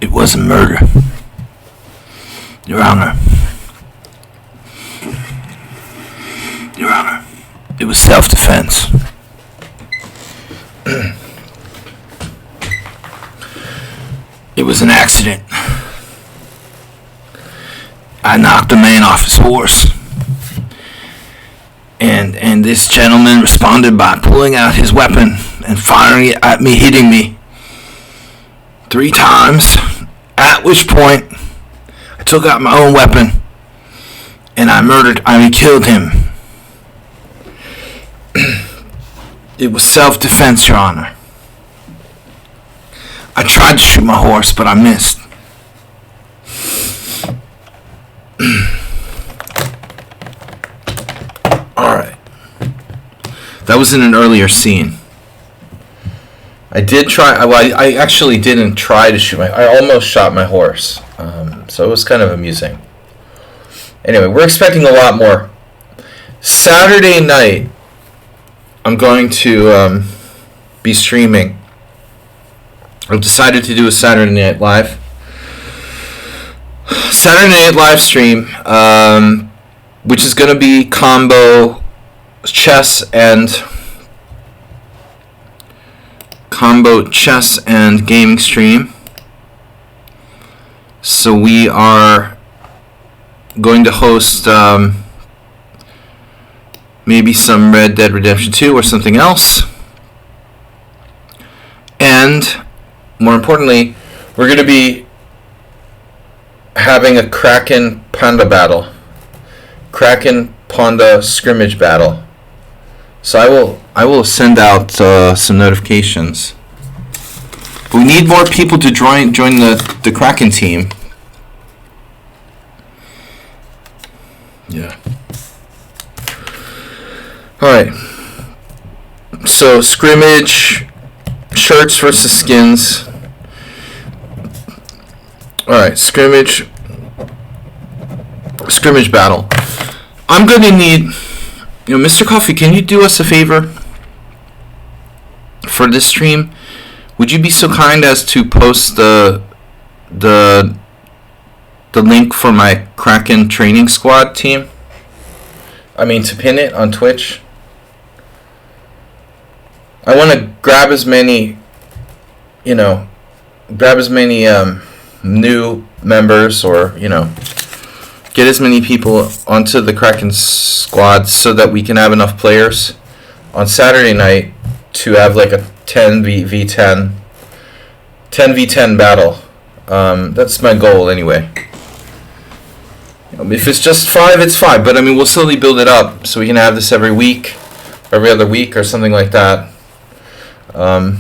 It wasn't murder, Your Honor. Your Honor, it was self-defense. It was an accident. I knocked a man off his horse. And this gentleman responded by pulling out his weapon and firing it at me, hitting me 3 times, at which point I took out my own weapon and I killed him. It was self-defense, Your Honor. I tried to shoot my horse, but I missed. Alright. That was in an earlier scene. I did try, well, I actually didn't try to shoot I almost shot my horse. So it was kind of amusing. Anyway, we're expecting a lot more. Saturday night, I'm going to be streaming. I've decided to do a Saturday Night Live. Saturday Night Live stream, which is going to be combo chess and gaming stream. So we are going to host maybe some Red Dead Redemption 2 or something else. And more importantly, we're going to be having a Kraken Panda battle. Kraken Panda scrimmage battle. So I will send out some notifications. But we need more people to join the Kraken team. Yeah. Alright. So scrimmage, shirts versus skins. Alright, scrimmage battle. I'm going to need, Mr. Coffee, can you do us a favor for this stream? Would you be so kind as to post the link for my Kraken training squad team? I mean, to pin it on Twitch. I want to grab as many new members, or get as many people onto the Kraken squad so that we can have enough players on Saturday night to have like a 10v10 battle. That's my goal anyway. If it's just 5, it's 5, but I mean, we'll slowly build it up so we can have this every week, every other week, or something like that. I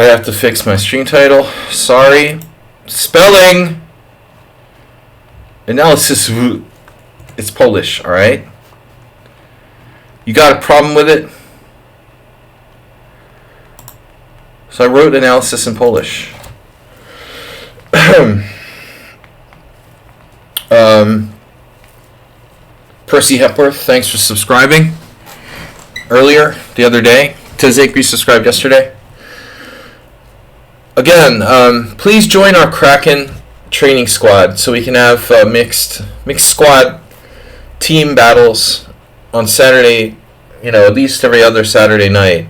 have to fix my stream title. Sorry. Spelling. Analysisw. It's Polish, alright? You got a problem with it? So I wrote analysis in Polish. Percy Hepworth, thanks for subscribing earlier, the other day. Tezek resubscribed yesterday. Again, please join our Kraken training squad so we can have mixed squad team battles on Saturday, at least every other Saturday night.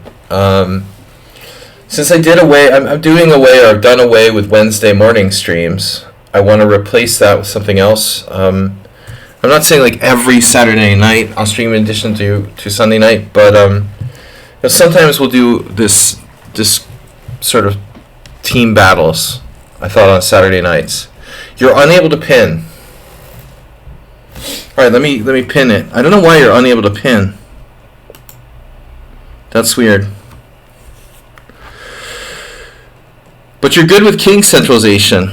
Since I did I'm doing away, or I've done away with Wednesday morning streams. I want to replace that with something else. I'm not saying like every Saturday night I'll stream in addition to Sunday night, but sometimes we'll do this sort of team battles. I thought on Saturday nights. You're unable to pin. All right, let me pin it. I don't know why you're unable to pin. That's weird. But you're good with king centralization.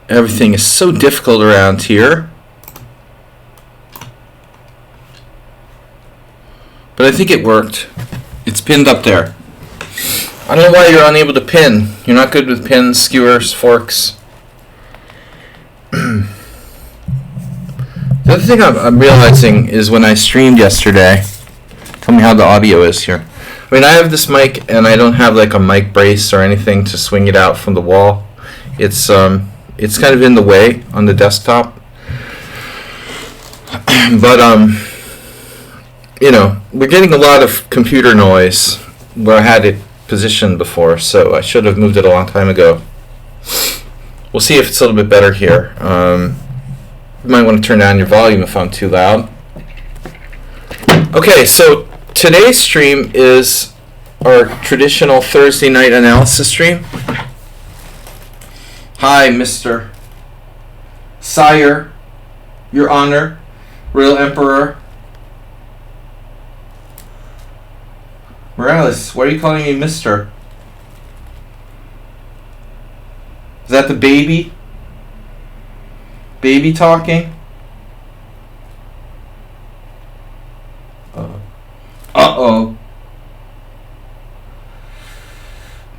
Everything is so difficult around here. but I think it worked. It's pinned up there. I don't know why you're unable to pin. You're not good with pins, skewers, forks. The other thing I'm realizing is when I streamed yesterday, tell me how the audio is here. I mean, I have this mic and I don't have like a mic brace or anything to swing it out from the wall. It's kind of in the way on the desktop. But you know, we're getting a lot of computer noise where I had it positioned before, so I should have moved it a long time ago. We'll see if it's a little bit better here. You might want to turn down your volume if I'm too loud. Okay, so today's stream is our traditional Thursday night analysis stream. Hi, Mr. Sire, Your Honor, Real Emperor. Morales, why are you calling me Mr.? Is that the baby? Baby talking? Uh-oh.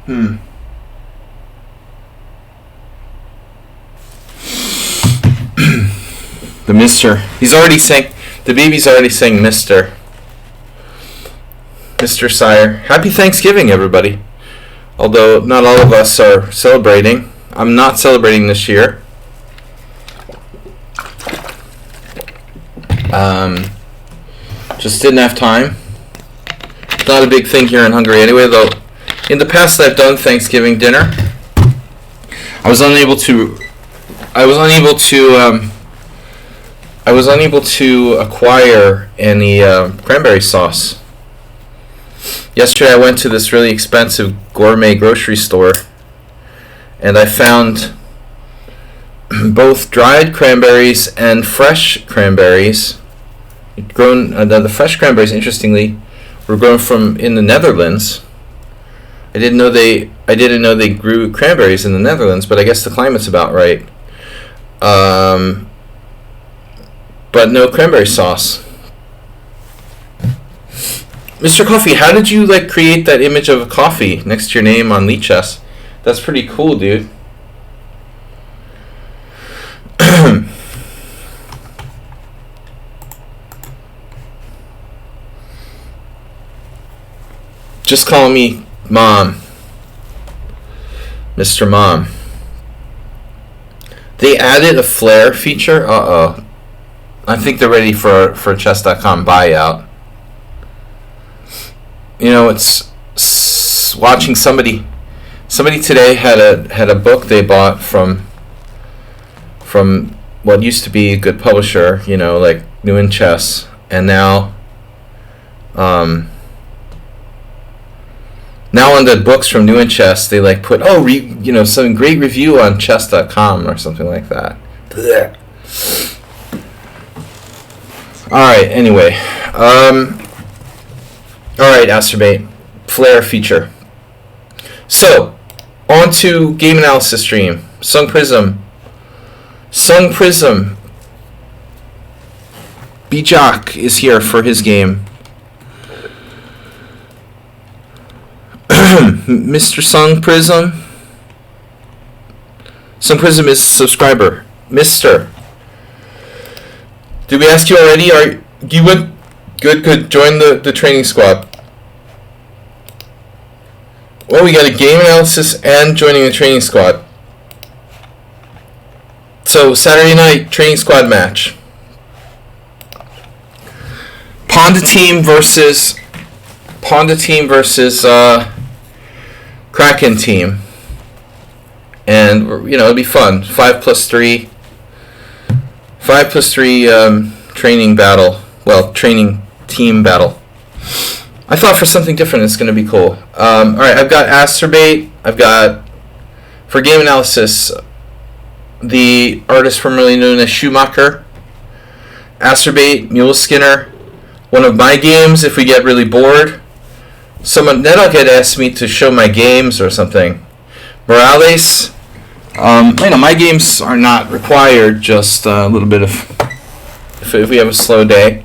The Mr. He's already saying, the baby's already saying Mr. Mr. Sire. Happy Thanksgiving, everybody. Although not all of us are celebrating. I'm not celebrating this year. Just didn't have time. It's not a big thing here in Hungary anyway, though. In the past I've done Thanksgiving dinner. I was unable to acquire any cranberry sauce. Yesterday I went to this really expensive gourmet grocery store and I found both dried cranberries and fresh cranberries. The fresh cranberries, interestingly, were grown from in the Netherlands. I didn't know they grew cranberries in the Netherlands, but I guess the climate's about right. But no cranberry sauce. Mr. Coffee, how did you create that image of a coffee next to your name on lichess? That's pretty cool, dude. Just call me Mom. Mr. Mom. They added a flare feature? Uh-oh. I think they're ready for a chess.com buyout. You know, it's watching somebody today had a book they bought from what used to be a good publisher, you know, like New in Chess, and now on the books from New in Chess they put some great review on chess.com or something like that. Blech. All right, anyway. All right, Acerbate. Flare feature. So, on to game analysis stream. Sung Prism. Bijak is here for his game. Mr. Sung Prism. Sung Prism is subscriber. Mr. Did we ask you already? Are you would good? Join the training squad. Well, we got a game analysis and joining the training squad. So Saturday night training squad match. Ponda team versus Kraken team, and it'll be fun. 5+3 training battle. Well, training team battle. I thought for something different it's going to be cool. All right, I've got Acerbate. I've got, for game analysis, the artist formerly known as Schumacher. Acerbate, Mule Skinner. One of my games, if we get really bored. Nettle had asked me to show my games or something. Morales. My games are not required, just a little bit of if we have a slow day.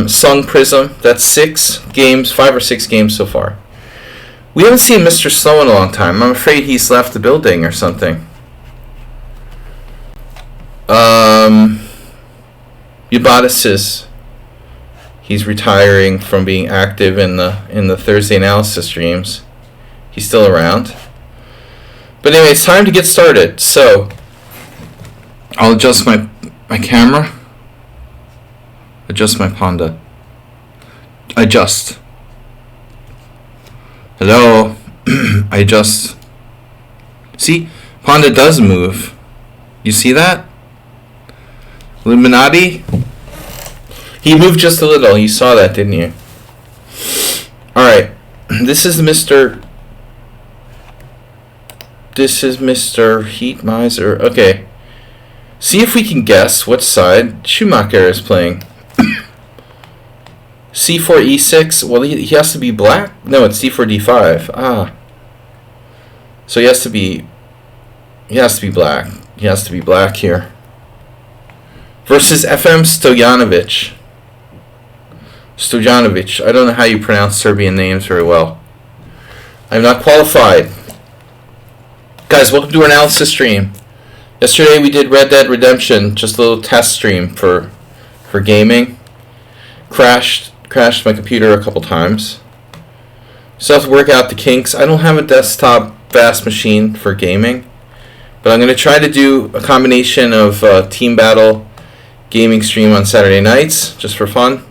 Sung Prism, that's 6 games, 5 or 6 games so far. We haven't seen Mr. Slow in a long time. I'm afraid he's left the building or something. Ubatis, he's retiring from being active in the Thursday analysis streams. He's still around. But anyway, it's time to get started. So I'll adjust my camera. Adjust my Panda. Adjust. Hello. I adjust. See? Panda does move. You see that? Illuminati? He moved just a little. You saw that, didn't you? Alright. This is Mr. Heat Miser. Okay. See if we can guess what side Schumacher is playing. C4 E6. Well, he has to be black. No, it's D4 D5. Ah. So he has to be black. He has to be black here. Versus FM Stojanovic. I don't know how you pronounce Serbian names very well. I'm not qualified. Guys, welcome to our analysis stream. Yesterday we did Red Dead Redemption, just a little test stream for gaming. Crashed my computer a couple times. Still have to work out the kinks. I don't have a desktop fast machine for gaming, but I'm going to try to do a combination of team battle gaming stream on Saturday nights, just for fun.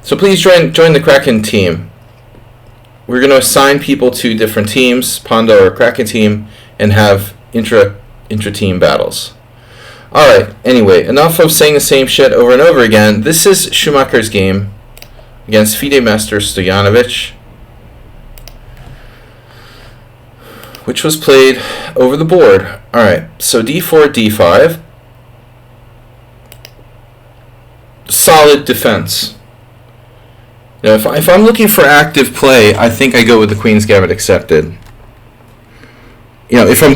So please join the Kraken team. We're going to assign people to different teams, Panda or Kraken team, and have intra-team battles. Alright, anyway, enough of saying the same shit over and over again. This is Schumacher's game against FIDE Master Stojanovic, which was played over the board. Alright, so D4, D5. Solid defense. Now, if I'm looking for active play, I think I go with the Queen's Gambit accepted. You know, if we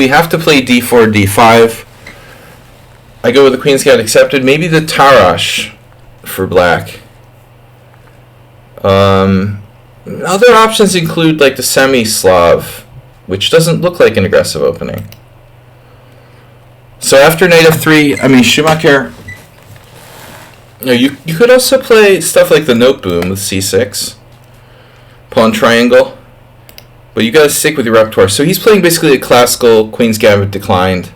have to play D4, D5, I go with the Queen's Gambit accepted. Maybe the Tarash for black. Other options include like the semi-Slav, which doesn't look like an aggressive opening. So after knight f3, I mean Schumacher. You could also play stuff like the note boom with c6, pawn triangle, but you gotta stick with your repertoire. So he's playing basically a classical Queen's Gambit declined.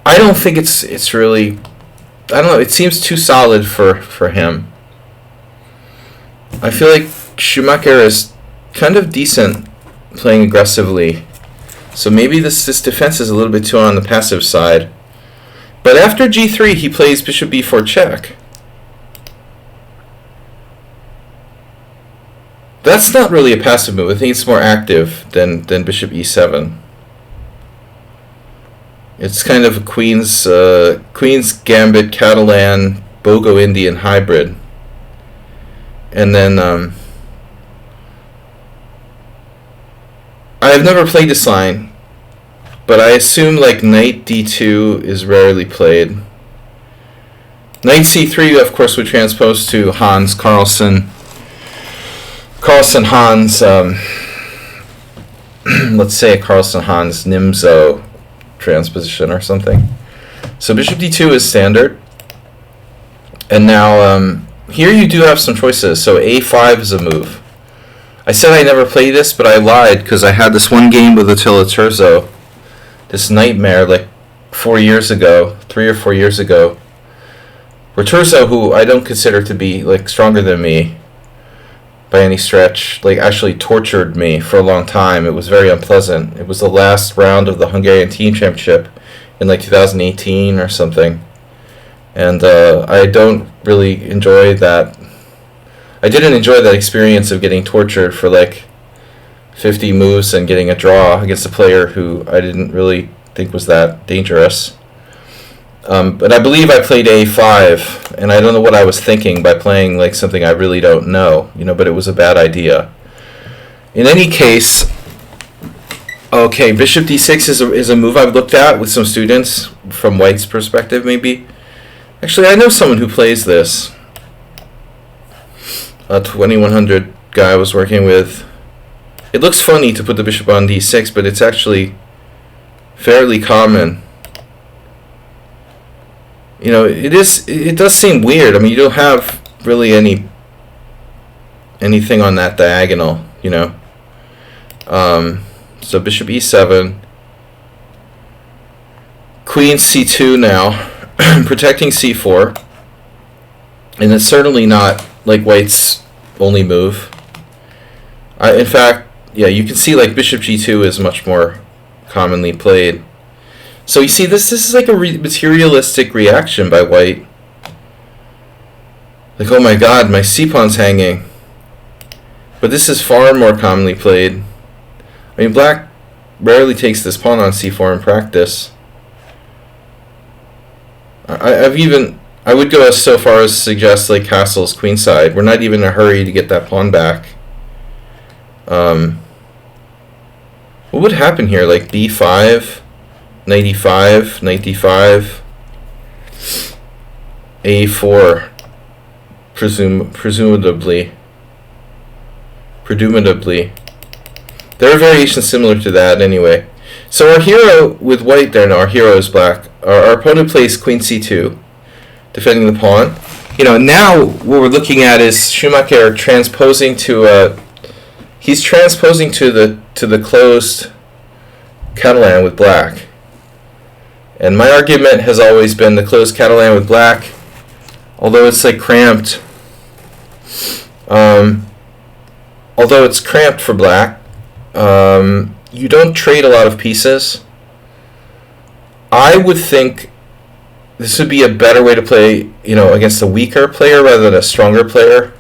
I don't think it's really, I don't know, it seems too solid for him. I feel like Schumacher is kind of decent playing aggressively, so maybe this defense is a little bit too on the passive side. But after g3 he plays bishop b4 check. That's not really a passive move. I think it's more active than bishop e7. It's kind of a Queen's Gambit Catalan Bogo Indian hybrid. And then I've never played this line, but I assume like knight d2 is rarely played. Knight c3, of course, would transpose to Hans Hans, let's say a Carlsen-Hans Nimzo transposition or something. So bishop d2 is standard. And now here you do have some choices. So a5 is a move. I said I never played this, but I lied because I had this one game with Attila Turzo, this nightmare like 3 or 4 years ago, where Turzo, who I don't consider to be like stronger than me by any stretch, like actually tortured me for a long time. It was very unpleasant. It was the last round of the Hungarian Team Championship in like 2018 or something. And I don't really enjoy that. I didn't enjoy that experience of getting tortured for like 50 moves and getting a draw against a player who I didn't really think was that dangerous. But I believe I played a5, and I don't know what I was thinking by playing like something I really don't know, but it was a bad idea. In any case, okay, bishop d6 is a move I've looked at with some students from White's perspective, maybe. Actually, I know someone who plays this. A 2100 guy I was working with. It looks funny to put the bishop on d6, but it's actually fairly common. You know, it does seem weird. I mean, you don't have really anything on that diagonal, you know. So bishop e7, queen c2 now, protecting c4, and it's certainly not like white's only move. In fact, yeah, you can see like bishop g2 is much more commonly played. So you see, this is like a materialistic reaction by white. Like, oh my god, my c-pawn's hanging. But this is far more commonly played. I mean, black rarely takes this pawn on c4 in practice. I would go so far as to suggest like castles queenside. We're not even in a hurry to get that pawn back. What would happen here? Like b5, knight e5, knight d5, a4, presumably. There are variations similar to that anyway. So our hero with white there now, our hero is black. Our opponent plays queen c2, defending the pawn. You know, now what we're looking at is Schumacher transposing to he's transposing to the closed Catalan with black. And my argument has always been the closed Catalan with black, although it's like cramped. Although it's cramped for black, you don't trade a lot of pieces. I would think this would be a better way to play, you know, against a weaker player rather than a stronger player.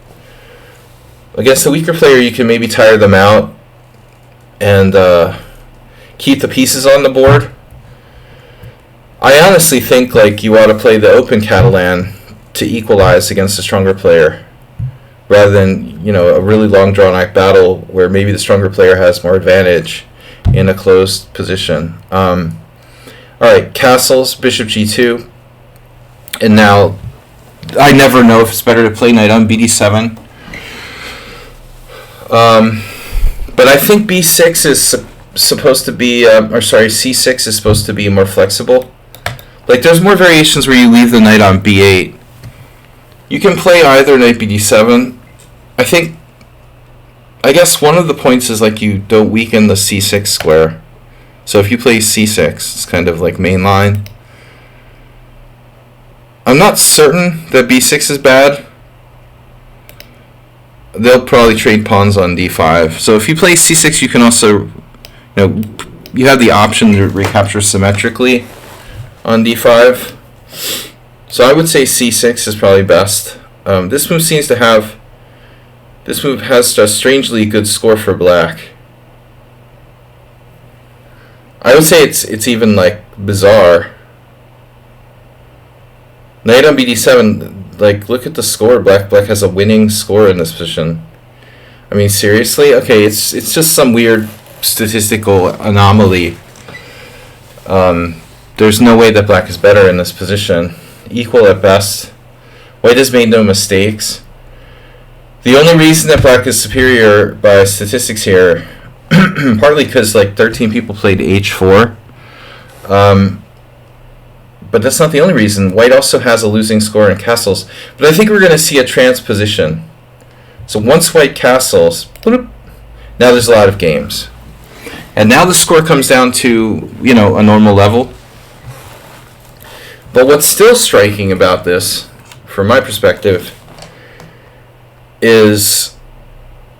Against the weaker player, you can maybe tire them out and keep the pieces on the board. I honestly think like you ought to play the open Catalan to equalize against a stronger player, rather than, you know, a really long drawn out battle where maybe the stronger player has more advantage in a closed position. Alright, castles, bishop g2. And now, I never know if it's better to play knight on bd7. But I think b6 is supposed to be, c6 is supposed to be more flexible. Like, there's more variations where you leave the knight on b8. You can play either knight bd7. I guess one of the points is like you don't weaken the c6 square. So if you play c6, it's kind of like main line. I'm not certain that b6 is bad. They'll probably trade pawns on d5. So if you play c6, you can also, you know, you have the option to recapture symmetrically on d5. So I would say c6 is probably best. This move has a strangely good score for black. I would say it's even like bizarre. Knight on bd7, like look at the score. Black has a winning score in this position. I mean, seriously? Okay, it's just some weird statistical anomaly. There's no way that black is better in this position. Equal at best. White has made no mistakes. The only reason that black is superior by statistics here, partly because like 13 people played h4, but that's not the only reason. White also has a losing score in castles, but I think we're going to see a transposition. So once white castles, now there's a lot of games, and now the score comes down to, you know, a normal level. But what's still striking about this, from my perspective, is,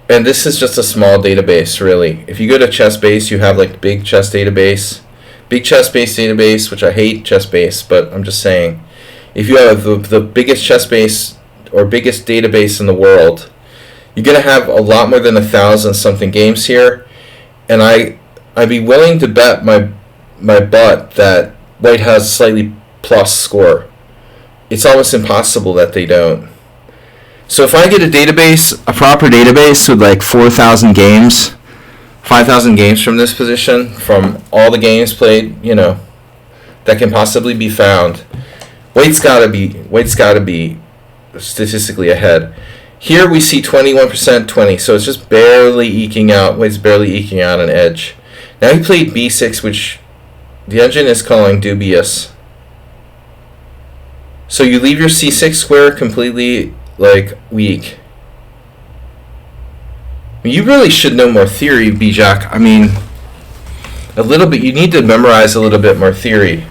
and this is just a small database really. If you go to ChessBase, you have like big chess database, which I hate ChessBase, but I'm just saying, if you have the biggest ChessBase or biggest database in the world, you're gonna have a lot more than 1,000 something games here, and I'd be willing to bet my butt that white has a slightly plus score. It's almost impossible that they don't. So if I get a database, a proper database with like 4,000 games, 5,000 games from this position, from all the games played, you know, that can possibly be found, White's gotta be statistically ahead. Here we see 21%, 20, so it's just barely eking out. White's barely eking out an edge. Now he played b6, which the engine is calling dubious. So you leave your c6 square completely, like, weak. You really should know more theory, B-Jack. I mean, a little bit. You need to memorize a little bit more theory.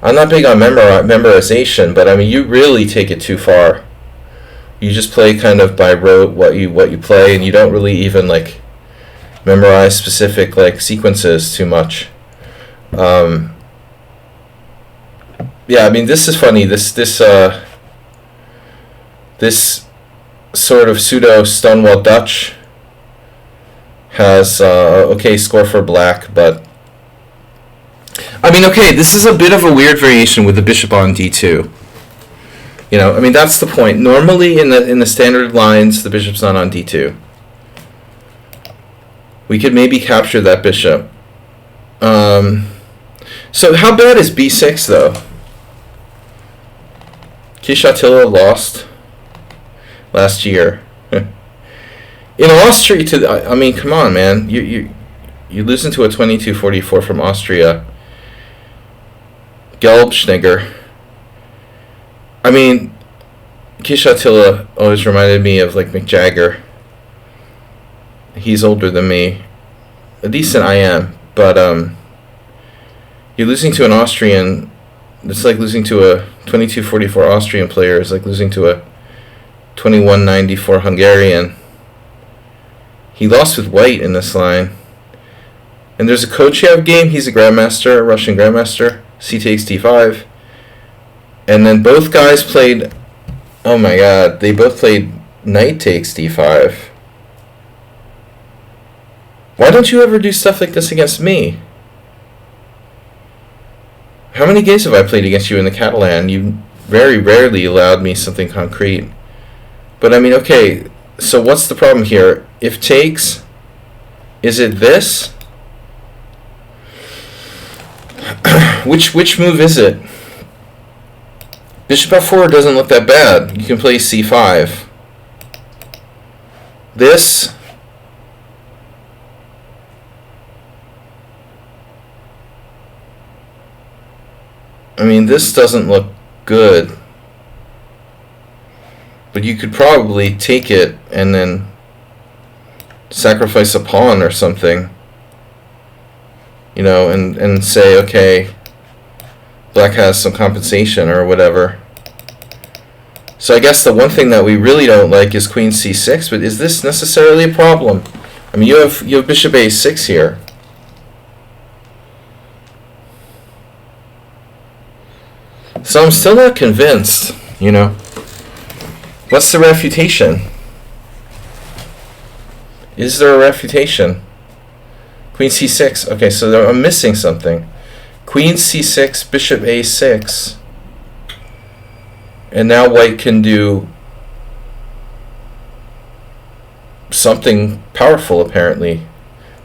I'm not big on memorization, but I mean, you really take it too far. You just play kind of by rote what you play, and you don't really even like memorize specific like sequences too much. Yeah, I mean, this is funny. This sort of pseudo Stonewall Dutch has okay score for black, but I mean, okay, this is a bit of a weird variation with the bishop on d2. You know, I mean, that's the point. Normally in the standard lines, the bishop's not on d2. We could maybe capture that bishop. So how bad is b6 though? Kish Attila lost last year. In Austria, I mean, come on, man. You listen to a 2244 from Austria. Gelbschnegger. I mean, Kish Attila always reminded me of like Mick Jagger. He's older than me. A decent I am, but you're losing to an Austrian. It's like losing to a 2244 Austrian player. It's like losing to a 2194 Hungarian. He lost with white in this line. And there's a Kochev game. He's a grandmaster, a Russian grandmaster. C takes d5. And then both guys played... Oh my god. They both played knight takes d5. Why don't you ever do stuff like this against me? How many games have I played against you in the Catalan? You very rarely allowed me something concrete. But I mean, okay, so what's the problem here? If takes, is it this? Which move is it? Bishop f4 doesn't look that bad. You can play c5. This... I mean, this doesn't look good. But you could probably take it and then sacrifice a pawn or something. You know, and say, okay, black has some compensation or whatever. So I guess the one thing that we really don't like is queen c6, but is this necessarily a problem? I mean, you have bishop a6 here. So I'm still not convinced, you know. What's the refutation? Is there a refutation? Queen c6. Okay, so I'm missing something. Queen c6, bishop a6. And now white can do something powerful, apparently.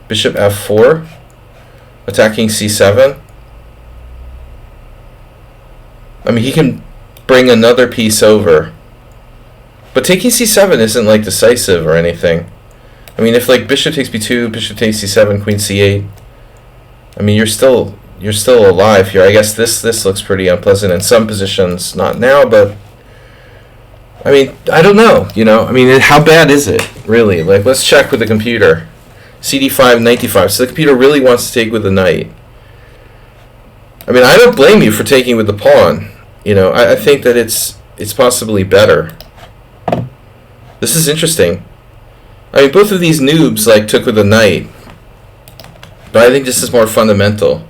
Bishop f4, attacking c7. I mean, he can bring another piece over. But taking c7 isn't like decisive or anything. I mean, if like bishop takes b2, bishop takes c7, queen c8. I mean, you're still alive here. I guess this looks pretty unpleasant in some positions. Not now, but I mean, I don't know. You know, I mean, how bad is it really? Like, let's check with the computer. CD5, knight d5. So the computer really wants to take with the knight. I mean, I don't blame you for taking with the pawn. You know, I think that it's possibly better. This is interesting. I mean, both of these noobs like took with the knight, but I think this is more fundamental.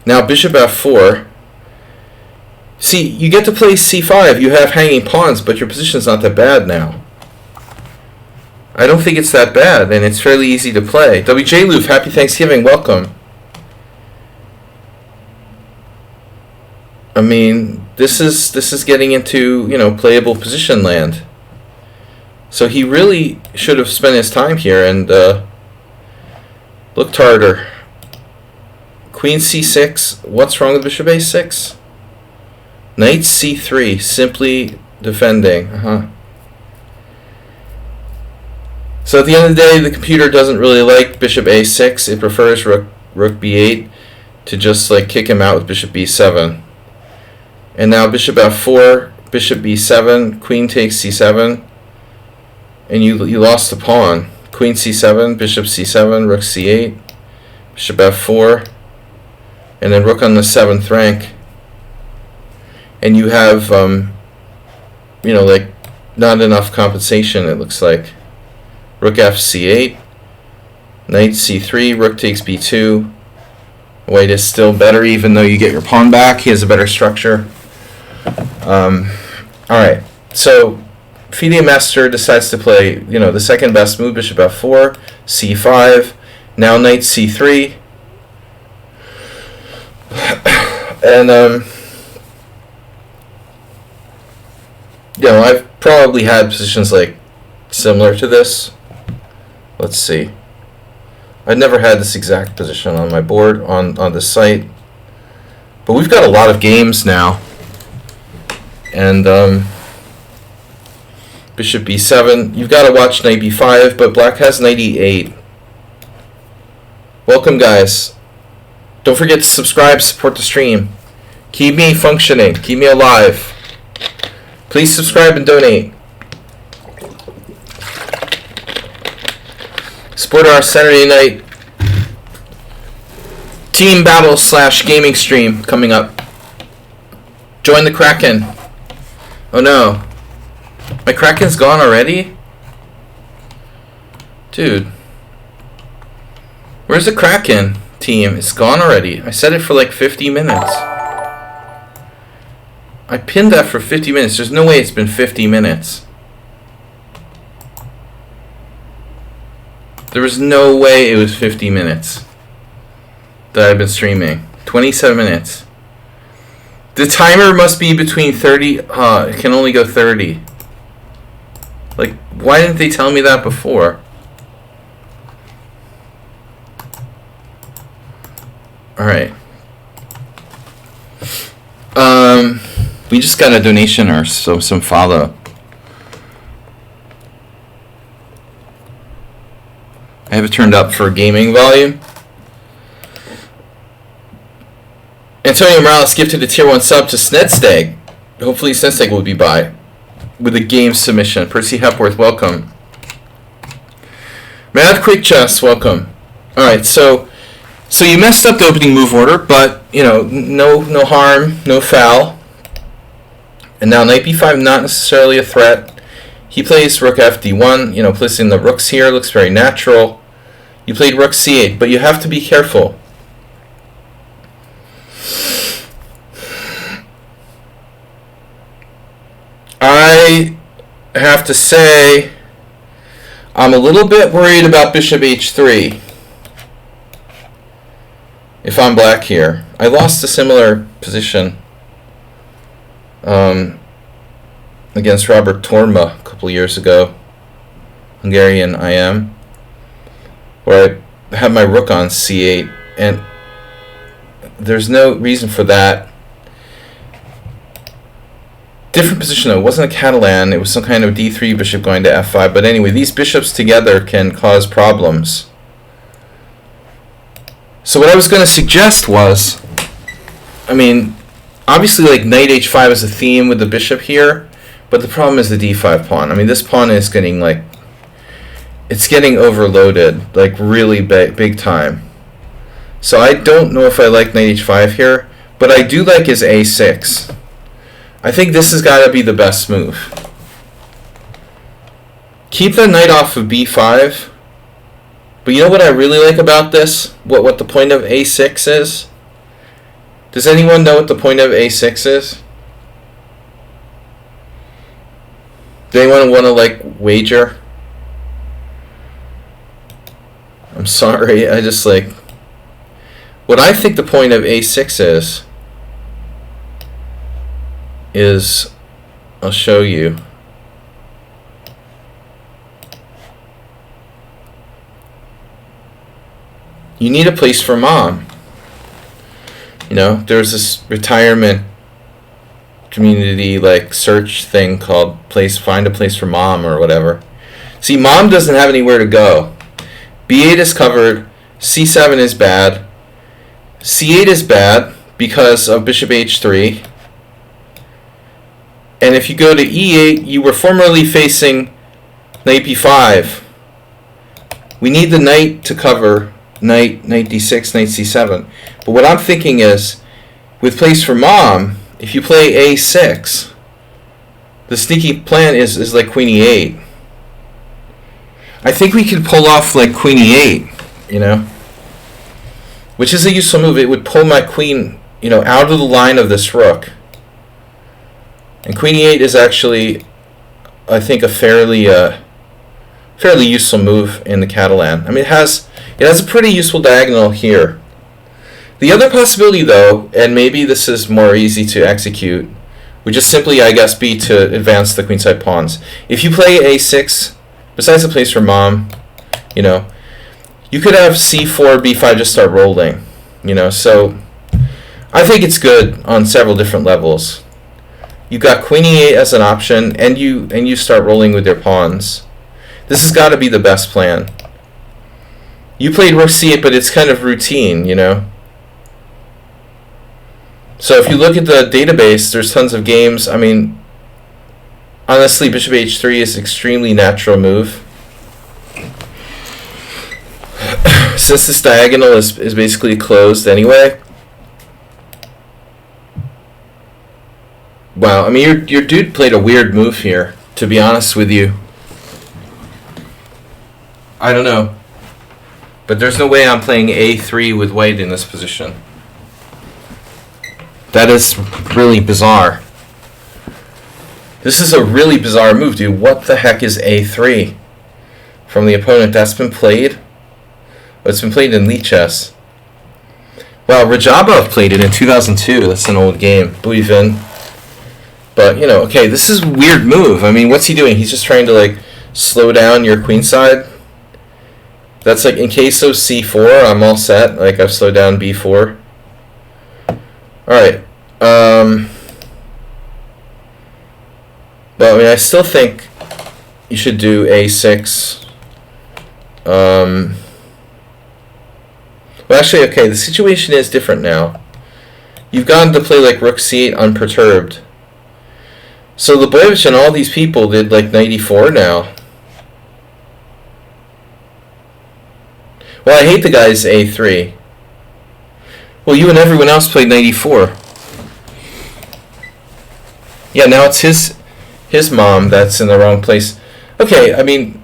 Now bishop f4. See, you get to play c5. You have hanging pawns, but your position's not that bad now. I don't think it's that bad, and it's fairly easy to play. WJ Loof, happy Thanksgiving, welcome. I mean, this is getting into, you know, playable position land. So he really should have spent his time here and looked harder. Queen c6. What's wrong with bishop a6? Knight c3, simply defending. So at the end of the day, the computer doesn't really like bishop a6. It prefers rook b8 to just like kick him out with bishop b7. And now bishop f4, bishop b7, queen takes c7, and you lost the pawn. Queen c7, bishop c7, rook c8, bishop f4, and then rook on the 7th rank. And you have, like not enough compensation, it looks like. Rook f c8, knight c3, rook takes b2. White is still better even though you get your pawn back. He has a better structure. Alright, so FIDE Master decides to play, the second best move, bishop f4, c5, now knight c3. And, I've probably had positions like similar to this. Let's see. I've never had this exact position on my board on this site. But we've got a lot of games now. And bishop b7. You've got to watch knight b5, but black has knight e8. Welcome, guys. Don't forget to subscribe, support the stream. Keep me functioning. Keep me alive. Please subscribe and donate. Support our Saturday night team battle / gaming stream coming up. Join the Kraken. Oh no. My Kraken's gone already? Dude. Where's the Kraken team? It's gone already. I set it for like 50 minutes. I pinned that for 50 minutes. There's no way it's been 50 minutes. There was no way it was 50 minutes that I've been streaming. 27 minutes. The timer must be between 30. It can only go 30. Like, why didn't they tell me that before? Alright. We just got a donation or so, some follow. I have it turned up for gaming volume. Antonio Morales gifted a tier 1 sub to Snedsteg. Hopefully Snedsteg will be by with a game submission. Percy Hepworth, welcome. Mad Quick Chess, welcome. Alright, so you messed up the opening move order, but no harm, no foul. And now knight b5, not necessarily a threat. He plays rook f d1, placing the rooks here looks very natural. You played rook c8, but you have to be careful. I have to say I'm a little bit worried about bishop h3 if I'm black here. I lost a similar position against Robert Torma a couple years ago, Hungarian IM, where I had my rook on c8, and there's no reason for that. Different position though. It wasn't a Catalan, it was some kind of d3 bishop going to f5, but anyway, these bishops together can cause problems. So what I was going to suggest was, obviously like knight h5 is a theme with the bishop here, but the problem is the d5 pawn. This pawn is getting it's getting overloaded, like really big time. So I don't know if I like knight h5 here, but I do like his a6. I think this has got to be the best move. Keep the knight off of b5. But you know what I really like about this? What the point of a6 is? Does anyone know what the point of a6 is? Does anyone want to wager? I'm sorry, I just what I think the point of a6 is I'll show you. You need a place for mom. There's this retirement community like search thing called find a place for mom or whatever. See, mom doesn't have anywhere to go. B8 is covered. C7 is bad. C8 is bad because of bishop h3. And if you go to e8, you were formerly facing knight b5. We need the knight to cover knight d6, knight c7. But what I'm thinking is, with place for mom, if you play a6, the sneaky plan is like queen e8. I think we could pull off like queen e8, you know, which is a useful move. It would pull my queen, you know, out of the line of this rook. And queen e8 is actually, I think, a fairly useful move in the Catalan. I mean, it has a pretty useful diagonal here. The other possibility, though, and maybe this is more easy to execute, would just simply, I guess, be to advance the queenside pawns. If you play a6, besides the place for mom, you know, you could have c4, b5 just start rolling, you know. So I think it's good on several different levels. You've got queen e8 as an option, and you start rolling with your pawns. This has got to be the best plan. You played rook c8, but it's kind of routine, you know. So if you look at the database, there's tons of games. I mean, honestly, bishop h3 is an extremely natural move. Since this diagonal is basically closed anyway. Wow, I mean, your dude played a weird move here, to be honest with you. I don't know. But there's no way I'm playing a3 with white in this position. That is really bizarre. This is a really bizarre move, dude. What the heck is a3 from the opponent? That's been played? Oh, it's been played in lichess. Well, Rajabov played it in 2002. That's an old game. Buivin. But, you know, okay, this is a weird move. I mean, what's he doing? He's just trying to, like, slow down your queenside. That's like, in case of c4, I'm all set. Like, I've slowed down b4. Alright. But, I mean, I still think you should do a6. Well, actually, okay, the situation is different now. You've gotten to play, like, rook c8 unperturbed. So Lebovic and all these people did like knight e4 now. Well, I hate the guy's a3. Well, you and everyone else played knight e4. Yeah, now it's his mom that's in the wrong place. Okay, I mean,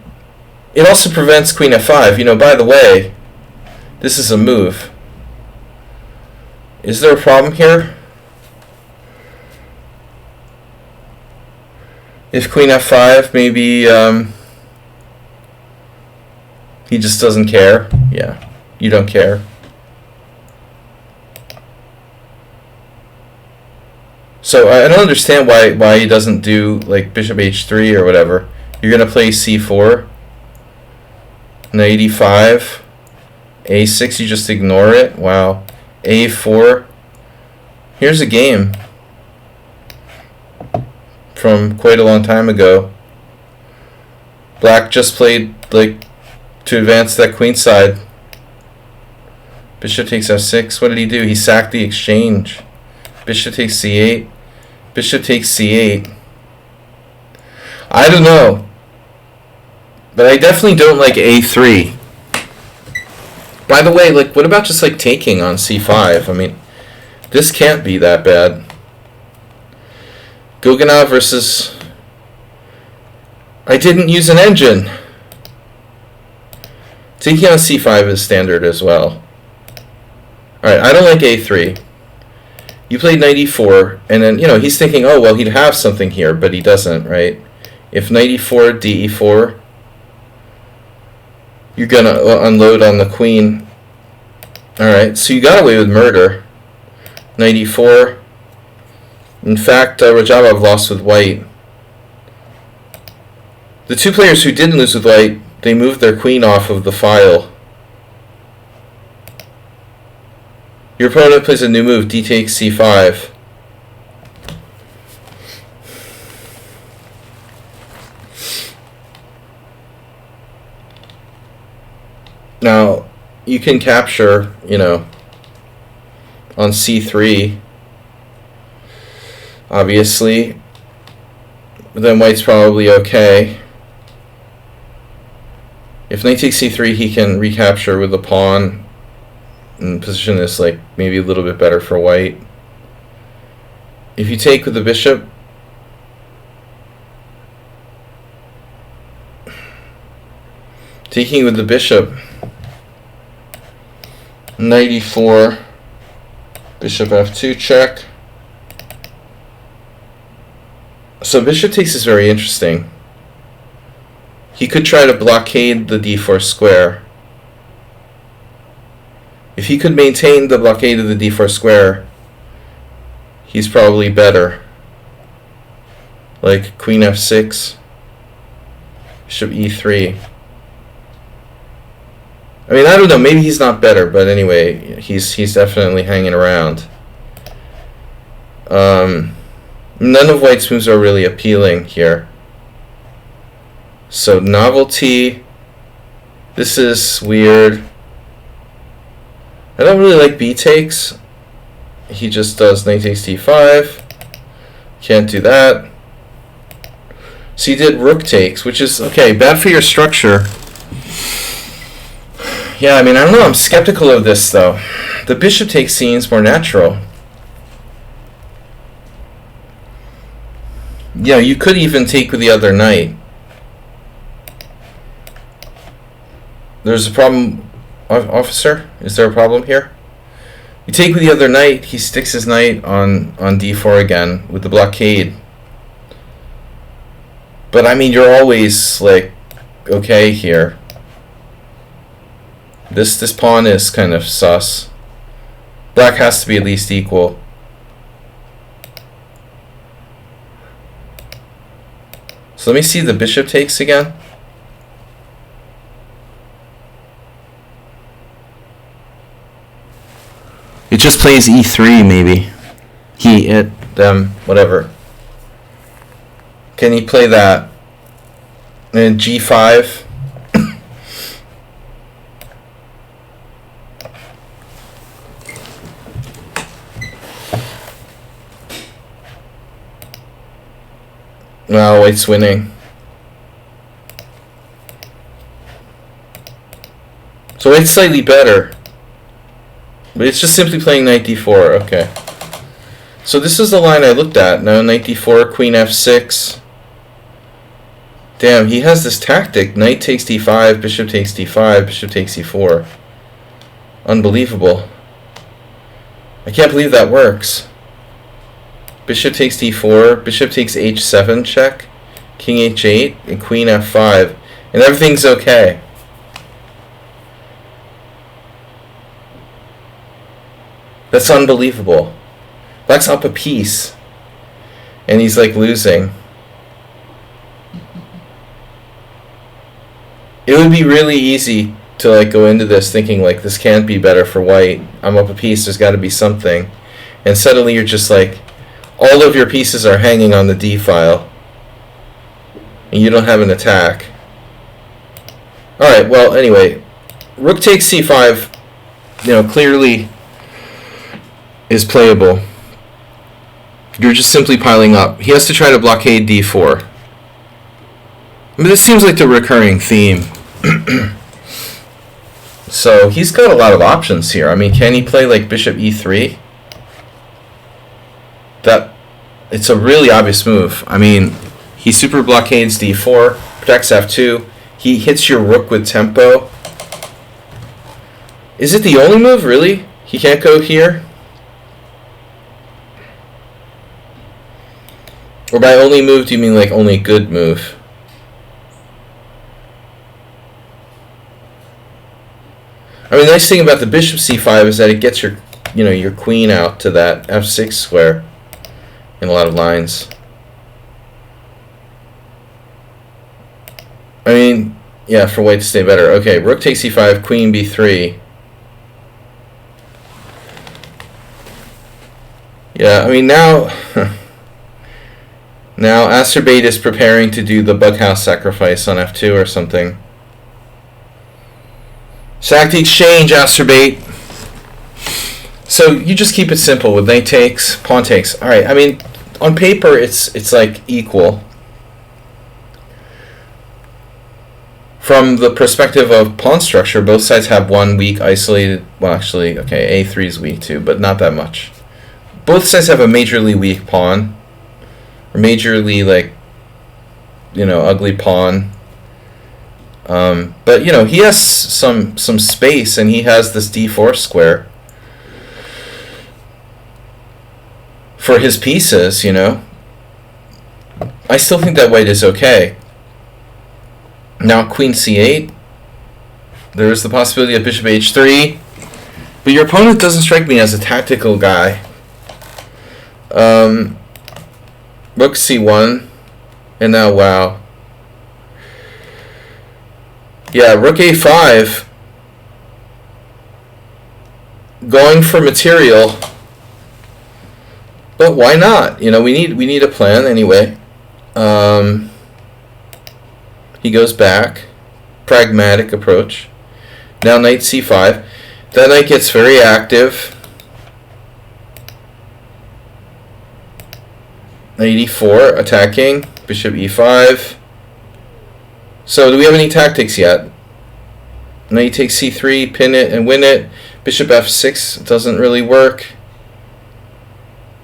it also prevents queen f5. You know, by the way, this is a move. Is there a problem here? If queen f5, maybe he just doesn't care. Yeah, you don't care. So I don't understand why he doesn't do like bishop h3 or whatever. You're gonna play c4, knight e5, a6. You just ignore it. Wow. a4. Here's a game from quite a long time ago. Black just played like to advance that queenside. Bishop takes f6. What did he do? He sacked the exchange. Bishop takes c8. Bishop takes c8. I don't know. But I definitely don't like a3. By the way, like, what about just like taking on c5? I mean, this can't be that bad. Gogunov versus... I didn't use an engine. Taking on c5 is standard as well. Alright, I don't like a3. You played knight e4, and then, you know, he's thinking, oh, well, he'd have something here, but he doesn't, right? If knight e4, d4, you're going to unload on the queen. Alright, so you got away with murder. Knight e4. In fact, Rajabov lost with white. The two players who didn't lose with white, they moved their queen off of the file. Your opponent plays a new move, d takes c5. Now, you can capture, on c3, obviously. But then white's probably okay. If knight takes c3, he can recapture with the pawn and position this like maybe a little bit better for white. If you take with the bishop, taking with the bishop, knight e4, bishop f2 check. So bishop takes is very interesting. He could try to blockade the d4 square. If he could maintain the blockade of the d4 square, he's probably better. Like queen f6, bishop e3. I mean, I don't know, maybe he's not better, but anyway, he's definitely hanging around. None of white's moves are really appealing here. So novelty, this is weird. I don't really like b takes. He just does knight takes d5. Can't do that. So he did rook takes, which is, okay, bad for your structure. Yeah, I mean, I don't know. I'm skeptical of this, though. The bishop takes seems more natural. Yeah, you could even take with the other knight. There's a problem, officer? Is there a problem here? You take with the other knight, he sticks his knight on d4 again with the blockade. But, I mean, you're always, like, okay here. This pawn is kind of sus. Black has to be at least equal. So let me see the bishop takes again. It just plays e3 maybe. He, it, them, whatever. Can he play that? And g5. Well, white's winning. So white's slightly better. But it's just simply playing knight d4. Okay. So this is the line I looked at. Now knight d4, queen f6. Damn, he has this tactic. Knight takes d5, bishop takes d5, bishop takes e4. Unbelievable. I can't believe that works. Bishop takes d4, bishop takes h7 check, king h8, and queen f5. And everything's okay. That's unbelievable. Black's up a piece. And he's like losing. It would be really easy to like go into this thinking like this can't be better for white. I'm up a piece, there's gotta be something. And suddenly you're just like all of your pieces are hanging on the d file. And you don't have an attack. Alright, well anyway. Rook takes c5, clearly is playable. You're just simply piling up. He has to try to blockade d4. I mean, this seems like the recurring theme. So he's got a lot of options here. I mean, can he play like bishop e3? It's a really obvious move. I mean, he super blockades d4, protects f2. He hits your rook with tempo. Is it the only move, really? He can't go here? Or by only move, do you mean like only good move? I mean, the nice thing about the bishop c5 is that it gets your, your queen out to that f6 square in a lot of lines. I mean, yeah, for white to stay better. Okay, rook takes c5, queen b3. Yeah, I mean, now now Acerbate is preparing to do the bughouse sacrifice on f2 or something. Sack the exchange, Astrobate. So you just keep it simple with knight takes, pawn takes. All right. I mean, on paper it's like equal. From the perspective of pawn structure, both sides have one weak isolated. Well, actually, okay, A3 is weak too, but not that much. Both sides have a majorly weak pawn, or majorly ugly pawn. But he has some space, and he has this d4 square for his pieces. I still think that white is okay. Now queen c8. There is the possibility of bishop h3, but your opponent doesn't strike me as a tactical guy. Rook c1, and now wow. Yeah, rook a5, going for material, but why not? We need a plan anyway. He goes back, pragmatic approach. Now knight c5. That knight gets very active. Knight e4, attacking. Bishop e5. So do we have any tactics yet? Knight takes c3, pin it and win it. Bishop f6 doesn't really work.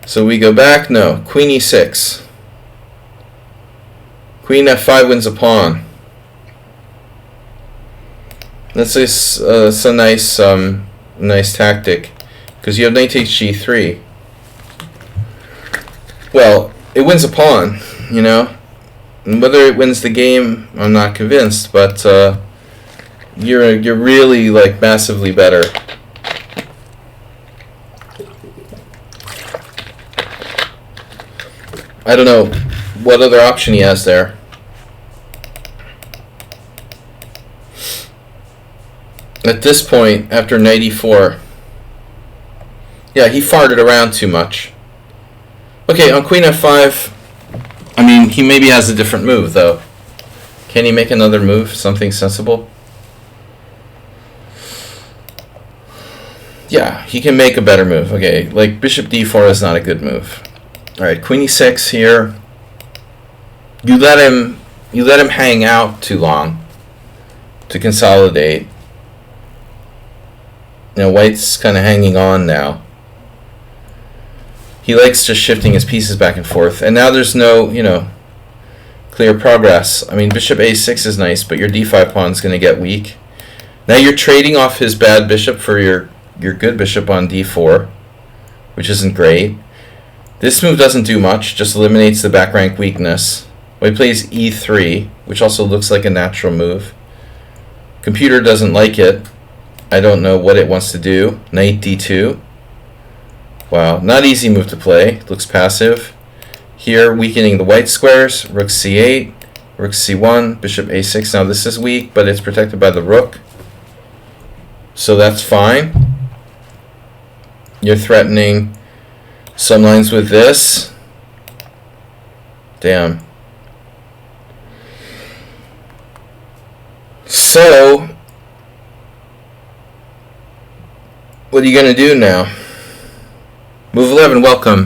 So we go back. No. Queen e6. Queen f5 wins a pawn. That's a nice nice tactic, because you have knight takes g3. Well, it wins a pawn, and whether it wins the game, I'm not convinced. But you're really massively better. I don't know what other option he has there. At this point, after knight e4, yeah, he farted around too much. Okay, on queen f5, I mean, he maybe has a different move, though. Can he make another move, something sensible? Yeah, he can make a better move. Okay, bishop d4 is not a good move. All right, queen e6 here. You let him hang out too long to consolidate. White's kind of hanging on now. He likes just shifting his pieces back and forth. And now there's no, clear progress. I mean, bishop a6 is nice, but your d5 pawn's going to get weak. Now you're trading off his bad bishop for your good bishop on d4, which isn't great. This move doesn't do much, just eliminates the back rank weakness. White plays e3, which also looks like a natural move. Computer doesn't like it. I don't know what it wants to do. Knight d2. Wow, not easy move to play. Looks passive. Here, weakening the white squares. Rook c8, rook c1, bishop a6. Now this is weak, but it's protected by the rook. So that's fine. You're threatening some lines with this. Damn. So what are you going to do now? Move 11, welcome.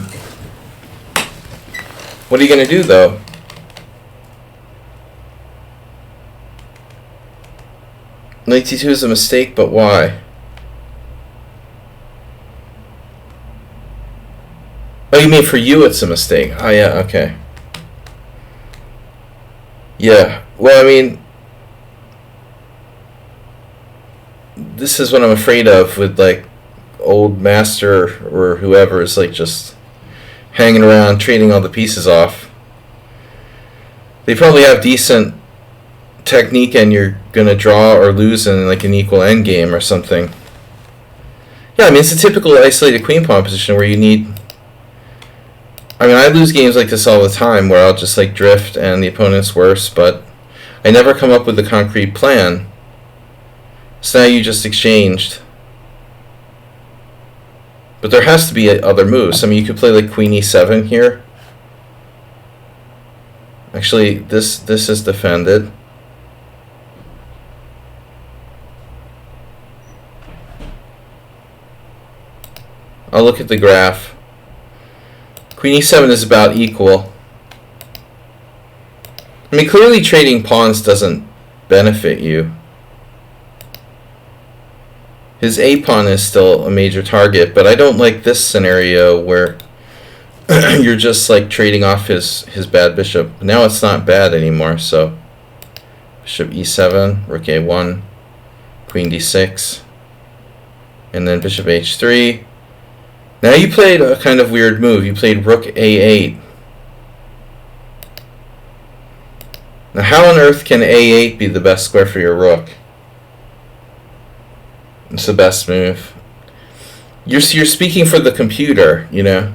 What are you going to do, though? Knight c2 is a mistake, but why? Oh, you mean for you it's a mistake? Oh, yeah, okay. Yeah, well, I mean, this is what I'm afraid of with, old master or whoever is just hanging around trading all the pieces off. They probably have decent technique and you're gonna draw or lose in an equal endgame or something. Yeah, I mean, it's a typical isolated queen pawn position where you need, I mean, I lose games like this all the time where I'll just drift and the opponent's worse, but I never come up with a concrete plan. So now you just exchanged. But there has to be other moves. I mean, you could play queen e7 here. Actually, this is defended. I'll look at the graph. Queen e7 is about equal. I mean, clearly trading pawns doesn't benefit you. His a pawn is still a major target, but I don't like this scenario where you're just like trading off his bad bishop. Now it's not bad anymore, so bishop e7, rook a1, queen d6, and then bishop h3. Now you played a kind of weird move. You played rook a8. Now how on earth can a8 be the best square for your rook? It's the best move. You're speaking for the computer, you know.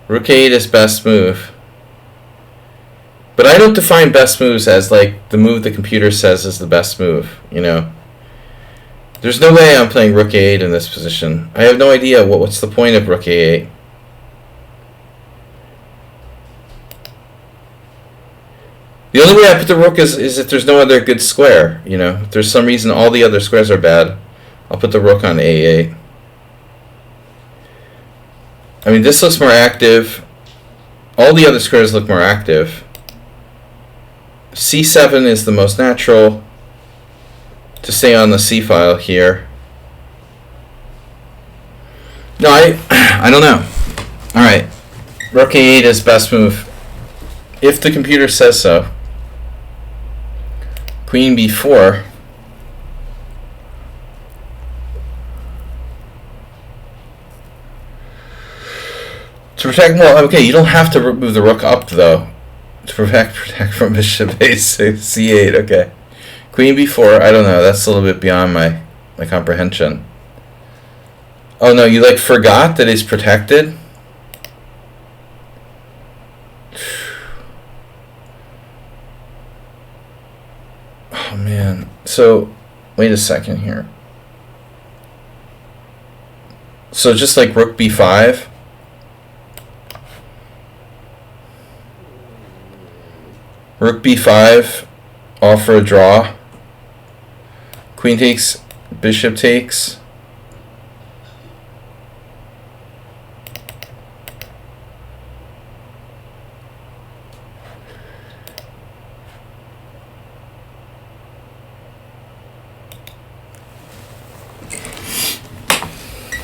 Rook a8 is best move. But I don't define best moves as like the move the computer says is the best move, you know. There's no way I'm playing rook a8 in this position. I have no idea what's the point of rook a8. The only way I put the rook is if there's no other good square, you know. If there's some reason all the other squares are bad, I'll put the rook on a8. I mean, this looks more active. All the other squares look more active. c7 is the most natural to stay on the c file here. No, I don't know. All right, rook a8 is best move if the computer says so. Queen b4. To protect, well, okay, you don't have to move the rook up though. To protect from bishop a6, c8. Okay, queen b4. I don't know. That's a little bit beyond my comprehension. Oh no, you like forgot that it's protected. Oh man. So wait a second here. So just like rook b5. Rook b5, all for a draw. Queen takes, bishop takes.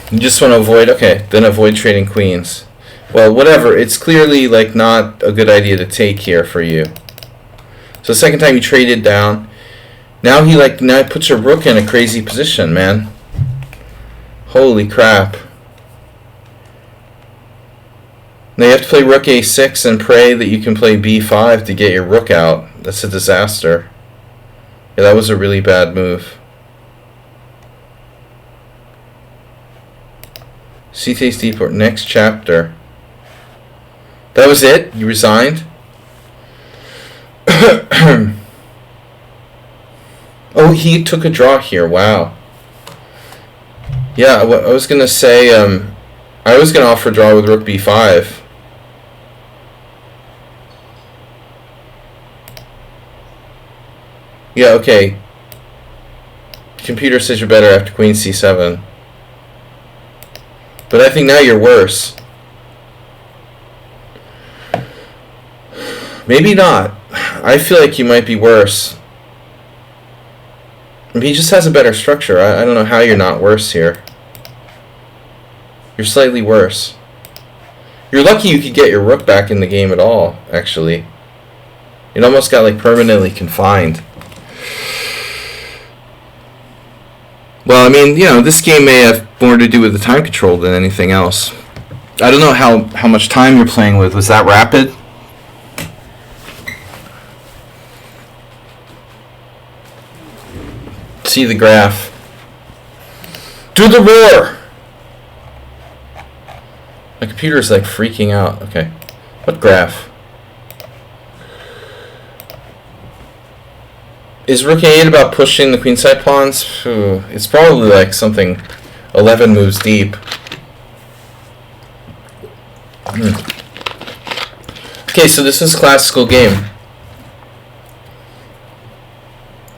You just want to avoid, okay, then avoid trading queens. Well, whatever, it's clearly like not a good idea to take here for you. So the second time you traded down, now he puts your rook in a crazy position, man. Holy crap. Now you have to play rook a6 and pray that you can play b5 to get your rook out. That's a disaster. Yeah, that was a really bad move. C takes d4, next chapter. That was it? You resigned? Oh, he took a draw here. Wow. Yeah, I was gonna say, I was gonna offer a draw with rook b5. Yeah, okay. Computer says you're better after queen c7. But I think now you're worse. Maybe not. I feel like you might be worse. I mean, he just has a better structure. I don't know how you're not worse here. You're slightly worse. You're lucky you could get your rook back in the game at all, actually. It almost got like permanently confined. Well, I mean, you know, this game may have more to do with the time control than anything else. I don't know how much time you're playing with. Was that rapid? See the graph. Do the roar! My computer's like freaking out. Okay. What graph? Is rook a8 about pushing the queenside pawns? It's probably like something 11 moves deep. Okay, so this is classical game.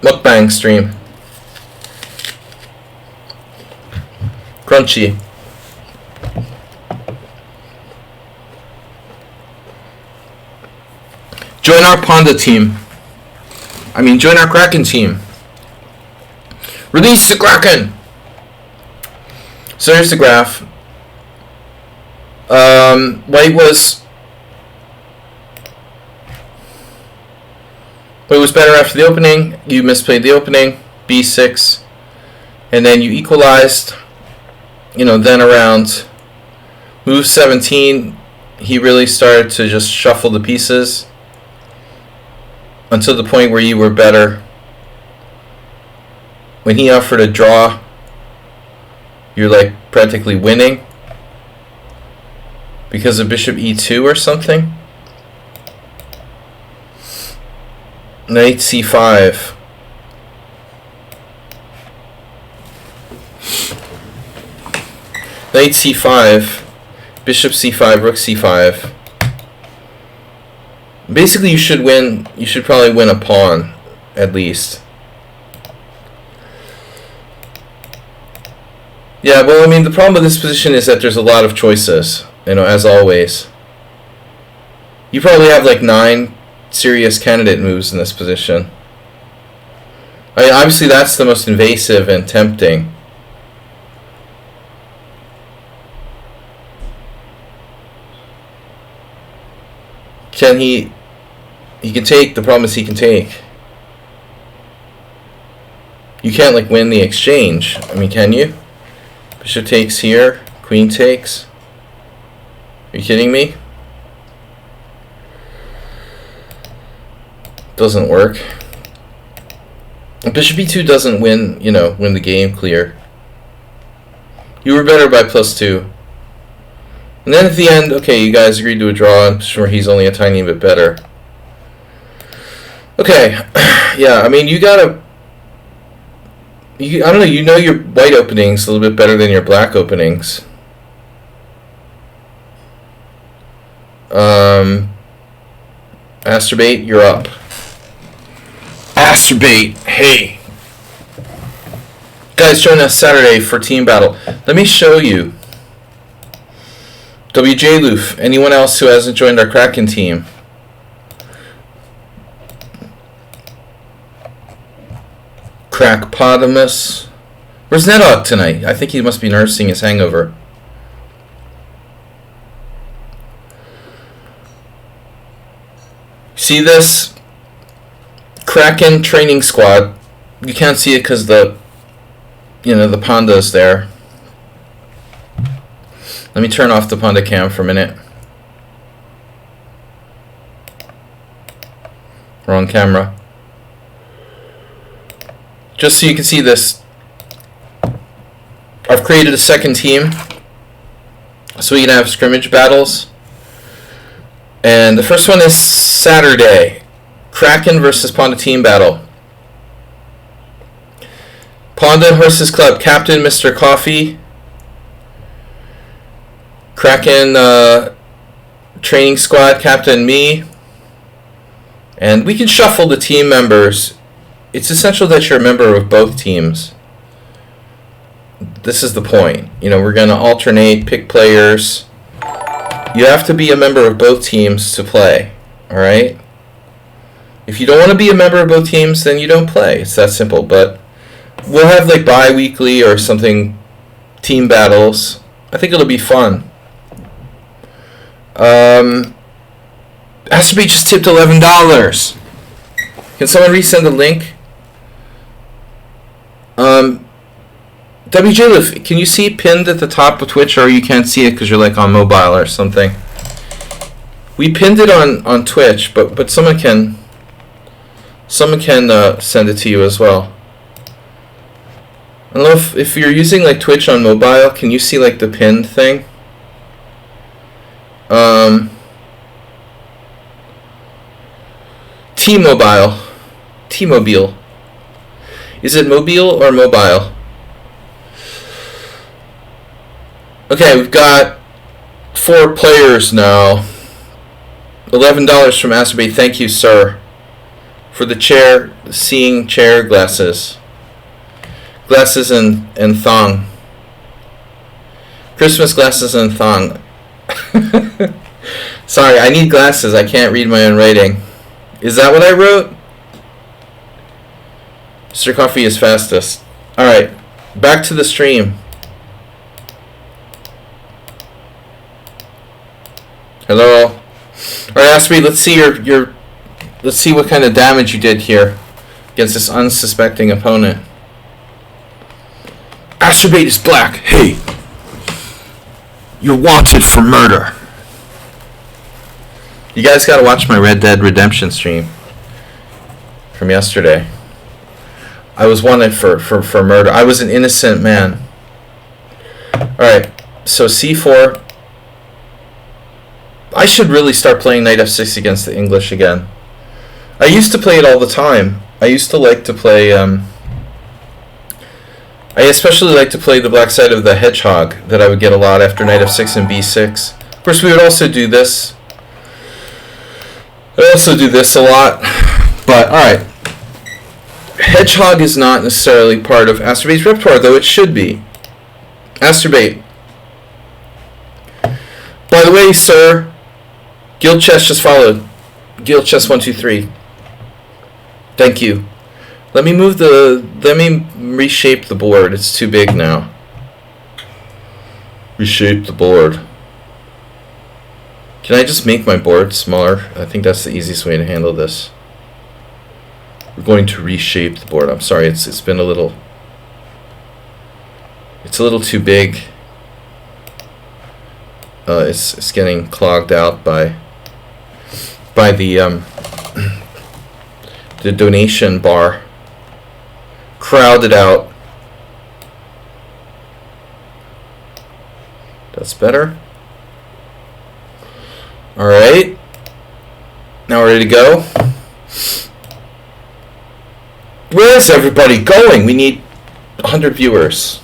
Mukbang stream. Crunchy. Join our Panda team. Join our Kraken team. Release the Kraken! So here's the graph. White was better after the opening. You misplayed the opening. B6. And then you equalized. Then around move 17, he really started to just shuffle the pieces until the point where you were better. When he offered a draw, you're like practically winning because of bishop e2 or something. Knight c5. Knight c5, bishop c5, rook c5. Basically, you should win. You should probably win a pawn, at least. Yeah, well, the problem with this position is that there's a lot of choices, as always. You probably have like 9 serious candidate moves in this position. Obviously, that's the most invasive and tempting. He can take. The problem is he can take. You can't like win the exchange. Can you? Bishop takes here. Queen takes. Are you kidding me? Doesn't work. Bishop e2 doesn't win, win the game clear. You were better by +2. And then at the end, okay, you guys agreed to a draw. I'm sure he's only a tiny bit better. Okay, yeah, you gotta... I don't know, your white openings a little bit better than your black openings. Masturbate, you're up. Masturbate, hey. Guys, join us Saturday for team battle. Let me show you. WJ Loof, anyone else who hasn't joined our Kraken team? Crackpotamus. Where's Nedog tonight? I think he must be nursing his hangover. See this? Kraken training squad. You can't see it because the Panda's there. Let me turn off the Panda cam for a minute. Wrong camera. Just so you can see this, I've created a second team so we can have scrimmage battles. And the first one is Saturday. Kraken versus Panda team battle. Panda Horses Club, Captain Mr. Coffee. Kraken training squad, Captain me. And we can shuffle the team members. It's essential that you're a member of both teams. This is the point. We're going to alternate, pick players. You have to be a member of both teams to play. Alright? If you don't want to be a member of both teams, then you don't play. It's that simple. But we'll have like bi-weekly or something team battles. I think it'll be fun. Astrobeat just tipped $11. Can someone resend the link? WJ, can you see pinned at the top of Twitch, or you can't see it because you're like on mobile or something? We pinned it on Twitch, but someone can send it to you as well. I don't know if you're using like Twitch on mobile, can you see like the pinned thing? T-Mobile. Is it mobile or mobile? Okay, we've got 4 players now. $11 from Masturbate. Thank you, sir, for the seeing chair glasses. Glasses and thong. Christmas glasses and thong. Sorry, I need glasses. I can't read my own writing. Is that what I wrote? Mr. Coffee is fastest. Alright, back to the stream. Hello? Alright, Aspie, let's see let's see what kind of damage you did here against this unsuspecting opponent. Astrobate is black. Hey! You're wanted for murder. You guys gotta watch my Red Dead Redemption stream from yesterday. I was wanted for murder. I was an innocent man. Alright, so c4. I should really start playing knight f6 against the English again. I used to play it all the time. I used to like to play... I especially like to play the black side of the hedgehog that I would get a lot after knight f6 and b6. Of course, we would also do this. I also do this a lot. But, alright. Hedgehog is not necessarily part of Astrobate's repertoire, though it should be. Astrobate. By the way, sir, Guild Chess just followed. Guild Chess 123. Thank you. Let me reshape the board. It's too big now. Reshape the board. Can I just make my board smaller? I think that's the easiest way to handle this. We're going to reshape the board. I'm sorry, it's been a little... It's a little too big. It's getting clogged out by the the donation bar. Crowded out. That's better. Alright. Now we're ready to go. Where's everybody going? We need 100 viewers.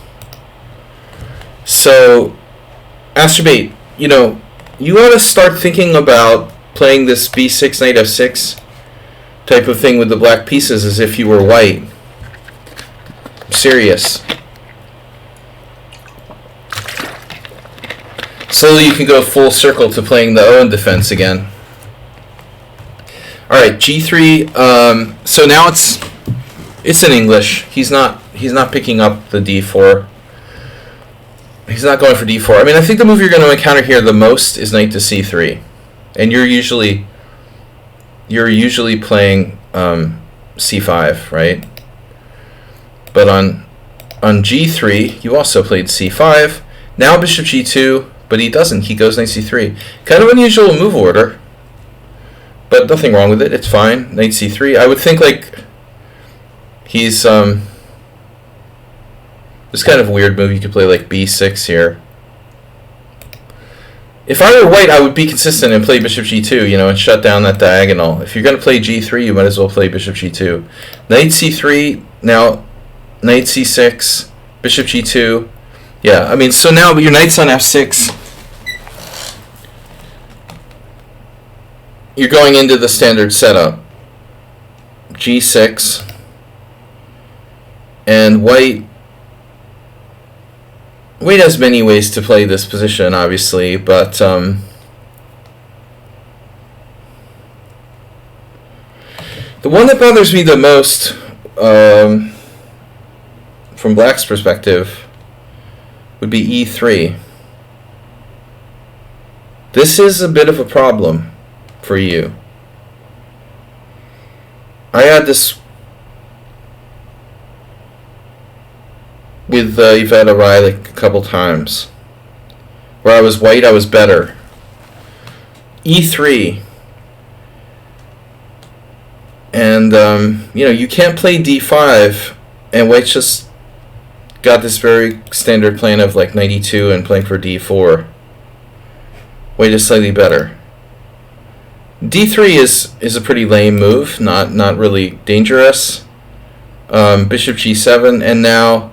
So, Astrobate, you know, you ought to start thinking about playing this b6, knight f6 type of thing with the black pieces as if you were white. I'm serious. Slowly you can go full circle to playing the Owen defense again. Alright, g3. So now it's in English. He's not picking up the d4. He's not going for d4. I mean, I think the move you're going to encounter here the most is knight to c3. And you're usually playing c5, right? But on g3, you also played c5. Now bishop g2, but he doesn't. He goes knight c3. Kind of unusual move order, but nothing wrong with it. It's fine. Knight c3. I would think like he's this kind of weird move. You could play like b6 here. If I were white, I would be consistent and play bishop g2, you know, and shut down that diagonal. If you're going to play g3, you might as well play bishop g2. Knight c3, now knight c6, bishop g2. Yeah, I mean, so now your knight's on f6. You're going into the standard setup. g6. And white has many ways to play this position, obviously, but the one that bothers me the most from black's perspective would be e3. This is a bit of a problem for you. I had this with Yvette Arai like a couple times. Where I was white, I was better. e3. And, you know, you can't play d5, and white's just got this very standard plan of like knight e2 and playing for d4. White is slightly better. d3 is a pretty lame move, not really dangerous. Bishop g7, and now...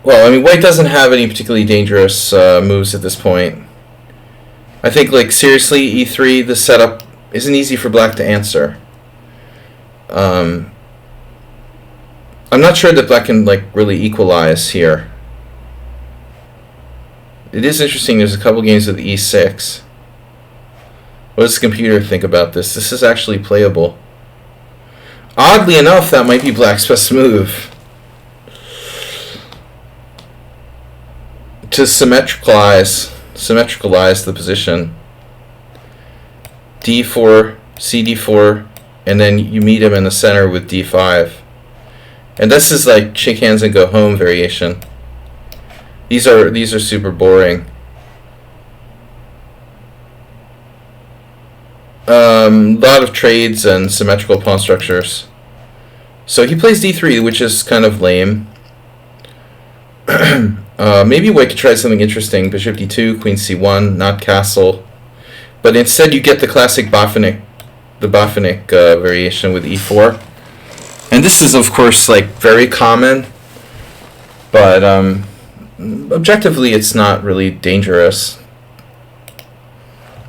Well, I mean, white doesn't have any particularly dangerous moves at this point. I think, like, seriously, e3, the setup isn't easy for black to answer. I'm not sure that black can, like, really equalize here. It is interesting, there's a couple games with e6. What does the computer think about this? This is actually playable. Oddly enough, that might be black's best move. To symmetricalize the position. D4, CD4, and then you meet him in the center with D5. And this is like shake hands and go home variation. These are super boring. Lot of trades and symmetrical pawn structures. So he plays D3, which is kind of lame. Maybe white could try something interesting. Bishop D2, Queen C1, not castle. But instead you get the classic Bofinic variation with E4. And this is, of course, like very common. But objectively, it's not really dangerous.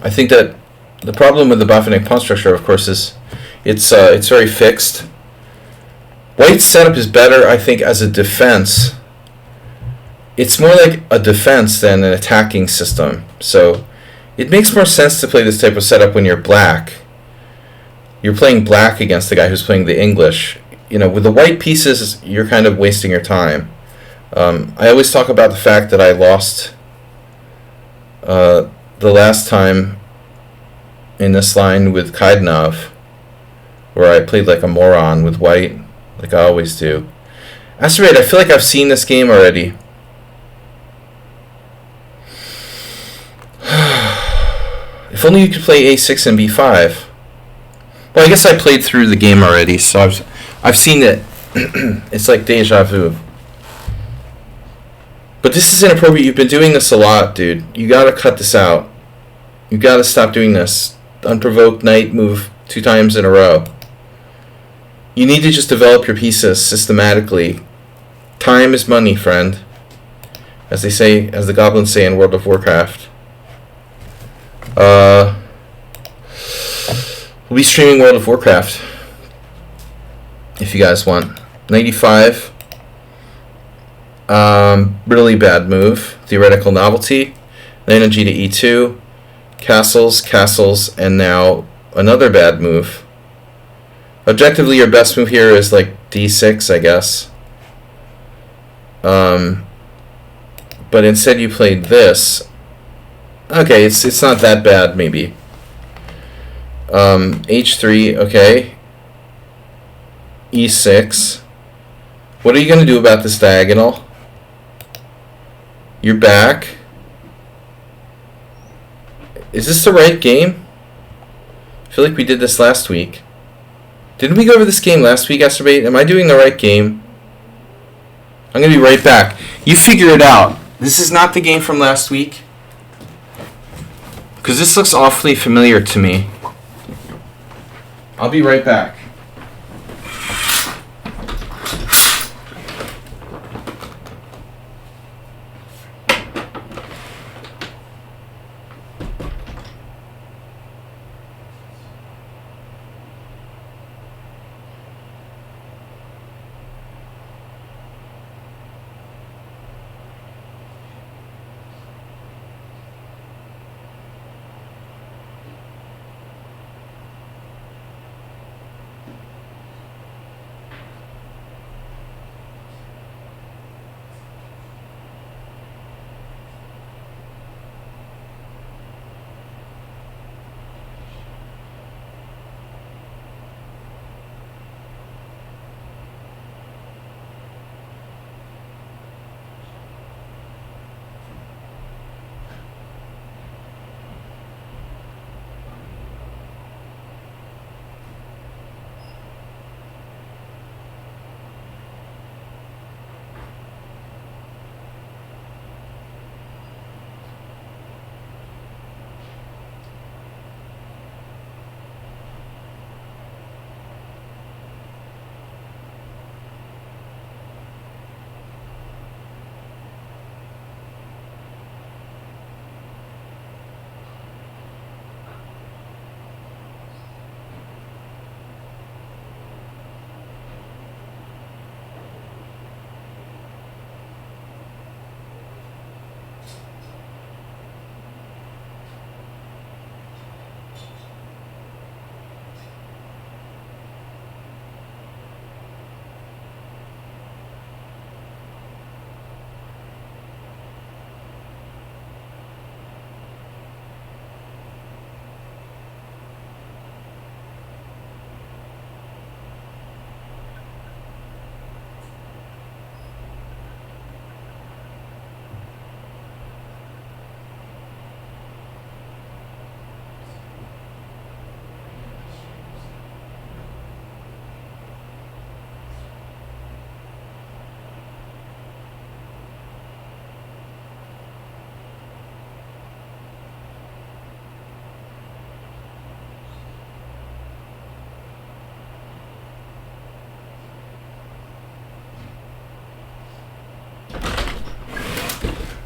I think that the problem with the Bofinic pawn structure, of course, is it's very fixed. White's setup is better, I think, as a defense. It's more like a defense than an attacking system. So it makes more sense to play this type of setup when you're black. You're playing black against the guy who's playing the English. You know, with the white pieces, you're kind of wasting your time. I always talk about the fact that I lost the last time in this line with Kaidanov, where I played like a moron with white, like I always do. Asteroid, I feel like I've seen this game already. If only you could play A6 and B5. Well, I guess I played through the game already, so I've seen it. It's like deja vu. But this is inappropriate. You've been doing this a lot, dude. You gotta cut this out. You gotta stop doing this. Unprovoked knight move 2 times in a row. You need to just develop your pieces systematically. Time is money, friend. As they say, as the goblins say in World of Warcraft. We'll be streaming World of Warcraft if you guys want. 95. Really bad move. Theoretical novelty. Knight on G to E2. Castles, and now another bad move. Objectively, your best move here is like D6, I guess. But instead you played this. Okay, it's not that bad, maybe. H3, okay. E6. What are you going to do about this diagonal? You're back. Is this the right game? I feel like we did this last week. Didn't we go over this game last week, Asterbait? Am I doing the right game? I'm going to be right back. You figure it out. This is not the game from last week. Because this looks awfully familiar to me. I'll be right back.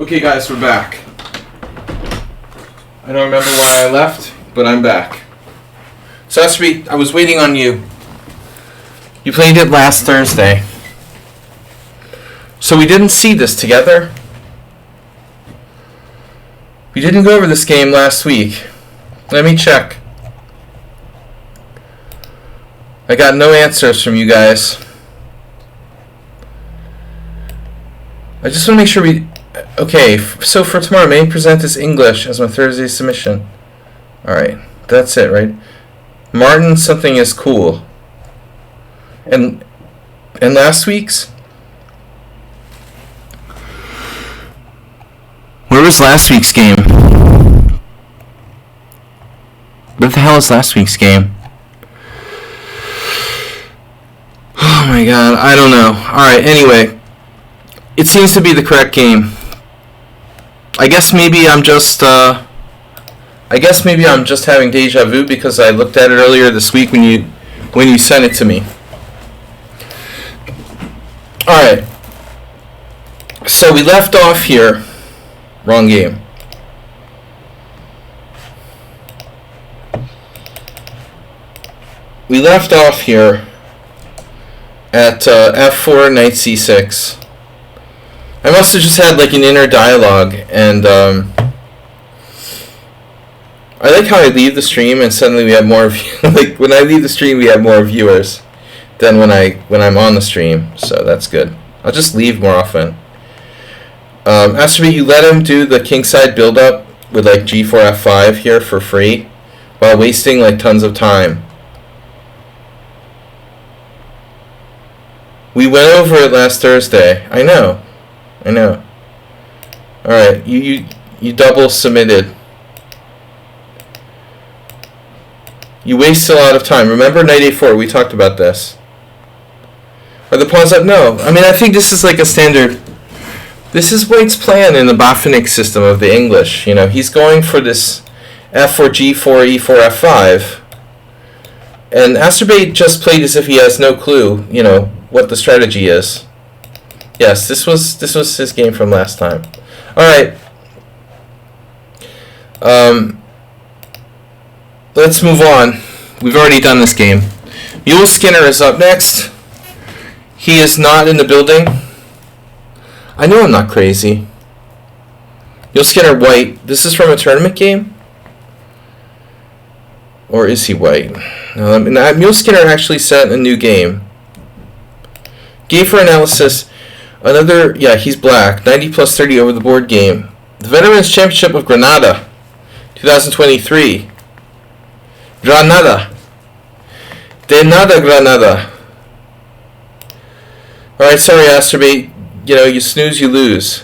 Okay, guys, we're back. I don't remember why I left, but I'm back. So I was waiting on you. You played it last Thursday. So we didn't see this together. We didn't go over this game last week. Let me check. I got no answers from you guys. I just want to make sure we... Okay, so for tomorrow, may I present this English as my Thursday submission? Alright, that's it, right? Martin, something is cool. And last week's? Where was last week's game? What the hell is last week's game? Oh my god, I don't know. Alright, anyway. It seems to be the correct game. I guess maybe I'm just having deja vu because I looked at it earlier this week when you sent it to me. Alright. So we left off here. Wrong game. We left off here at f4, knight c6. I must have just had like an inner dialogue, and I like how I leave the stream and suddenly we have more like when I leave the stream we have more viewers than when I'm on the stream, so that's good. I'll just leave more often. Astrobate, you let him do the kingside build up with like g4 f5 here for free while wasting like tons of time. We went over it last Thursday. I know. Alright, you double submitted. You wasted a lot of time. Remember knight a4, we talked about this. Are the pawns up? No. I mean, I think this is like a standard. This is White's plan in the Bofinic system of the English. You know, he's going for this f4, g4, e4, f5. And Astrobate just played as if he has no clue, you know, what the strategy is. Yes, this was his game from last time. Alright. Let's move on. We've already done this game. Mule Skinner is up next. He is not in the building. I know I'm not crazy. Mule Skinner White. This is from a tournament game? Or is he White? No, Mule Skinner actually set a new game. Game for analysis. Another, yeah, he's black. 90 plus 30 over the board game. The Veterans Championship of Granada, 2023. Granada. De nada, Granada. Alright, sorry, Astrobate. You know, you snooze, you lose.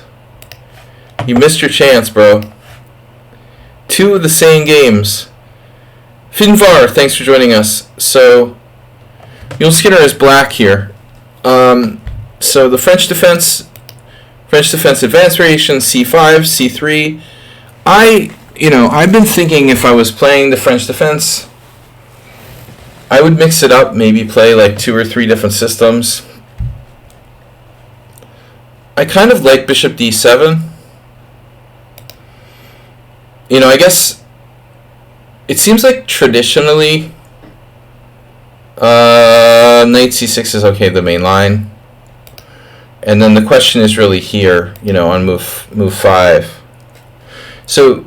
You missed your chance, bro. 2 of the same games. Finvar, thanks for joining us. So, Mule Skinner is black here. So the French defense advanced variation, c5, c3. I've been thinking if I was playing the French defense, I would mix it up, maybe play like 2 or 3 different systems. I kind of like bishop d7. You know, I guess it seems like traditionally knight c6 is okay, the main line. And then the question is really here, you know, on move 5. So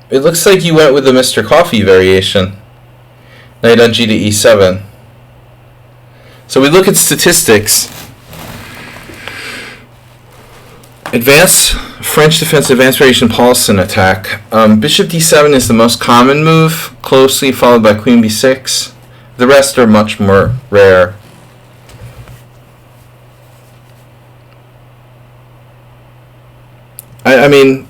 it looks like you went with the Mr. Coffee variation. Knight on g to e7. So we look at statistics. French defense advanced variation Paulson attack. Bishop d7 is the most common move, closely followed by queen b6. The rest are much more rare. I mean,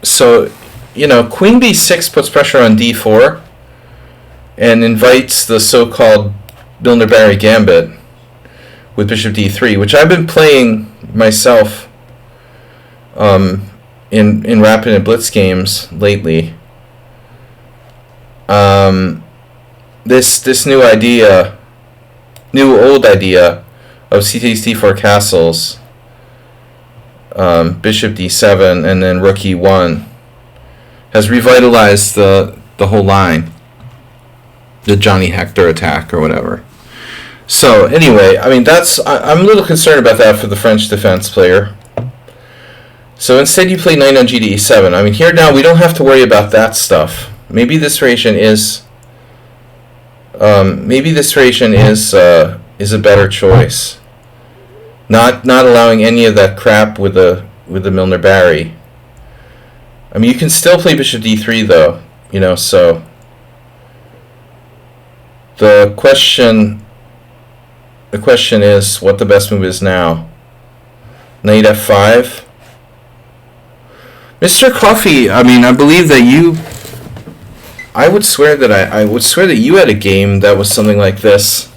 so, you know, queen b6 puts pressure on d4 and invites the so-called Milner-Barry gambit with bishop d3, which I've been playing myself in rapid and blitz games lately. This new old idea of c takes d4 castles bishop d7, and then rook e1 has revitalized the whole line, the Johnny Hector attack or whatever. So anyway, I mean, I'm a little concerned about that for the French defense player. So instead you play knight on g to e7. I mean, here now we don't have to worry about that stuff. Maybe this variation is a better choice. Not allowing any of that crap with the Milner-Barry. I mean, you can still play bishop d3 though, you know. So the question is what the best move is now. Knight f5. Mr. Coffee, I mean, I believe that I would swear that you had a game that was something like this.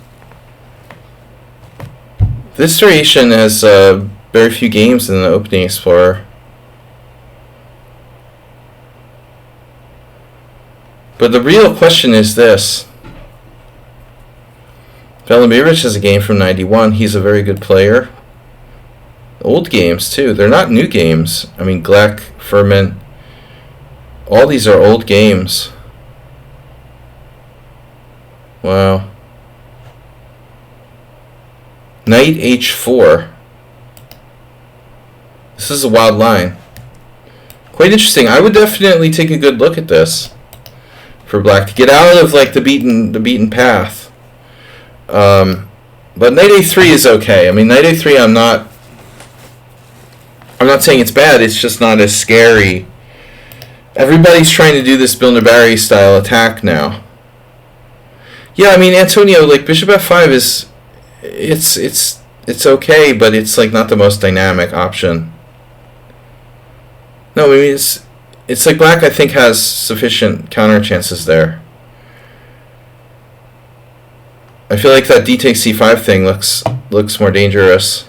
This variation has very few games in the Opening Explorer. But the real question is this. Velimировich has a game from '91. He's a very good player. Old games, too. They're not new games. I mean, Gleck, Furman, all these are old games. Wow. Knight h4. This is a wild line. Quite interesting. I would definitely take a good look at this for black to get out of like the beaten path. But knight a3 is okay. I mean, knight a3 I'm not saying it's bad, it's just not as scary. Everybody's trying to do this Milner-Barry style attack now. Yeah, I mean, Antonio, like bishop f5 is it's okay, but it's like not the most dynamic option. No, I mean it's like black I think has sufficient counter chances there. I feel like that d takes c5 thing looks more dangerous.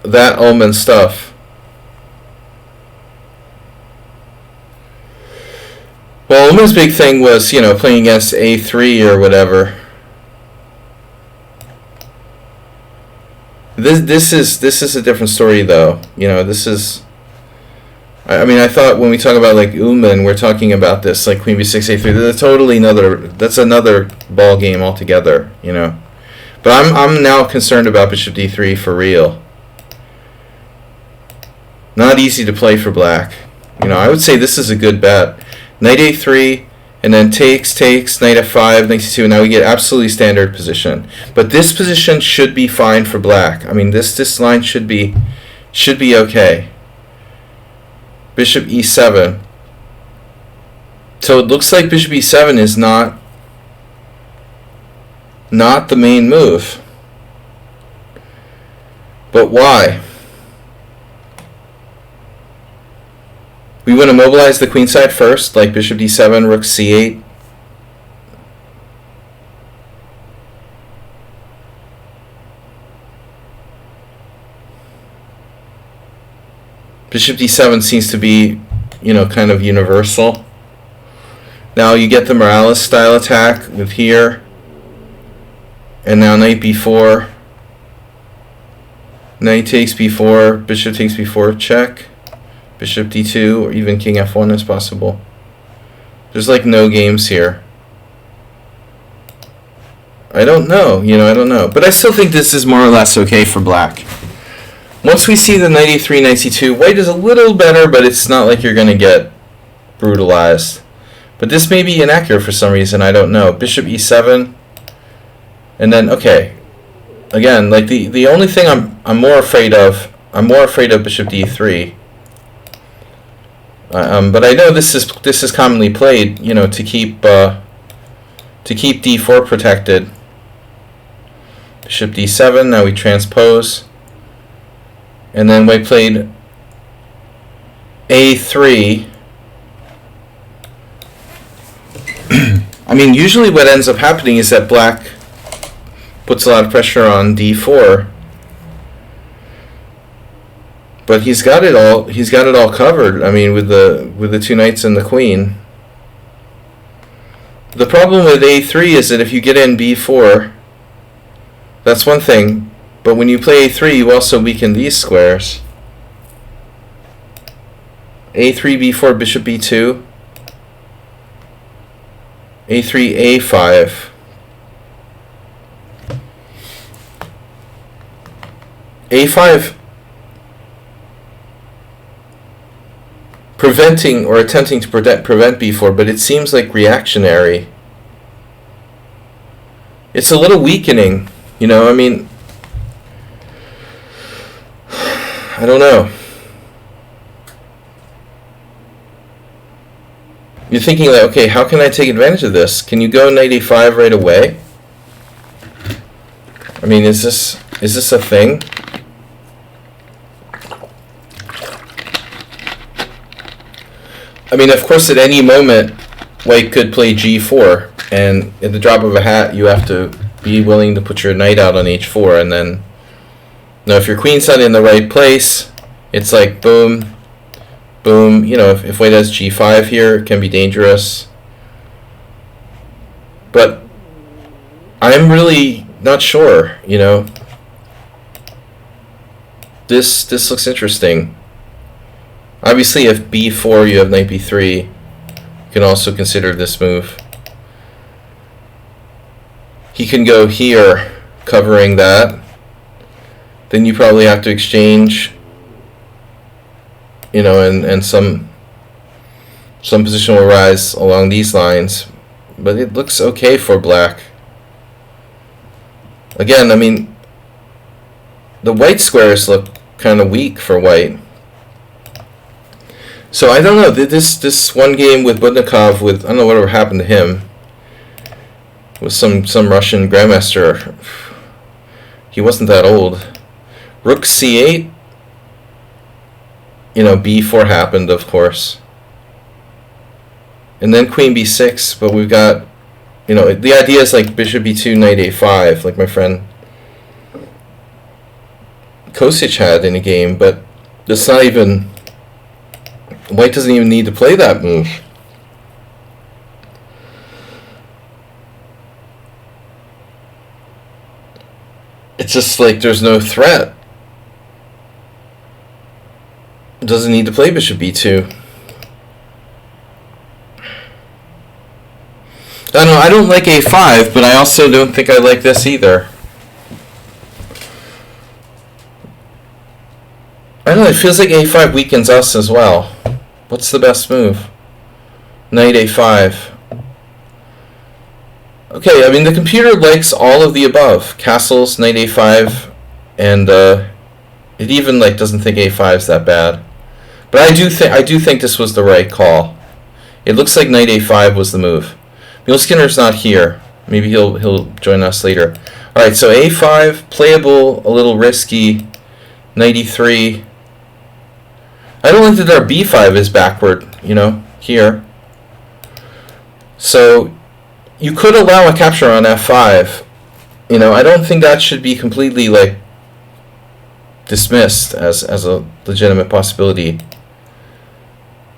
That Ullman stuff. Well, Ullman's big thing was, you know, playing against a3 or whatever. This is a different story though. You know, this is. I mean, I thought when we talk about like Ullman, we're talking about this like Queen b6 a3. That's another ball game altogether. You know. But I'm now concerned about bishop d3 for real. Not easy to play for black. You know, I would say this is a good bet. Knight a3, and then takes, knight f5, knight c2, and now we get absolutely standard position. But this position should be fine for black. I mean, this line should be okay. Bishop e7. So it looks like bishop e7 is not the main move. But why? We want to mobilize the queen side first, like bishop d7, rook c8. Bishop d7 seems to be, you know, kind of universal. Now you get the Morales style attack with here. And now knight b4. Knight takes b4, bishop takes b4, check. Bishop d2, or even king f1 is possible. There's like no games here. I don't know, you know, I don't know. But I still think this is more or less okay for black. Once we see the knight e3, knight c2, white is a little better, but it's not like you're going to get brutalized. But this may be inaccurate for some reason, I don't know. Bishop e7, and then, okay. Again, like the only thing I'm more afraid of bishop d3. But I know this is commonly played, you know, to keep d4 protected. Bishop d7. Now we transpose, and then white played a3. I mean, usually what ends up happening is that black puts a lot of pressure on d4. But he's got it all covered. I mean, with the two knights and the queen. The problem with a3 is that if you get in b4, That's one thing. But when you play a3, you also weaken these squares. a3, b4, bishop b2. a3, a5. a5 preventing or attempting to prevent b4, but it seems like reactionary. It's a little weakening, you know, I mean, I don't know. You're thinking like, okay, how can I take advantage of this? Can you go knight a5 right away? I mean, is this a thing? I mean, of course, at any moment, white could play g4, and at the drop of a hat, you have to be willing to put your knight out on h4, and then, now if your queen's not in the right place, it's like boom, boom. You know, if white has g5 here, it can be dangerous. But I'm really not sure, you know. This looks interesting. Obviously, if b4, you have knight b3. You can also consider this move. He can go here, covering that. Then you probably have to exchange, you know, and some position will rise along these lines. But it looks okay for black. Again, I mean, the white squares look kind of weak for white. So I don't know, this one game with Budnikov, with, I don't know whatever happened to him, with some Russian grandmaster. He wasn't that old. Rook c8, you know, b4 happened, of course. And then queen b6, but we've got, you know, the idea is like bishop b2, knight a5, like my friend Kosic had in a game, but it's not even, white doesn't even need to play that move. It's just like there's no threat. It doesn't need to play bishop b2. I don't know, I don't like a5, but I also don't think I like this either. I don't know, it feels like a5 weakens us as well. What's the best move? Knight a5. Okay, I mean, the computer likes all of the above. Castles, knight a5, and it even like doesn't think a5 is that bad. But I do think this was the right call. It looks like knight a5 was the move. Mule Skinner's not here. Maybe he'll join us later. All right, so a5, playable, a little risky. Knight e3. I don't like that our b5 is backward, you know, here. So you could allow a capture on f5. You know, I don't think that should be completely like dismissed as a legitimate possibility.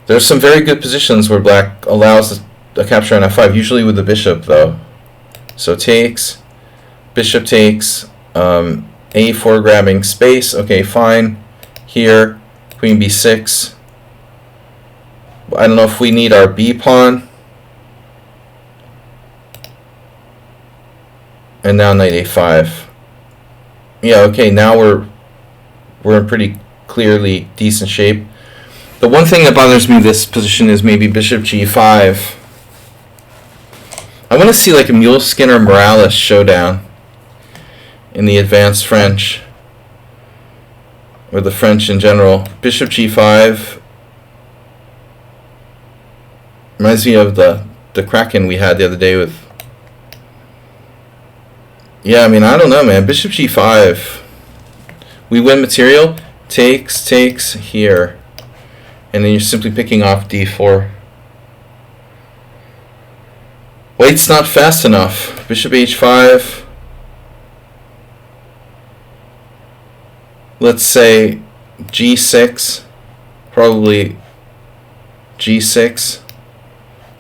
There's some very good positions where black allows a capture on f5, usually with the bishop though. So takes, bishop takes, a4 grabbing space, okay, fine. Here, queen b6. I don't know if we need our b pawn. And now knight a5. Yeah, okay, now we're in pretty clearly decent shape. The one thing that bothers me this position is maybe bishop g5. I want to see like a Mule Skinner Morales showdown in the advanced French, or the French in general. Bishop g5 reminds me of the Kraken we had the other day with. Yeah, I mean, I don't know, man. Bishop g5. We win material. Takes here. And then you're simply picking off d4. White's not fast enough. Bishop h5. Let's say g6. Probably g6.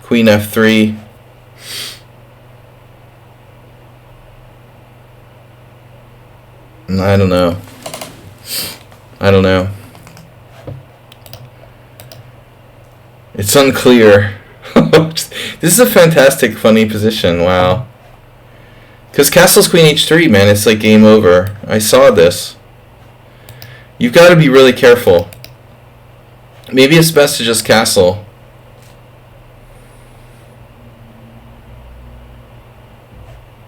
Queen f3. I don't know. I don't know. It's unclear. This is a fantastic, funny position. Wow. Because castle's queen h3, man, it's like game over. I saw this. You've got to be really careful. Maybe it's best to just castle.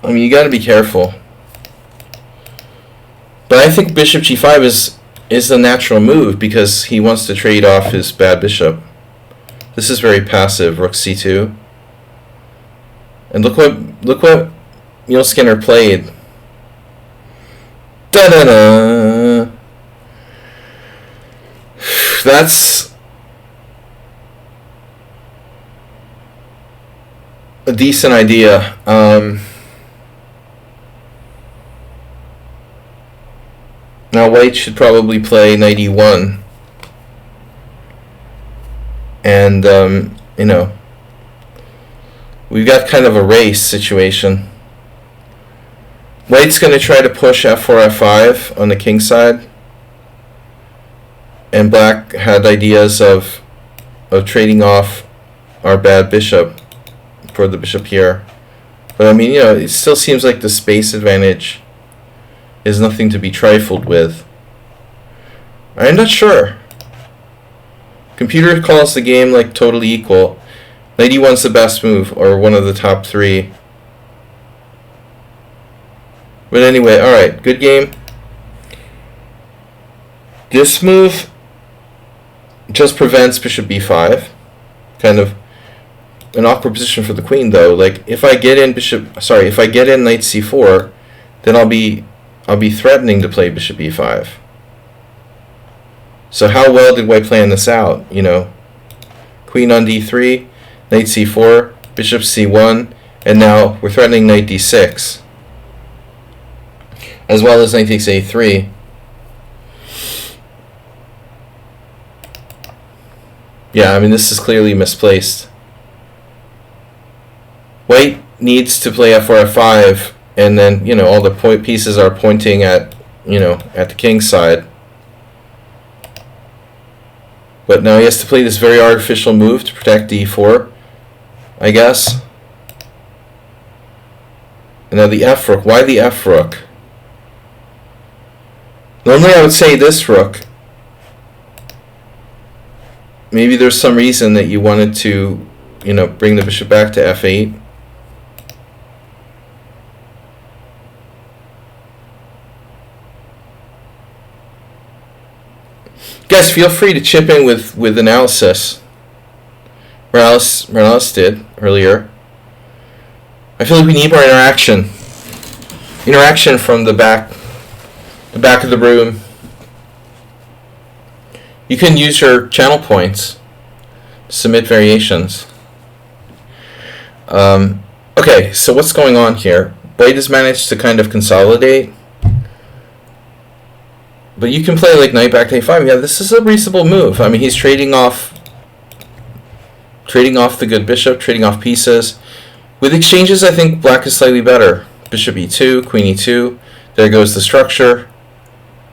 I mean, you got to be careful. But I think bishop g5 is the natural move because he wants to trade off his bad bishop. This is very passive. Rook c2. And look what Neil Skinner played. Da da da. That's a decent idea. Now white should probably play knight e1. And, you know, we've got kind of a race situation. White's going to try to push f4, f5 on the king side. And black had ideas of trading off our bad bishop for the bishop here. But, I mean, you know, it still seems like the space advantage is nothing to be trifled with. I'm not sure. Computer calls the game like totally equal. Knight e1's the best move, or one of the top three. But anyway, alright, good game. This move just prevents bishop b5. Kind of an awkward position for the queen, though. Like, if I get in if I get in knight c4, then I'll be threatening to play bishop e5. So how well did white plan this out? You know, queen on d3, knight c4, bishop c1, and now we're threatening knight d6, as well as knight takes a3. Yeah, I mean, this is clearly misplaced. White needs to play f4, f5, and then, you know, all the pieces are pointing at, you know, at the king's side. But now he has to play this very artificial move to protect d4, I guess. And now the f rook. Why the f rook? Normally I would say this rook. Maybe there's some reason that you wanted to, you know, bring the bishop back to f8. Guys, feel free to chip in with analysis. Morales did earlier. I feel like we need more interaction. Interaction from the back of the room. You can use your channel points to submit variations. Okay, so what's going on here? White has managed to kind of consolidate. But you can play like knight back to a5. Yeah, this is a reasonable move. I mean, he's trading off the good bishop, trading off pieces. With exchanges, I think black is slightly better. Bishop e2, queen e2. There goes the structure.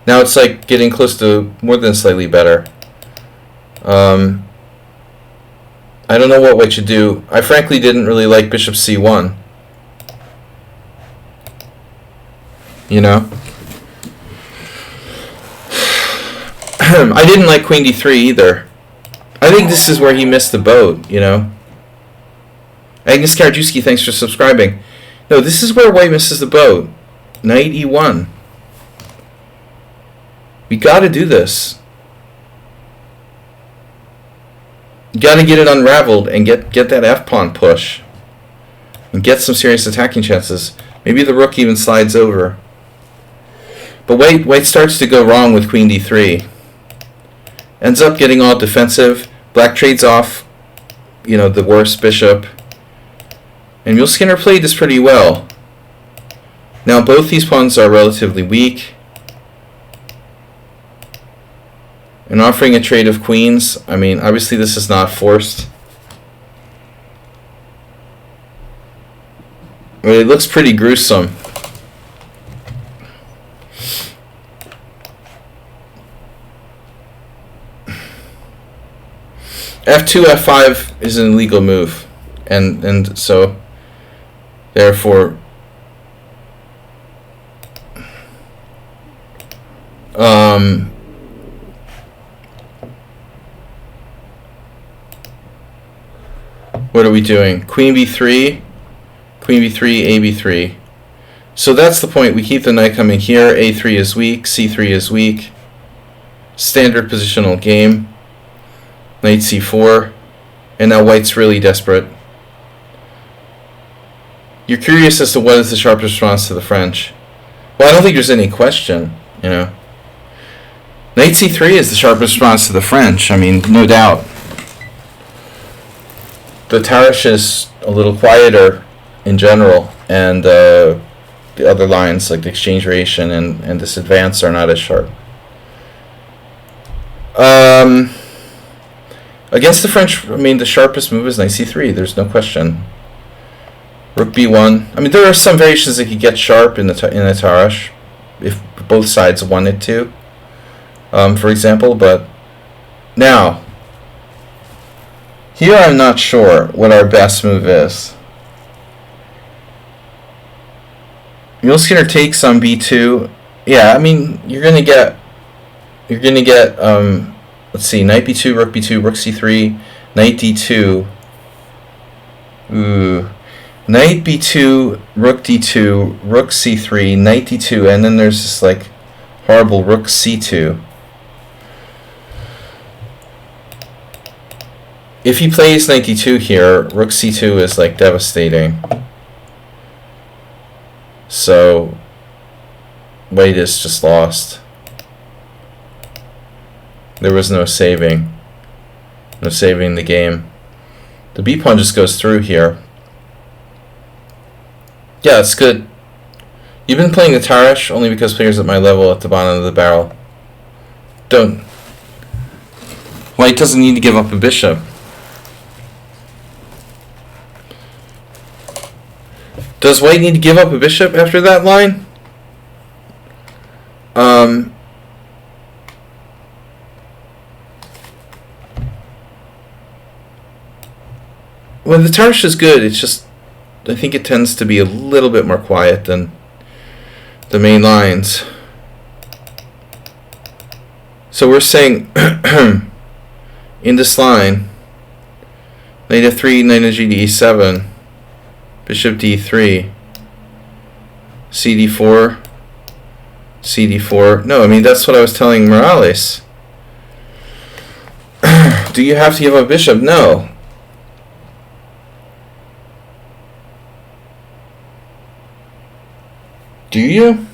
Now it's like getting close to more than slightly better. I don't know what white should do. I frankly didn't really like bishop c1. You know? I didn't like queen d3 either. I think this is where he missed the boat, you know? Agnes Karajewski, thanks for subscribing. No, this is where white misses the boat. Knight e1. We gotta do this. You gotta get it unraveled and get that f-pawn push. And get some serious attacking chances. Maybe the rook even slides over. But white starts to go wrong with queen d3. Ends up getting all defensive. Black trades off, you know, the worst bishop. And Neil Skinner played this pretty well. Now both these pawns are relatively weak. And offering a trade of queens, I mean, obviously this is not forced. But it looks pretty gruesome. F2, F5 is an illegal move, and so therefore what are we doing? Queen b3, queen b3, a b3. So that's the point. We keep the knight coming here. a3 is weak, c3 is weak. Standard positional game. Knight c4, and now white's really desperate. You're curious as to what is the sharp response to the French. Well, I don't think there's any question, you know. Knight c3 is the sharp response to the French, I mean, no doubt. The Tarish is a little quieter in general, and the other lines like the exchange variation and this advance are not as sharp. Against the French, I mean, the sharpest move is knight c3. There's no question. Rook b1. I mean, there are some variations that could get sharp in the Tarish if both sides wanted to, for example. But now, here I'm not sure what our best move is. Mule Skinner takes on b2. Yeah, I mean, you're gonna get. Let's see, knight b2, rook c3, knight d2. Ooh. Knight b2, rook d2, rook c3, knight d2, and then there's this like horrible rook c2. If he plays knight d2 here, rook c2 is like devastating. So white is just lost. There was no saving the game. The b pawn just goes through here. Yeah, it's good. You've been playing the Tarish only because players at my level at the bottom of the barrel don't. White doesn't need to give up a bishop. Does white need to give up a bishop after that line? Well, the Tarish is good. It's just, I think it tends to be a little bit more quiet than the main lines. So we're saying in this line, knight f3, knight g to e7, bishop d3, cd4, cd4. No, I mean, that's what I was telling Morales. Do you have to give up bishop? No. Do you?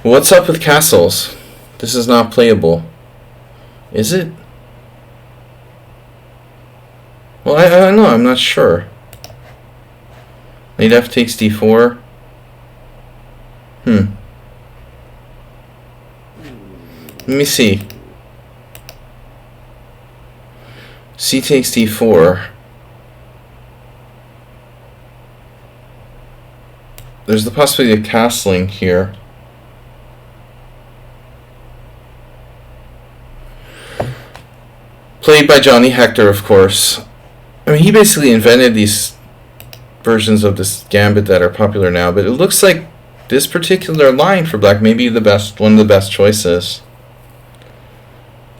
What's up with castles? This is not playable. Is it? Well, I don't know. I'm not sure. Knight f takes d4. Let me see. C takes d4. There's the possibility of castling here. Played by Johnny Hector, of course. I mean, he basically invented these versions of this gambit that are popular now, but it looks like this particular line for black may be the best, one of the best choices.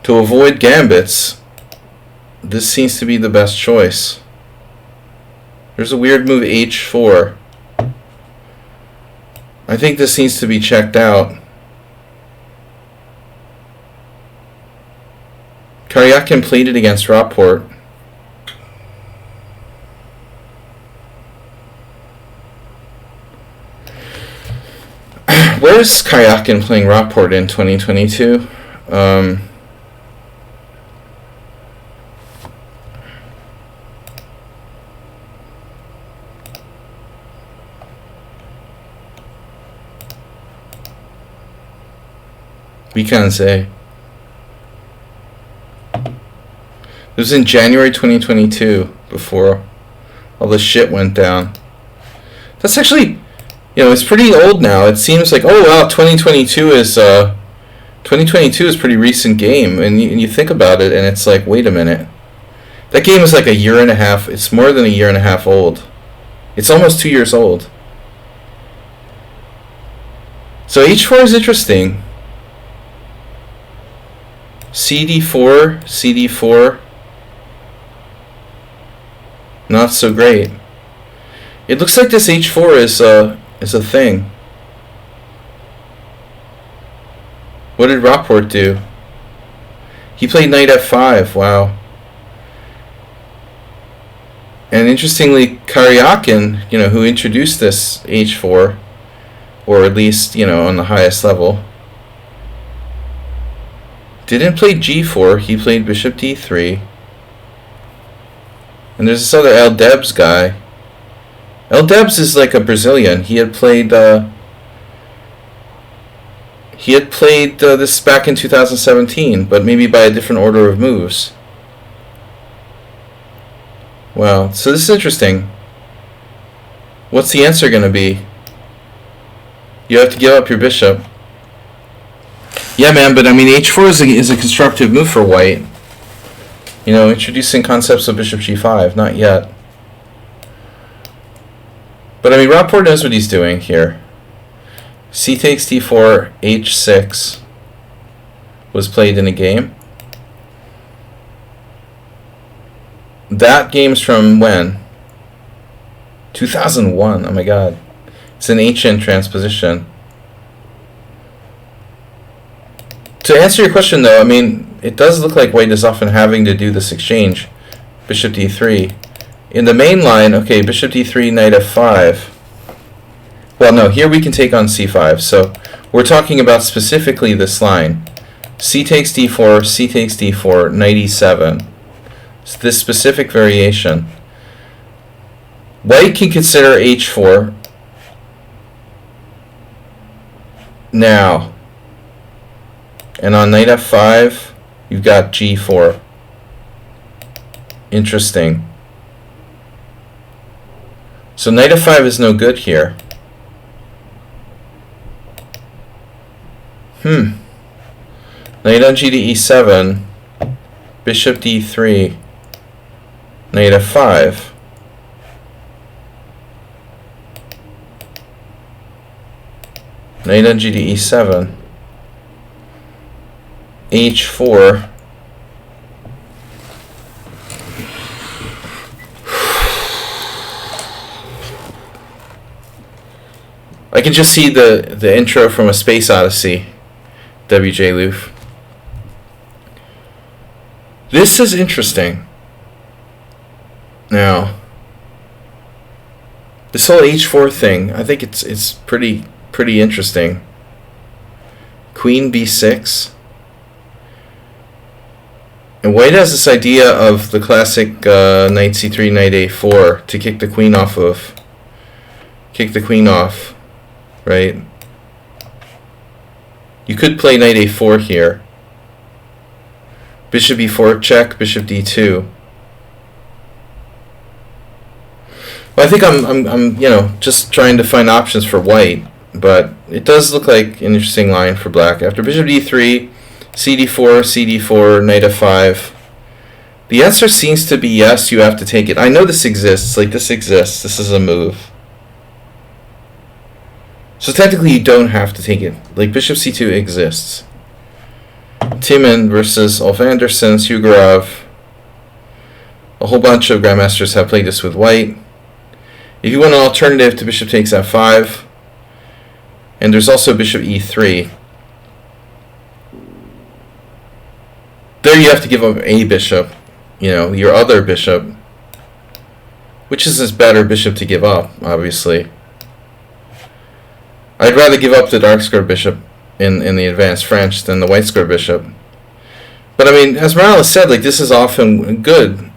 To avoid gambits, this seems to be the best choice. There's a weird move h4. I think this needs to be checked out. Karyakin played it against Rapport. Where's Karyakin playing Rapport in 2022? We can't say. It was in January 2022, before all the shit went down. That's actually You know, it's pretty old now. It seems like, oh wow, 2022 is pretty recent game, and you think about it, and it's like, wait a minute, that game is like a year and a half. It's more than a year and a half old. It's almost 2 years old. So h4 is interesting. cd4, cd4, not so great. It looks like this h4 is a thing. What did Rapport do? He played knight f5. Wow. And interestingly, Karyakin, you know, who introduced this h4, or at least, you know, on the highest level, didn't play g4. He played bishop d3. And there's this other El Debs guy. El Debs is like a Brazilian. He had played this back in 2017, but maybe by a different order of moves. Wow, so this is interesting. What's the answer going to be? You have to give up your bishop. Yeah, man, but I mean, h4 is a constructive move for white. You know, introducing concepts of bishop g5, not yet. But I mean, Rapport knows what he's doing here. C takes d4, h6 was played in a game. That game's from when? 2001. Oh my god. It's an ancient transposition. To answer your question though, I mean, it does look like white is often having to do this exchange. Bishop d3. In the main line, okay, bishop d3, knight f5. Well, no, here we can take on c5. So we're talking about specifically this line. C takes d4, c takes d4, knight e7. It's this specific variation. White can consider h4 now. And on knight f5, you've got g4. Interesting. So knight f5 is no good here. Knight on g to e7, bishop d3, knight f5. Knight on g to e7, h4. I can just see the intro from A Space Odyssey, W.J. Loof. This is interesting. Now, this whole h4 thing, I think it's pretty interesting. Queen b6. And white has this idea of the classic knight c3, knight a4 to kick the queen off of. Kick the queen off, right? You could play knight a4 here. Bishop e4 check, bishop d2. Well, I think I'm you know, just trying to find options for white, but it does look like an interesting line for black. After bishop d3, cd4, cd4, knight f5. The answer seems to be yes, you have to take it. I know this exists, like this exists, this is a move. So technically you don't have to take it. Like bishop c2 exists. Timan versus Ulf Anderson, Sugarov. A whole bunch of grandmasters have played this with white. If you want an alternative to bishop takes f5, and there's also bishop e3. There you have to give up a bishop, you know, your other bishop, which is this better bishop to give up, obviously. I'd rather give up the dark square bishop in the advanced French than the white square bishop. But I mean, as Morales said, like this is often good.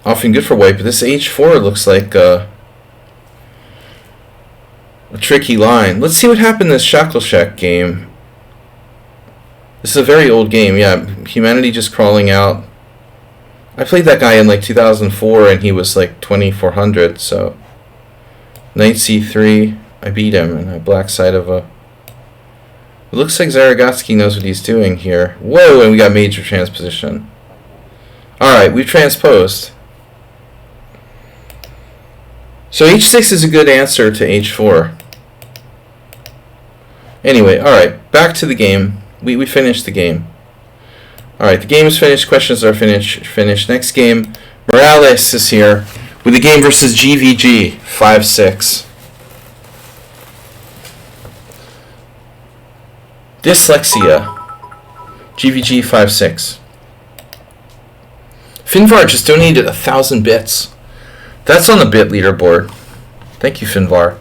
Often good for white, but this h4 looks like a tricky line. Let's see what happened in this Shackle-Shack game. This is a very old game, yeah. Humanity just crawling out. I played that guy in like 2004 and he was like 2400, so Knight c3. I beat him in a black side of a... It looks like Zaragotsky knows what he's doing here. Whoa, and we got major transposition. Alright, we've transposed. So h6 is a good answer to h4. Anyway, alright, back to the game. We finished the game. Alright, the game is finished. Questions are finished. Next game, Morales is here with the game versus GVG 5-6. Dyslexia. GVG 5-6. Finvar just donated 1,000 bits. That's on the bit leaderboard. Thank you, Finvar.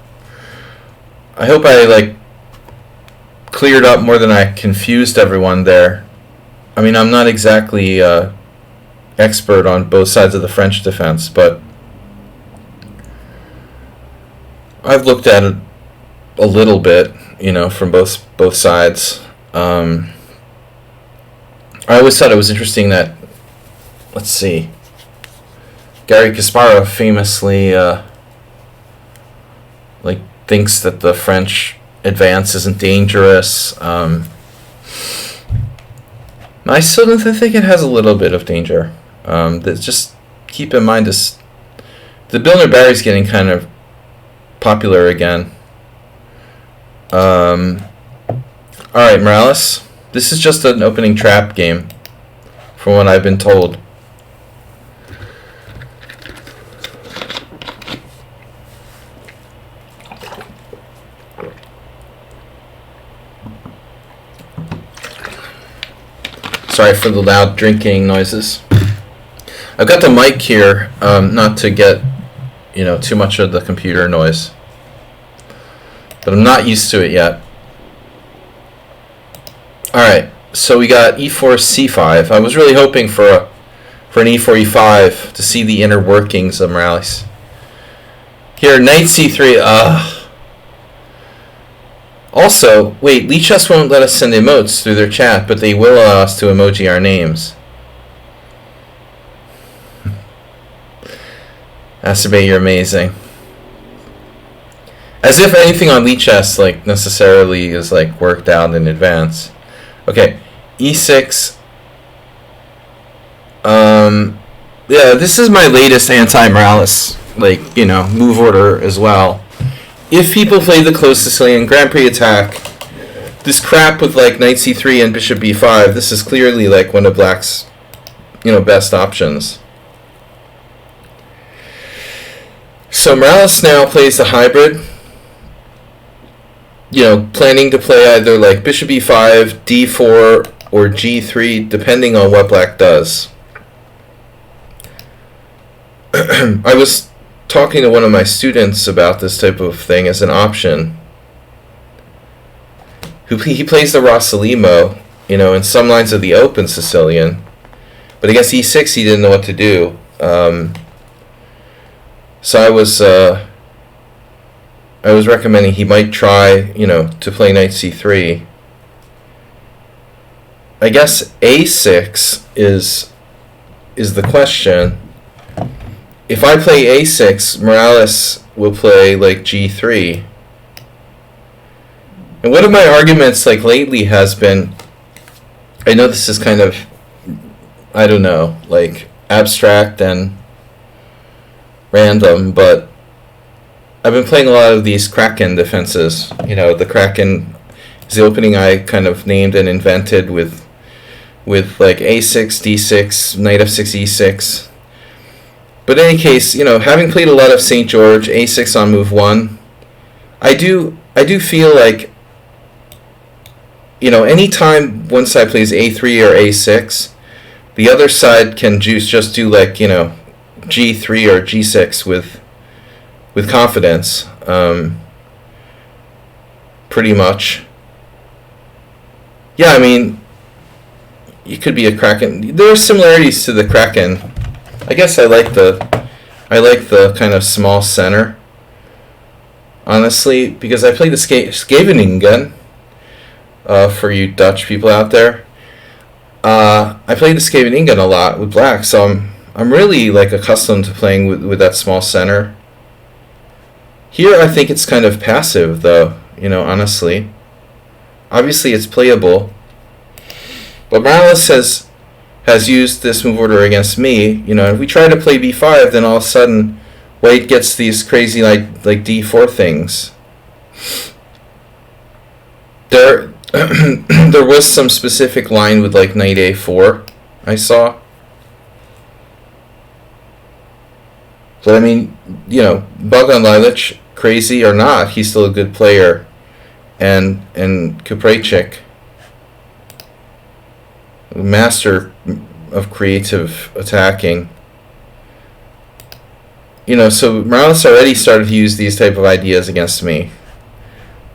I hope I cleared up more than I confused everyone there. I mean, I'm not exactly expert on both sides of the French defense, but I've looked at it a little bit, from both sides. I always thought it was interesting that, let's see, Garry Kasparov famously thinks that the French advance isn't dangerous. I still don't think it has a little bit of danger. Just keep in mind this: the Bilner Barry's getting kind of popular again. All right, Morales. This is just an opening trap game, from what I've been told. Sorry for the loud drinking noises. I've got the mic here, not to get, too much of the computer noise. But I'm not used to it yet. Alright, so we got e4, c5. I was really hoping for an e4, e5 to see the inner workings of Morales. Here, knight c3. Also, wait, lichess won't let us send emotes through their chat, but they will allow us to emoji our names. Acerbate, you're amazing. As if anything on lichess necessarily is worked out in advance. Okay, e6. Yeah, this is my latest anti-Morales move order as well. If people play the closed Sicilian Grand Prix attack, this crap with knight c3 and bishop b5, this is clearly one of Black's best options. So Morales now plays the hybrid, planning to play either bishop e5, d4, or g3, depending on what Black does. I was talking to one of my students about this type of thing as an option. He plays the Rossolimo, in some lines of the open Sicilian, but against e6 he didn't know what to do. So I was recommending he might try, to play knight c3. I guess a6 is the question. If I play a6, Morales will play g3. And one of my arguments lately has been, I know this is kind of, I don't know, abstract and random, but I've been playing a lot of these Kraken defenses. The Kraken is the opening I kind of named and invented with a6, d6, knight f6, e6. But in any case, having played a lot of St. George, a6 on move 1, I do feel anytime one side plays a3 or a6, the other side can just do g3 or g6 with confidence, pretty much. Yeah, I mean, it could be a Kraken. There are similarities to the Kraken. I guess I like the kind of small center, honestly, because I played the Scheveningen, for you Dutch people out there. I played the Scheveningen a lot with Black, so I'm really accustomed to playing with that small center. Here, I think it's kind of passive, though, honestly. Obviously, it's playable. But Morales has used this move order against me. If we try to play b5, then all of a sudden, White gets these crazy, like d4 things. There was some specific line with, like, knight a4, I saw. But, I mean, Bogdan Lilich, crazy or not, he's still a good player. And Kuprejcik, master of creative attacking. So Morales already started to use these type of ideas against me.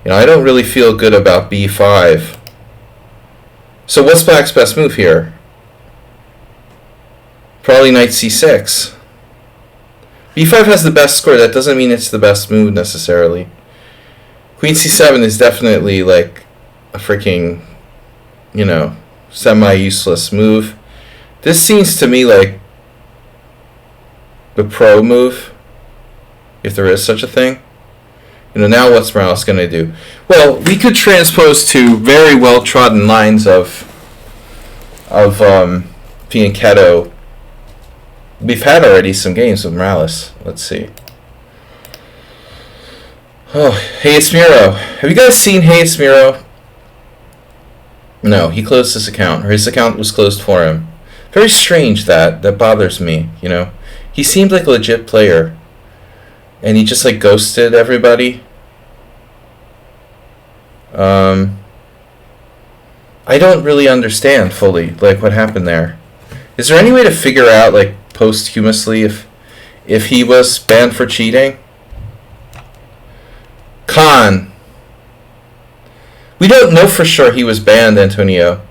I don't really feel good about b5. So what's Black's best move here? Probably knight c6. b5 has the best score. That doesn't mean it's the best move necessarily. Queen c7 is definitely like a freaking, semi-useless move. This seems to me like the pro move, if there is such a thing. Now what's Morales going to do? Well, we could transpose to very well-trodden lines of Fianchetto. We've had already some games with Morales. Let's see. Oh, Hey It's Miro. Have you guys seen Hey It's Miro? No, he closed his account, or his account was closed for him. Very strange that bothers me, He seemed like a legit player, and he just like ghosted everybody. I don't really understand fully like what happened there. Is there any way to figure out like posthumously if he was banned for cheating? Khan. We don't know for sure he was banned, Antonio.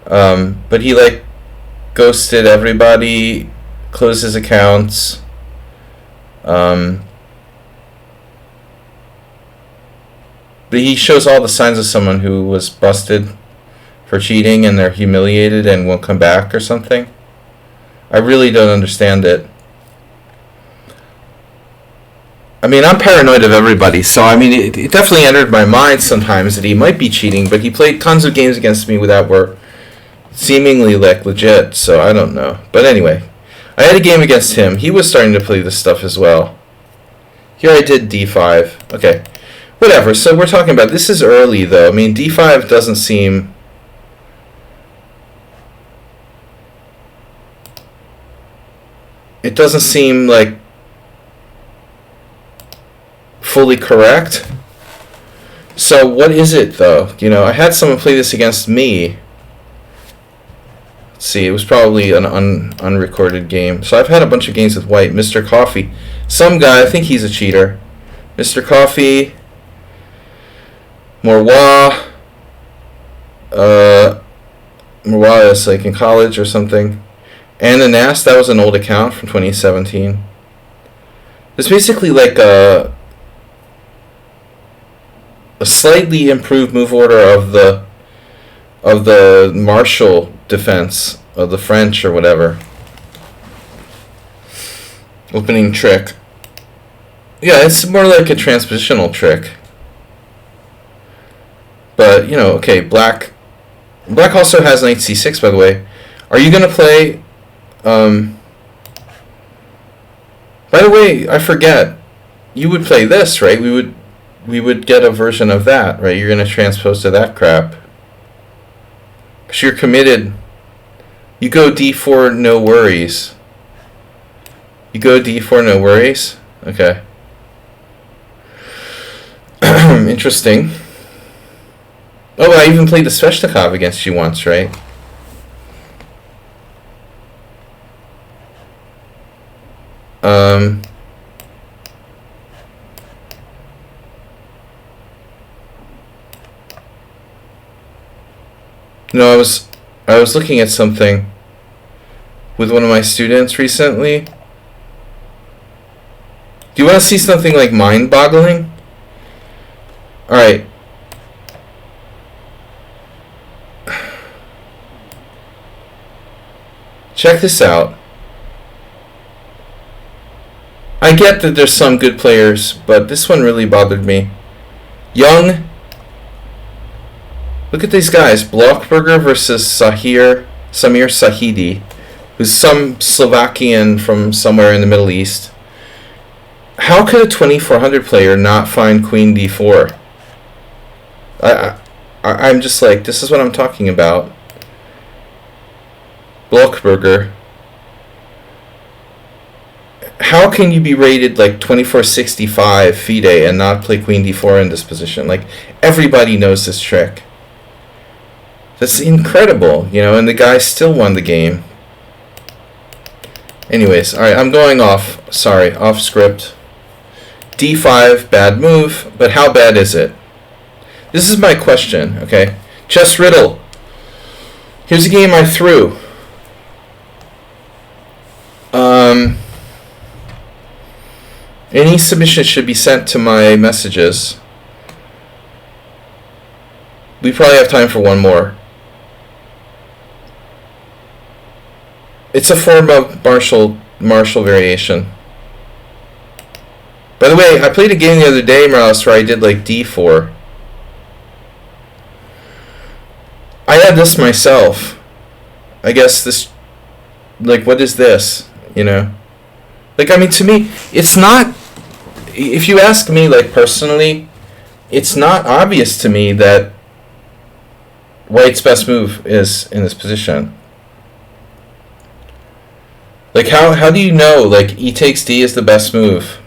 But he like ghosted everybody, closed his accounts. But he shows all the signs of someone who was busted for cheating and they're humiliated and won't come back or something. I really don't understand it. I mean, I'm paranoid of everybody, so I mean, it definitely entered my mind sometimes that he might be cheating, but he played tons of games against me that were seemingly like legit, so I don't know. But anyway, I had a game against him. He was starting to play this stuff as well. Here I did d5. Okay, whatever. So we're talking about, this is early though. I mean, d5 doesn't seem... It doesn't seem like fully correct. So what is it though? I had someone play this against me. Let's see, it was probably an unrecorded game. So I've had a bunch of games with White. Mr. Coffee. Some guy, I think he's a cheater. Mr. Coffee. Morwa. Morwa is like in college or something. And the NAS, that was an old account from 2017. It's basically like a slightly improved move order of the Marshall defense of the French or whatever. Opening trick. Yeah, it's more like a transpositional trick. But, okay, Black also has knight c6, by the way. Are you going to play... by the way, I forget. You would play this, right? We would get a version of that, right? You're going to transpose to that crap. Because you're committed. You go d4, no worries. You go d4, no worries? Okay. Interesting. Oh, I even played the Sveshnikov against you once, right? No, I was looking at something with one of my students recently. Do you want to see something like mind-boggling? All right. Check this out. I get that there's some good players, but this one really bothered me. Young. Look at these guys. Blockberger versus Samir Sahidi, who's some Slovakian from somewhere in the Middle East. How could a 2400 player not find Queen D4? I'm just like, this is what I'm talking about. Blockberger. How can you be rated like 2465 FIDE and not play Queen D4 in this position? Like, everybody knows this trick. That's incredible, you know, and the guy still won the game. Anyways, alright, I'm going off. Sorry, off script. D5, bad move, but how bad is it? This is my question, okay? Chess riddle. Here's a game I threw. Any submissions should be sent to my messages. We probably have time for one more. It's a form of Marshall variation. By the way, I played a game the other day, Morales, where I did like D4. I had this myself. I guess this, like, what is this? You know? Like, I mean, to me, it's not, if you ask me, like, personally, it's not obvious to me that White's best move is in this position. Like, how do you know, like, E takes D is the best move?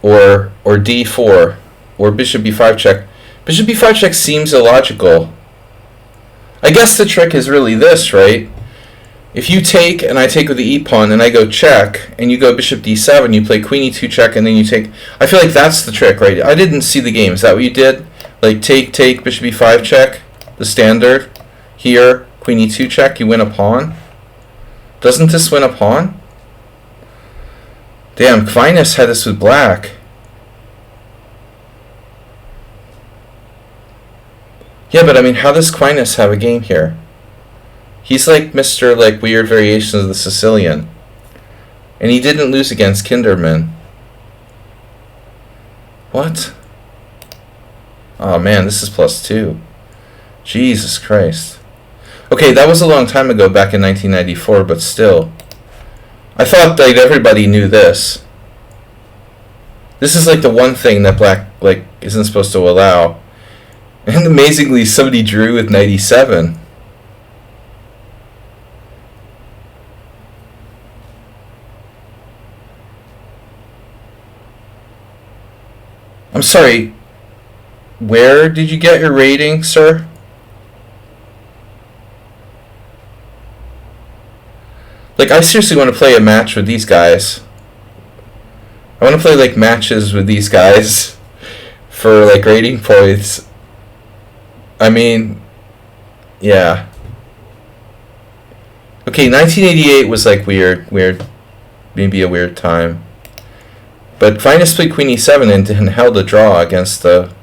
Or D4, or Bishop B5 check. Bishop B5 check seems illogical. I guess the trick is really this, right? If you take, and I take with the E pawn, and I go check, and you go Bishop D7, you play Queen E2 check, and then you take... I feel like that's the trick, right? I didn't see the game. Is that what you did? Like, take, Bishop B5 check, the standard. Here, Queen E2 check, you win a pawn. Doesn't this win a pawn? Damn, Aquinas had this with black. Yeah, but I mean, how does Aquinas have a game here? He's like Mr. like weird variations of the Sicilian. And he didn't lose against Kinderman. What? Oh man, this is +2. Jesus Christ. Okay, that was a long time ago, back in 1994, but still. I thought that everybody knew this. This is like the one thing that black like isn't supposed to allow. And amazingly, somebody drew with 97. I'm sorry, where did you get your rating, sir? Like, I seriously want to play a match with these guys. I want to play, like, matches with these guys for, like, rating points. I mean, yeah. Okay, 1988 was, like, weird, maybe a weird time. But Finest played Queen E7 and held a draw against the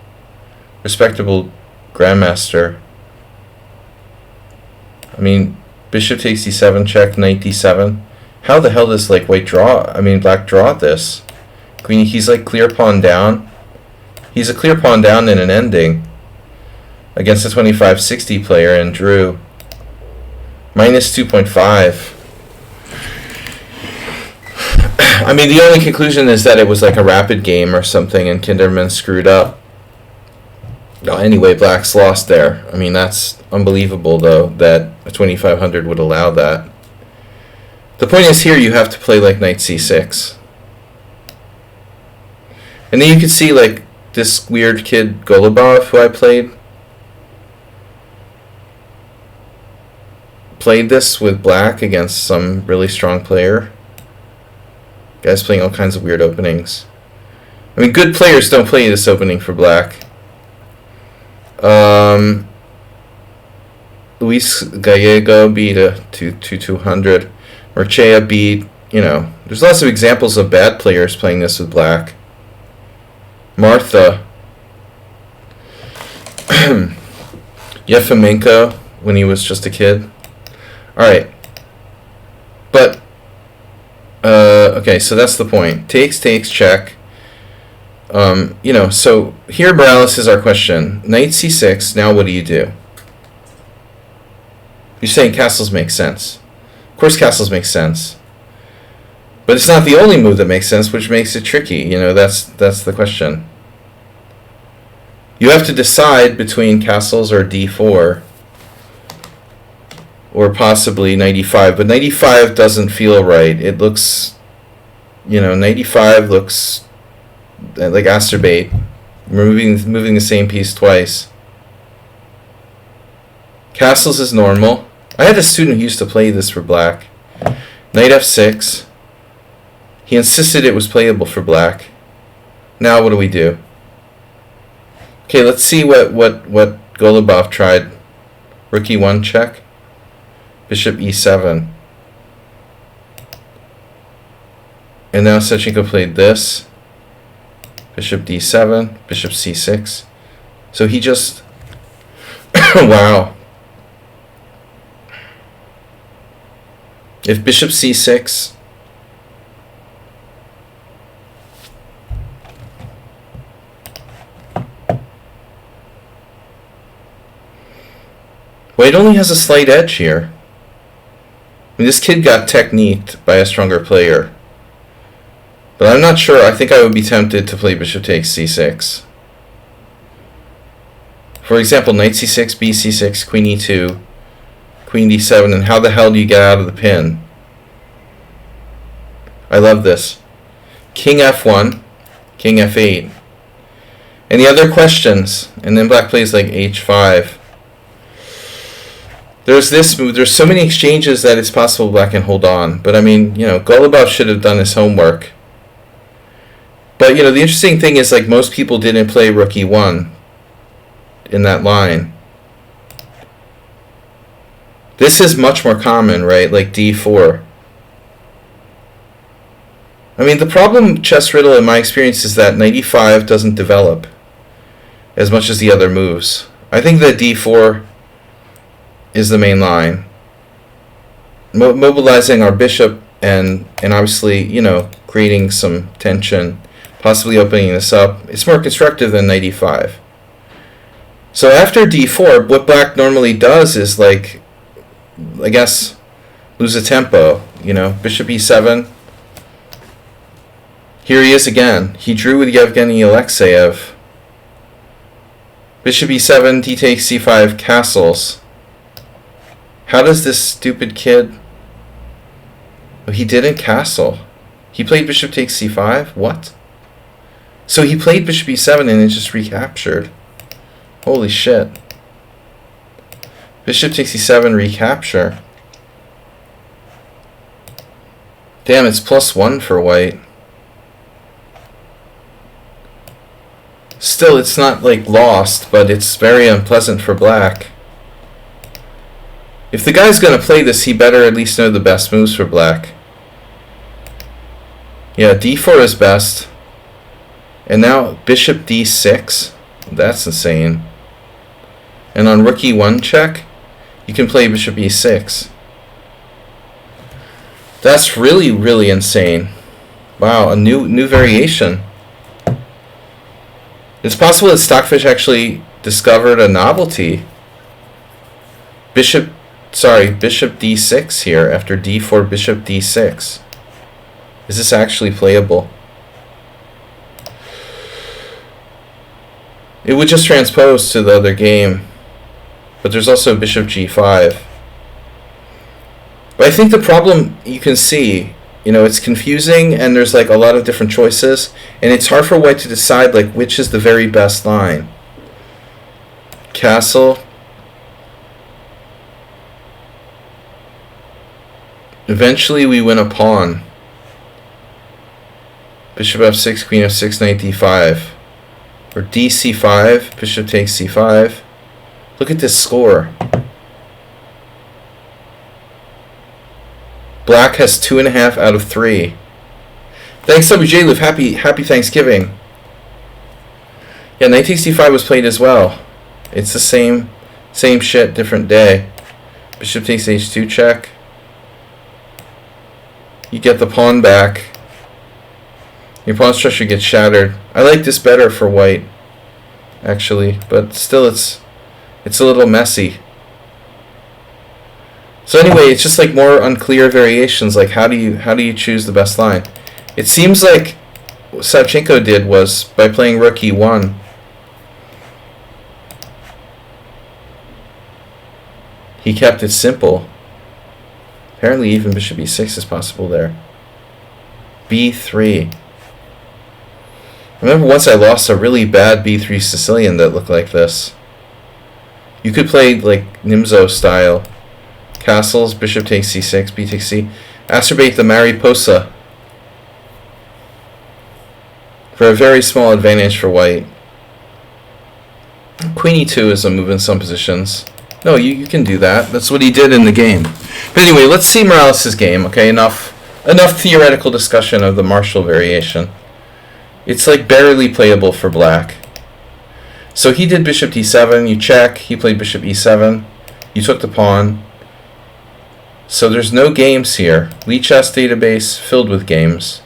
respectable Grandmaster. I mean, Bishop takes D7, check, Knight D7. How the hell does like white draw? I mean, black draw this? Queen, he's like clear pawn down. He's a clear pawn down in an ending against a 2560 player and drew minus 2.5. I mean, the only conclusion is that it was like a rapid game or something and Kinderman screwed up. No, anyway, black's lost there. I mean, that's unbelievable, though, that a 2500 would allow that. The point is here you have to play like knight c6. And then you can see like this weird kid Golubov who I played this with black against some really strong player. Guys playing all kinds of weird openings. I mean, good players don't play this opening for black. Luis Gallego beat a 200. Merchea beat, you know, there's lots of examples of bad players playing this with black. Martha. Yefimenko when he was just a kid. Alright. But, okay, so that's the point. Takes, check. You know, so here Morales is our question. Knight c6, now what do you do? You're saying castles make sense. Of course castles make sense. But it's not the only move that makes sense, which makes it tricky. You know, that's the question. You have to decide between castles or d4. Or possibly knight e5. But knight e5 doesn't feel right. It looks, you know, knight e5 looks like Asterbait. Moving the same piece twice. Castles is normal. I had a student who used to play this for black. Knight f6. He insisted it was playable for black. Now what do we do? Okay, let's see what Golubov tried. Rook e1 check. Bishop e7. And now Sechenko played this. Bishop d7, bishop c6. So he just... wow. If bishop c6... White only has a slight edge here. I mean, this kid got techniqued by a stronger player. But I'm not sure. I think I would be tempted to play bishop takes c6. For example, knight c6, b c6, queen e2, queen d7, and how the hell do you get out of the pin? I love this. King f1, king f8. Any other questions? And then black plays like h5. There's this move. There's so many exchanges that it's possible black can hold on. But I mean, you know, Golubov should have done his homework. But you know, the interesting thing is, like, most people didn't play rook e1 in that line. This is much more common, right? Like d4. I mean, the problem chess riddle in my experience is that knight e5 doesn't develop as much as the other moves. I think that d4 is the main line. Mobilizing our bishop and obviously, you know, creating some tension, possibly opening this up. It's more constructive than knight e5. So after d4, what black normally does is, like, I guess, lose a tempo. You know, bishop e7. Here he is again. He drew with Yevgeny Alexeyev. Bishop e7, d takes c5, castles. How does this stupid kid... Oh, he didn't castle. He played bishop takes c5? What? So he played bishop e7 and it just recaptured. Holy shit. Bishop takes e7, recapture. Damn, it's +1 for white. Still, it's not, like, lost, but it's very unpleasant for black. If the guy's going to play this, he better at least know the best moves for black. Yeah, d4 is best. And now bishop d6. That's insane. And on rook e1 check, you can play bishop e6. That's really, really insane. Wow, a new variation. It's possible that Stockfish actually discovered a novelty. Bishop d6 here after d4, bishop d6. Is this actually playable? It would just transpose to the other game. But there's also bishop g5. But I think the problem you can see, you know, it's confusing and there's like a lot of different choices. And it's hard for white to decide like which is the very best line. Castle. Eventually we win a pawn. Bishop f6, queen f6, knight d5. Or dc5, bishop takes c5. Look at this score. Black has 2.5 out of 3. Thanks WJ Live, happy Thanksgiving. Yeah, knight takes c5 was played as well. It's the same shit, different day. Bishop takes h2 check. You get the pawn back. Your pawn structure gets shattered. I like this better for white, actually, but still it's a little messy. So anyway, it's just like more unclear variations. Like how do you choose the best line? It seems like what Savchenko did was by playing rook e1. He kept it simple. Apparently even bishop e6 is possible there. b3. I remember once I lost a really bad b3 Sicilian that looked like this. You could play like Nimzo style. Castles, bishop takes c6, b takes c. Acerbate the Mariposa for a very small advantage for white. Queen e2 is a move in some positions. No, you can do that. That's what he did in the game. But anyway, let's see Morales' game. Okay, enough theoretical discussion of the Marshall variation. It's like barely playable for black. So he did bishop d7, you check, he played bishop e7, you took the pawn. So there's no games here. Lichess database filled with games.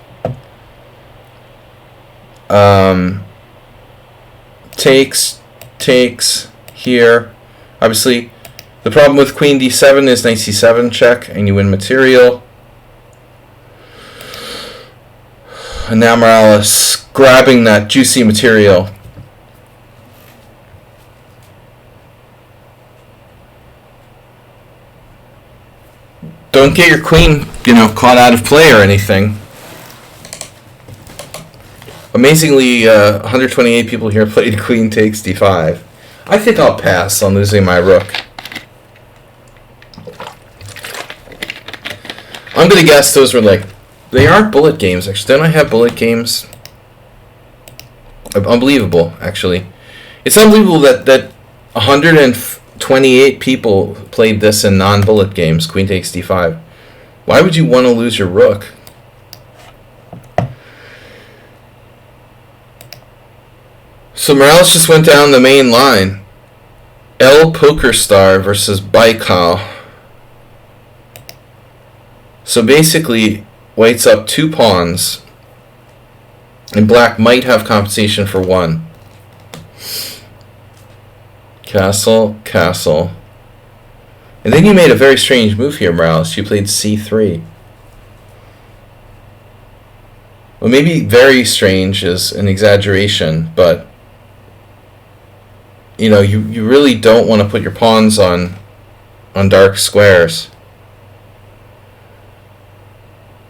Takes here. Obviously, the problem with queen d7 is knight c7 check, and you win material. And now Morales grabbing that juicy material. Don't get your queen, caught out of play or anything. Amazingly, 128 people here played queen takes d5. I think I'll pass on losing my rook. I'm going to guess those were they aren't bullet games, actually. Don't I have bullet games? Unbelievable, actually. It's unbelievable that 128 people played this in non-bullet games, queen takes d5. Why would you want to lose your rook? So Morales just went down the main line. El Poker Star versus Baikal. So basically, white's up 2 pawns, and black might have compensation for 1. Castle, castle. And then you made a very strange move here, Morales. You played c3. Well, maybe very strange is an exaggeration, but you really don't want to put your pawns on dark squares.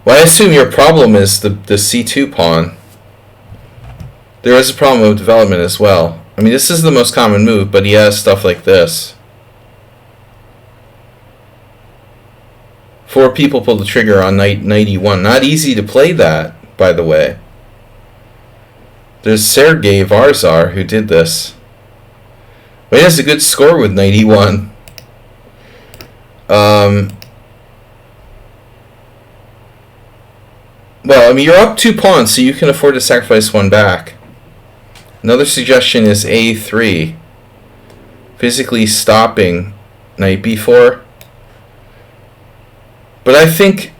Well, I assume your problem is the c2 pawn. There is a problem with development as well. I mean, this is the most common move, but he has stuff like this. 4 people pulled the trigger on knight e1. Not easy to play that, by the way. There's Sergei Varzar who did this. But he has a good score with knight e1. Well, I mean, you're up 2 pawns, so you can afford to sacrifice 1 back. Another suggestion is a3. Physically stopping knight b4. But I think,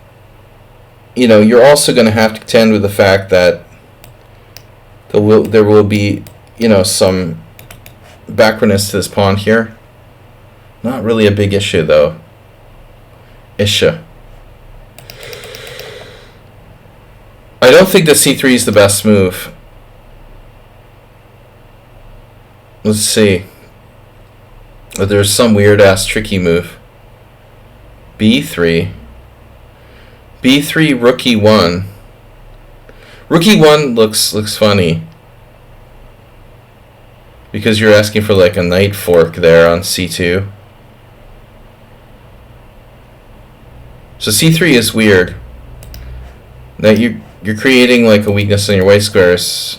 you're also going to have to contend with the fact that there will be, some backwardness to this pawn here. Not really a big issue, though. Issue. I don't think that c3 is the best move. Let's see. There's some weird-ass tricky move. b3. b3, rook e1. Rook e1 looks funny. Because you're asking for like a knight fork there on c2. So c3 is weird. Now you're creating like a weakness in your white squares.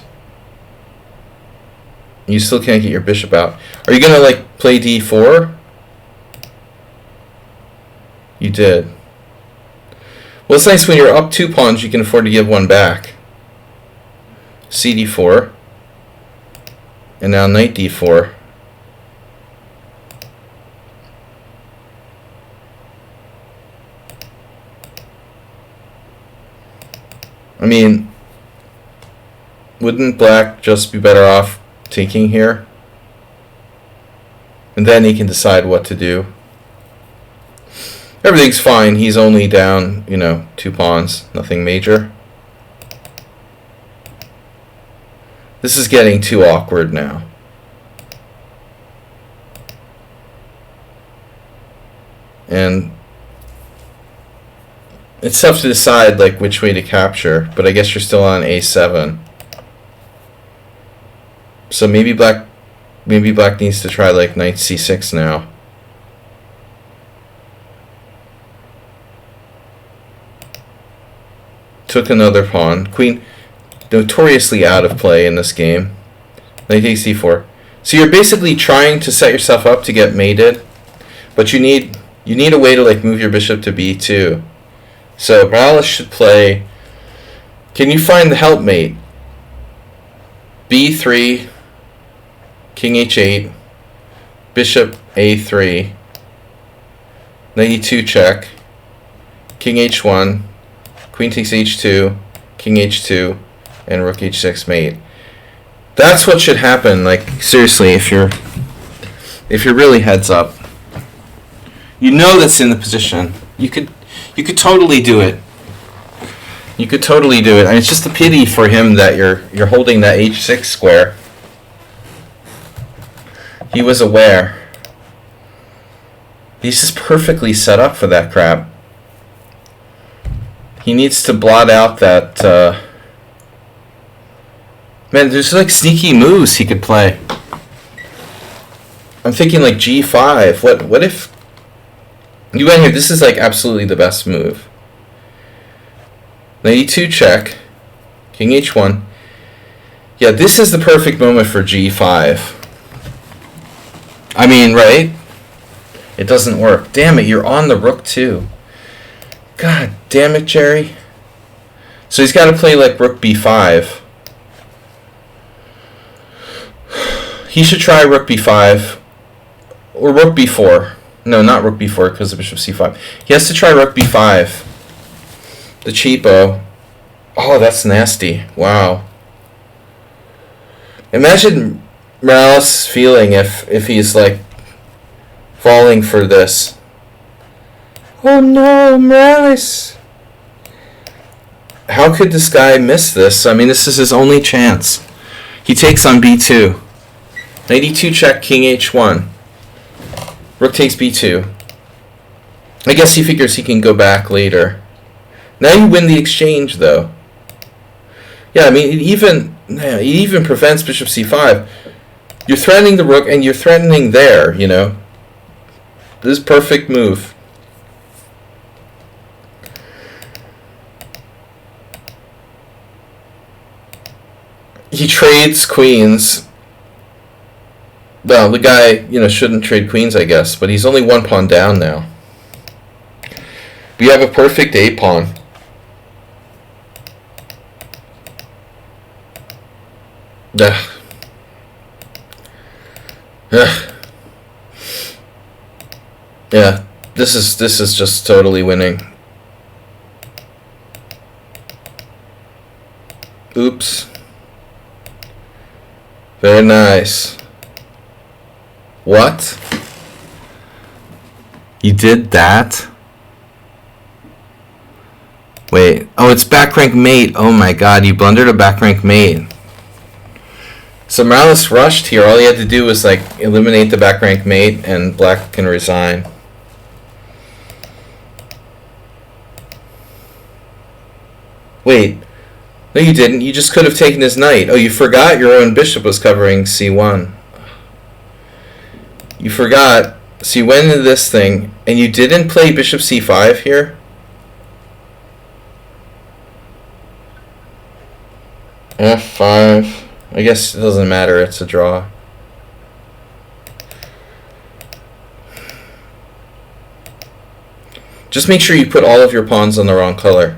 You still can't get your bishop out. Are you gonna like play d4? You did. Well, it's nice when you're up 2 pawns, you can afford to give 1 back. cd4. And now knight d4. I mean, Wouldn't black just be better off taking here? And then he can decide what to do. Everything's fine. He's only down, 2 pawns. Nothing major. This is getting too awkward now. And it's tough to decide which way to capture, but I guess you're still on a7. So maybe black needs to try knight c6 now. Took another pawn. Queen notoriously out of play in this game. Knight takes d4. So you're basically trying to set yourself up to get mated, but you need a way to move your bishop to b2. So Morales should play. Can you find the helpmate? b3, king h8, bishop a3, knight e2 check, king h1, queen takes h2, king h2, and rook h6 mate. That's what should happen. Seriously, if you're really heads up, that's in the position. You could totally do it. You could totally do it. And it's just a pity for him that you're holding that h6 square. He was aware. He's just perfectly set up for that crap. He needs to blot out that. Man, there's sneaky moves he could play. I'm thinking g5. What if you went here? This is absolutely the best move. Knight e2 check, king h1. Yeah, this is the perfect moment for g5. I mean, right? It doesn't work. Damn it, you're on the rook too. God damn it, Jerry. So he's got to play rook b5. He should try rook b5 or rook b4. No, not rook b4 because of bishop c5. He has to try rook b5. The cheapo. Oh, that's nasty. Wow. Imagine Morales' feeling if he's falling for this. Oh no, Morales. How could this guy miss this? I mean, this is his only chance. He takes on b2. Knight e2 check, king h1. Rook takes b2. I guess he figures he can go back later. Now you win the exchange, though. Yeah, I mean, it even prevents bishop c5. You're threatening the rook, and you're threatening there, This is perfect move. He trades queens. Well, the guy, shouldn't trade queens, I guess, but he's only 1 pawn down now. We have a perfect a-pawn. Ugh. Ugh. Yeah, this is just totally winning. Oops. Very nice. What? You did that? Wait. Oh, it's back rank mate. Oh my god, you blundered a back rank mate. So Morales rushed here. All he had to do was eliminate the back rank mate and black can resign. Wait. No, you didn't. You just could have taken his knight. Oh, you forgot your own bishop was covering c1. You forgot. So you went into this thing, and you didn't play bishop c5 here? f5. I guess it doesn't matter. It's a draw. Just make sure you put all of your pawns on the wrong color.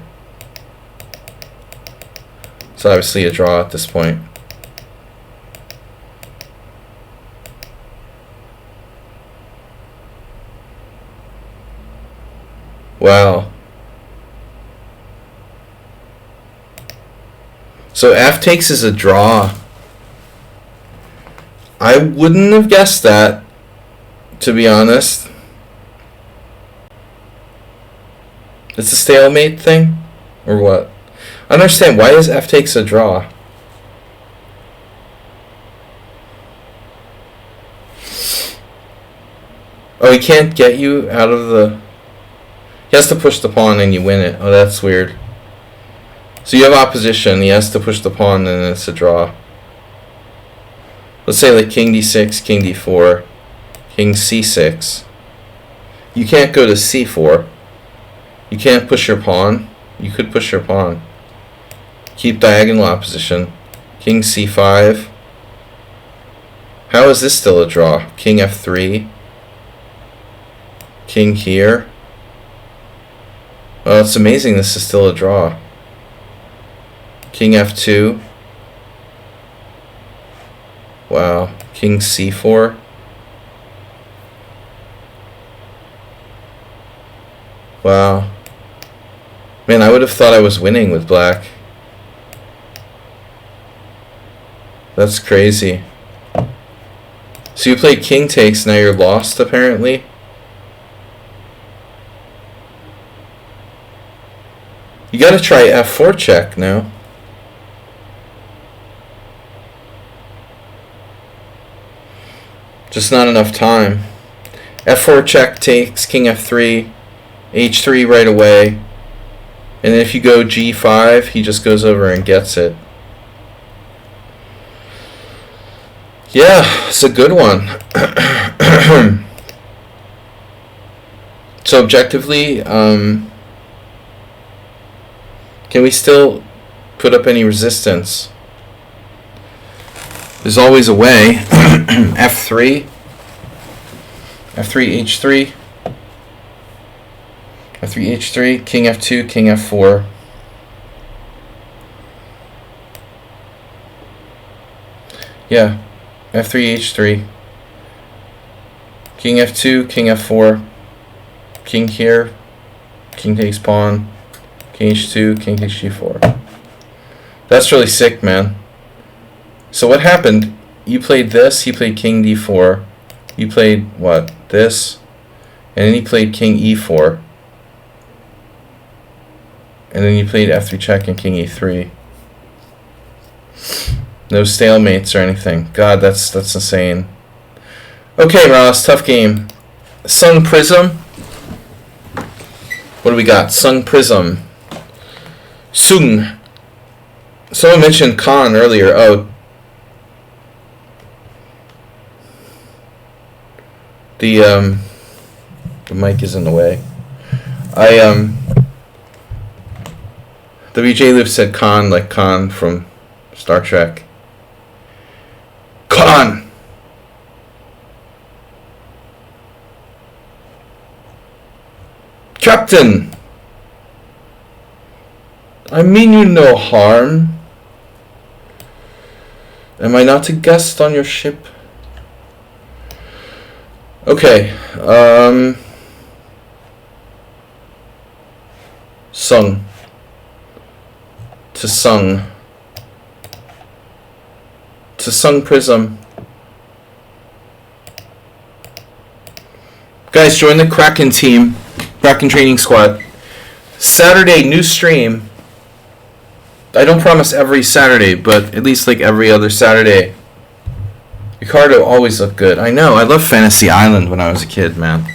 It's obviously a draw at this point. Wow. So F takes is a draw. I wouldn't have guessed that, to be honest. It's a stalemate thing? Or what? I don't understand. Why is F takes a draw? Oh, he can't get you out of the... He has to push the pawn and you win it. Oh, that's weird. So you have opposition. He has to push the pawn and it's a draw. Let's say like king d6, king d4, king c6. You can't go to c4. You can't push your pawn. You could push your pawn. Keep diagonal opposition. King c5. How is this still a draw? King f3. King here. Well, it's amazing this is still a draw. King f2. Wow. King c4. Wow. Man, I would have thought I was winning with black. That's crazy. So you played king takes, now you're lost apparently? You gotta try f4 check now. Just not enough time. f4 check takes, king f3, h3 right away. And then if you go g5, he just goes over and gets it. Yeah, it's a good one. So objectively, can we still put up any resistance? There's always a way. f3, f3, h3, f3, h3, king f2, king f4. Yeah, f3, h3, king f2, king f4, king here, king takes pawn, king h2, king takes g4. That's really sick, man. So what happened? You played this, he played king d4. You played, what, this? And then he played king e4. And then you played f3 check and king e3. No stalemates or anything. God, that's insane. Okay, Ross, tough game. Sung Prism. What do we got? Sung Prism. Sung. Someone mentioned Khan earlier. Oh. The mic is in the way. WJ Liv said Khan, like Khan from Star Trek. Khan! Captain! I mean you no harm. Am I not a guest on your ship? Okay, Sung. To Sung. To Sung Prism. Guys, join the Kraken team. Kraken Training Squad. Saturday, new stream. I don't promise every Saturday, but at least like every other Saturday. Ricardo always looked good. I know. I loved Fantasy Island when I was a kid, man.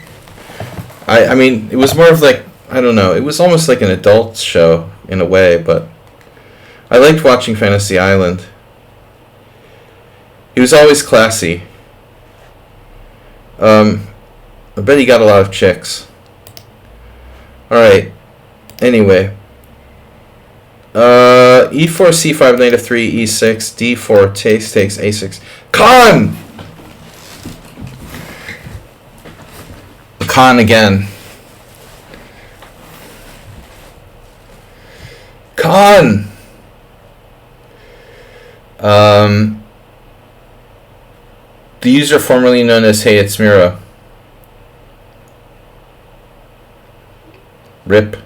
I mean, it was more of like, I don't know. It was almost like an adult show in a way, but I liked watching Fantasy Island. He was always classy. I bet he got a lot of chicks. Alright. Anyway. E4, C5, knight f3, E6, D4, takes, A6. Khan! Khan again. Khan! The user formerly known as Hey It's Mira. RIP.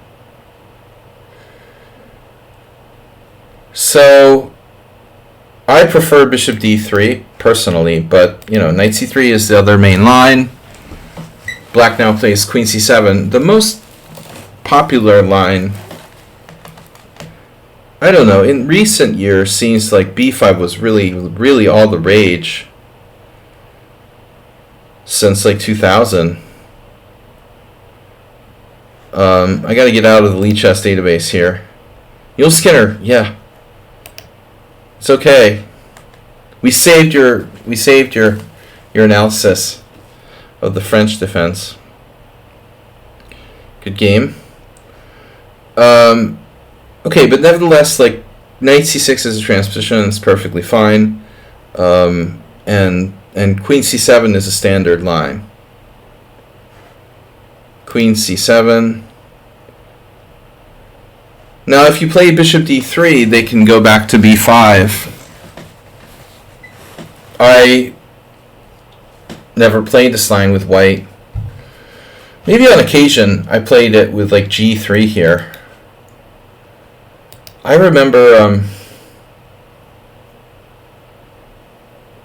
So I prefer bishop d3 personally, but you know, knight c3 is the other main line. Black now plays queen c7. The most popular line, I don't know, in recent years seems like b5 was really all the rage since like 2000. I gotta get out of the lichess database here. You'll Skinner, yeah. It's okay. We saved your analysis of the French defense. Good game. Okay, but nevertheless, like knight c6 is a transposition. It's perfectly fine, and queen c7 is a standard line. Queen c7. Now, if you play bishop d3, they can go back to b5. I never played this line with white. Maybe on occasion I played it with like g3 here. I remember,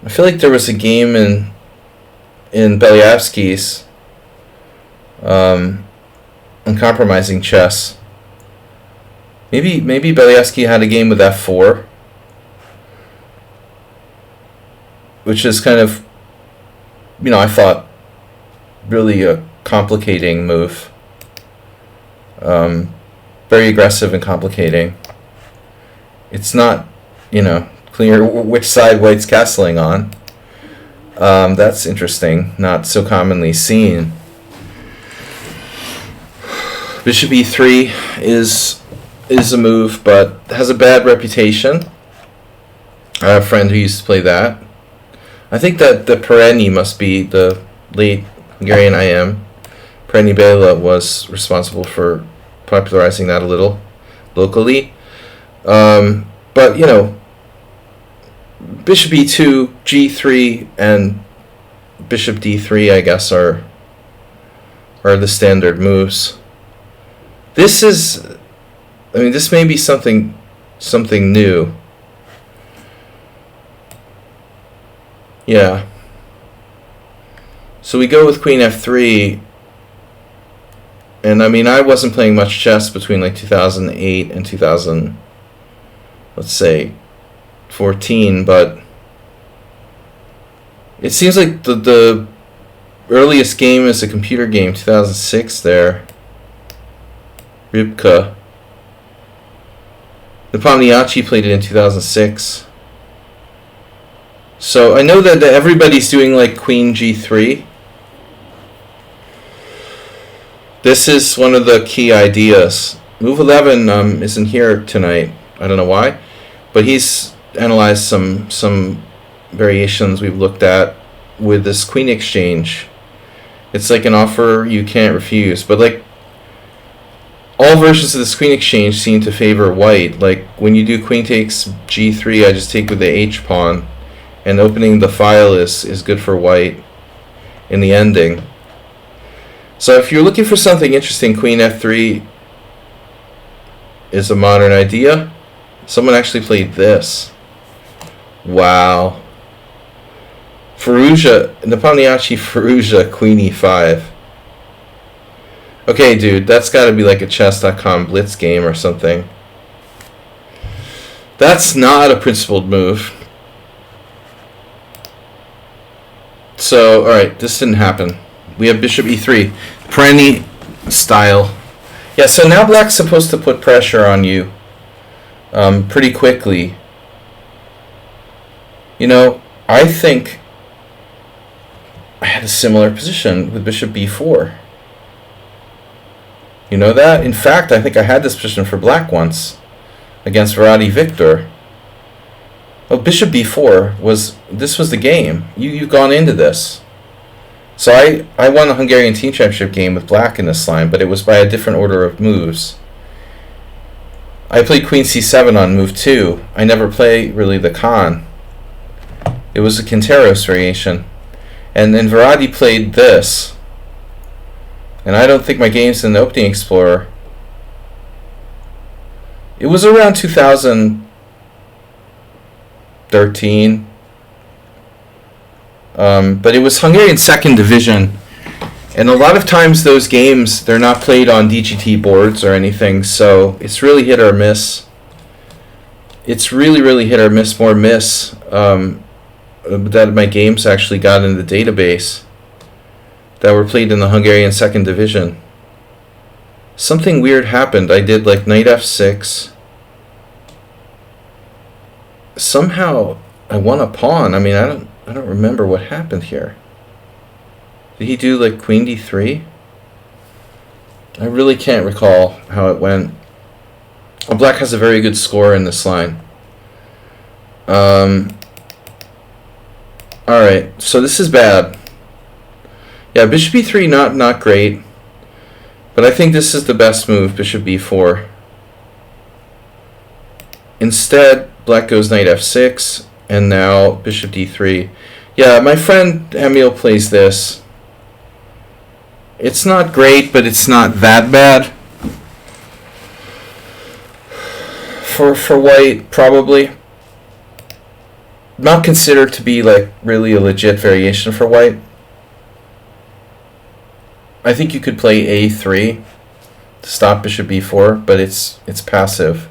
I feel like there was a game in Belyavsky's Uncompromising Chess. Maybe Belyavsky had a game with f4, which is kind of, you know, I thought really a complicating move. Very aggressive and complicating. It's not, you know, clear which side white's castling on. That's interesting, not so commonly seen. Bishop e3 is a move, but has a bad reputation. I have a friend who used to play that. I think that the Pereni must be the late Hungarian IM. Pereni Bela was responsible for popularizing that a little locally. But, you know, bishop e2, g3, and bishop d3, I guess, are the standard moves. This is, I mean, this may be something new. Yeah. So we go with queen f3, and I mean, I wasn't playing much chess between like 2008 and 2000, let's say, 14, but it seems like the earliest game is a computer game, 2006 there. Rybka. Nepomniachtchi played it in 2006. So I know that everybody's doing like queen g3. This is one of the key ideas. Move 11 isn't here tonight. I don't know why, but he's analyzed some variations we've looked at with this queen exchange. It's like an offer you can't refuse, but like all versions of this queen exchange seem to favor white. Like when you do queen takes g3, I just take with the h pawn, and opening the file is good for white in the ending. So if you're looking for something interesting, queen f3 is a modern idea. Someone actually played this. Wow. Firouzja, Nepomniachtchi Firouzja, queen e5. Okay, dude, that's got to be like a chess.com blitz game or something. That's not a principled move. So, alright, this didn't happen. We have bishop e3. Pereni style. Yeah, so now black's supposed to put pressure on you pretty quickly. You know, I think I had a similar position with bishop b4. You know that? In fact, I think I had this position for black once against Varady Victor. Oh, bishop b4 was the game. You've gone into this. So I won a Hungarian team championship game with black in this line, but it was by a different order of moves. I played queen c7 on move 2. I never play really the Khan. It was a Quinteros variation. And then Varady played this. And I don't think my game's in the Opening Explorer. It was around 2000. 13. But it was Hungarian second division. And a lot of times those games, they're not played on DGT boards or anything, so it's really hit or miss. It's really, really hit or miss, more miss, that my games actually got in the database that were played in the Hungarian second division. Something weird happened. I did like knight f6. Somehow I won a pawn. I mean, I don't remember what happened here. Did he do like queen d3? I really can't recall how it went. Black has a very good score in this line. Alright, so this is bad. Yeah, bishop e3 not great. But I think this is the best move, bishop b4. Instead, black goes knight f6, and now bishop d3. Yeah, my friend Emil plays this. It's not great, but it's not that bad. For white, probably. Not considered to be like really a legit variation for white. I think you could play a3 to stop bishop b4, but it's passive.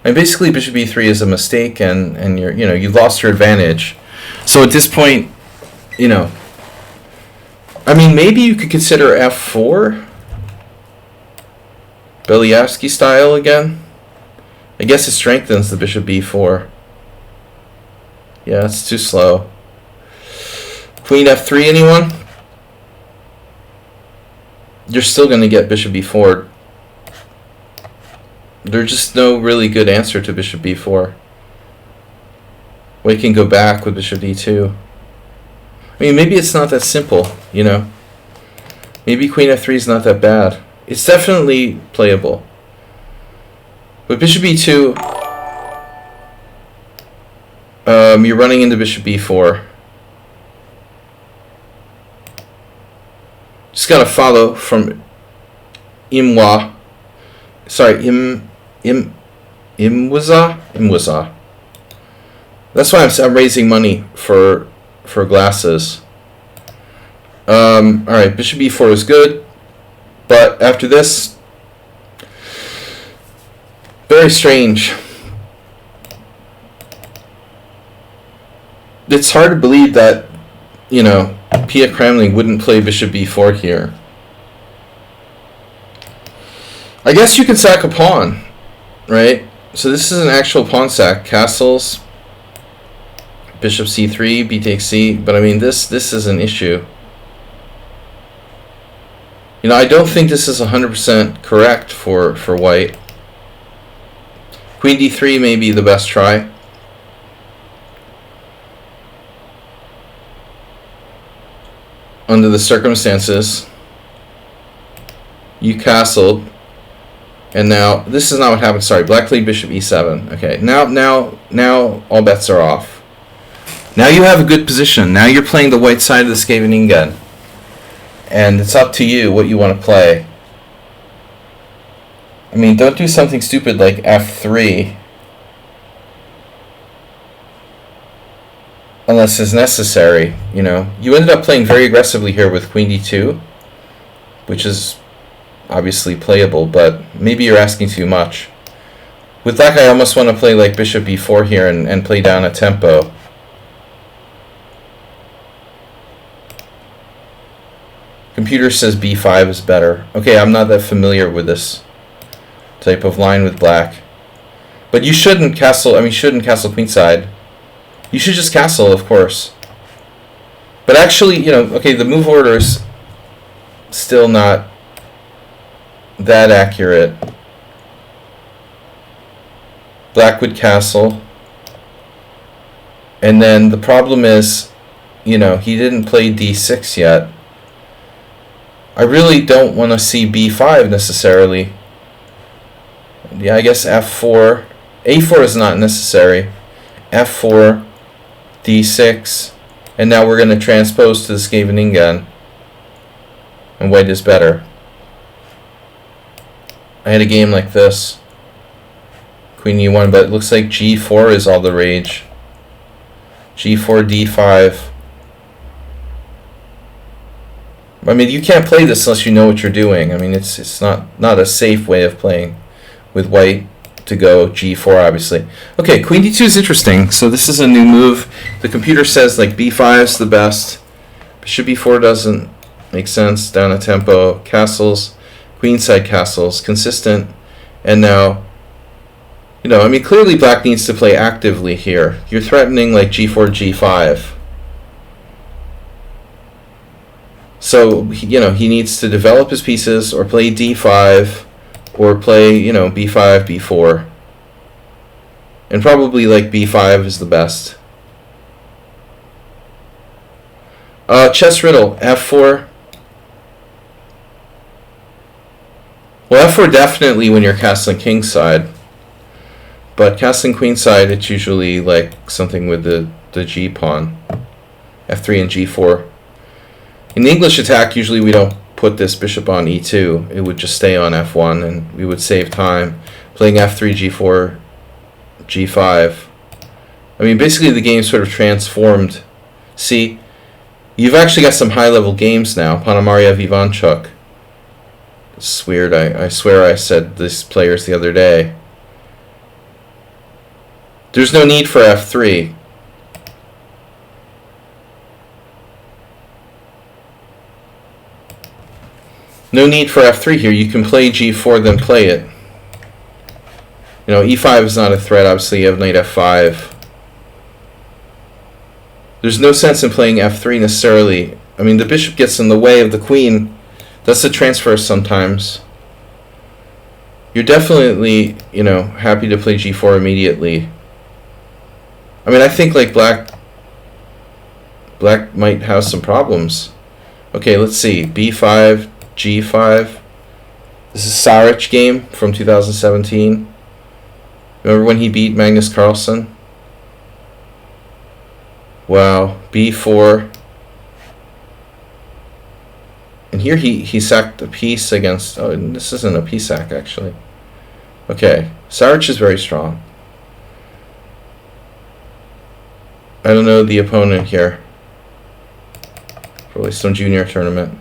And basically bishop e3 is a mistake, and you lost your advantage. So at this point, I mean, maybe you could consider f4, Beliavsky style again. I guess it strengthens the bishop b4. Yeah, it's too slow. Queen f3, anyone? You're still going to get bishop b4. There's just no really good answer to bishop b4. White can go back with bishop d2. I mean, maybe it's not that simple, Maybe queen f3 is not that bad. It's definitely playable. With bishop e2, you're running into bishop b4. Just gotta follow from Imwa. Sorry, Imwaza. That's why I'm raising money for glasses. Alright, bishop e4 is good, but after this, very strange. It's hard to believe that, Pia Kramling wouldn't play bishop b4 here. I guess you can sack a pawn, right? So this is an actual pawn sack. Castles, bishop c3, b takes c, but I mean this is an issue. I don't think this is 100% correct for white. Queen d3 may be the best try. Under the circumstances, you castled, and now this is not what happened. Sorry, black played bishop e7. Okay, now all bets are off. Now you have a good position. Now you're playing the white side of the Scheveningen, and it's up to you what you want to play. I mean, don't do something stupid like f3 unless it's necessary. You ended up playing very aggressively here with queen d2, which is obviously playable, but maybe you're asking too much. With black, I almost want to play like bishop b4 here and play down a tempo. Computer says b5 is better. Okay, I'm not that familiar with this type of line with black. But you shouldn't castle, queenside. You should just castle, of course. But actually, okay, the move order is still not that accurate. Black would castle. And then the problem is, he didn't play d6 yet. I really don't want to see b5 necessarily. Yeah, I guess f4. a4 is not necessary. f4, d6, and now we're going to transpose to the Scheveningen. And white is better. I had a game like this. Queen e1, but it looks like g4 is all the rage. g4, d5. I mean, you can't play this unless you know what you're doing. I mean, it's not a safe way of playing with white to go g4, obviously. Okay, queen d2 is interesting. So this is a new move. The computer says like b5 is the best. Bishop b4 doesn't make sense. Down a tempo. Castles, queenside castles, consistent. And now, you know, I mean, clearly black needs to play actively here. You're threatening like g4, g5. So, you know, he needs to develop his pieces or play d5 or play, you know, b5, b4. And probably like b5 is the best. Chess riddle, f4. Well, f4 definitely when you're castling kingside. But castling queenside, it's usually like something with the g pawn. f3 and g4. In the English attack, usually we don't put this bishop on e2. It would just stay on f1, and we would save time playing f3, g4, g5. I mean, basically the game sort of transformed. See, you've actually got some high-level games now. Ponomarev, Ivanchuk. It's weird. I swear I said this players the other day. There's no need for f3. No need for f3 here. You can play g4, then play it. You know, e5 is not a threat. Obviously, you have knight f5. There's no sense in playing f3 necessarily. I mean, the bishop gets in the way of the queen. That's the transfer sometimes. You're definitely, you know, happy to play g4 immediately. I mean, I think like black might have some problems. Okay, let's see. b5, g5. This is Saric game from 2017. Remember when he beat Magnus Carlsen? Wow, b4. And here he sacked a piece against... Oh, this isn't a piece sack, actually. Okay, Saric is very strong. I don't know the opponent here. Probably some junior tournament.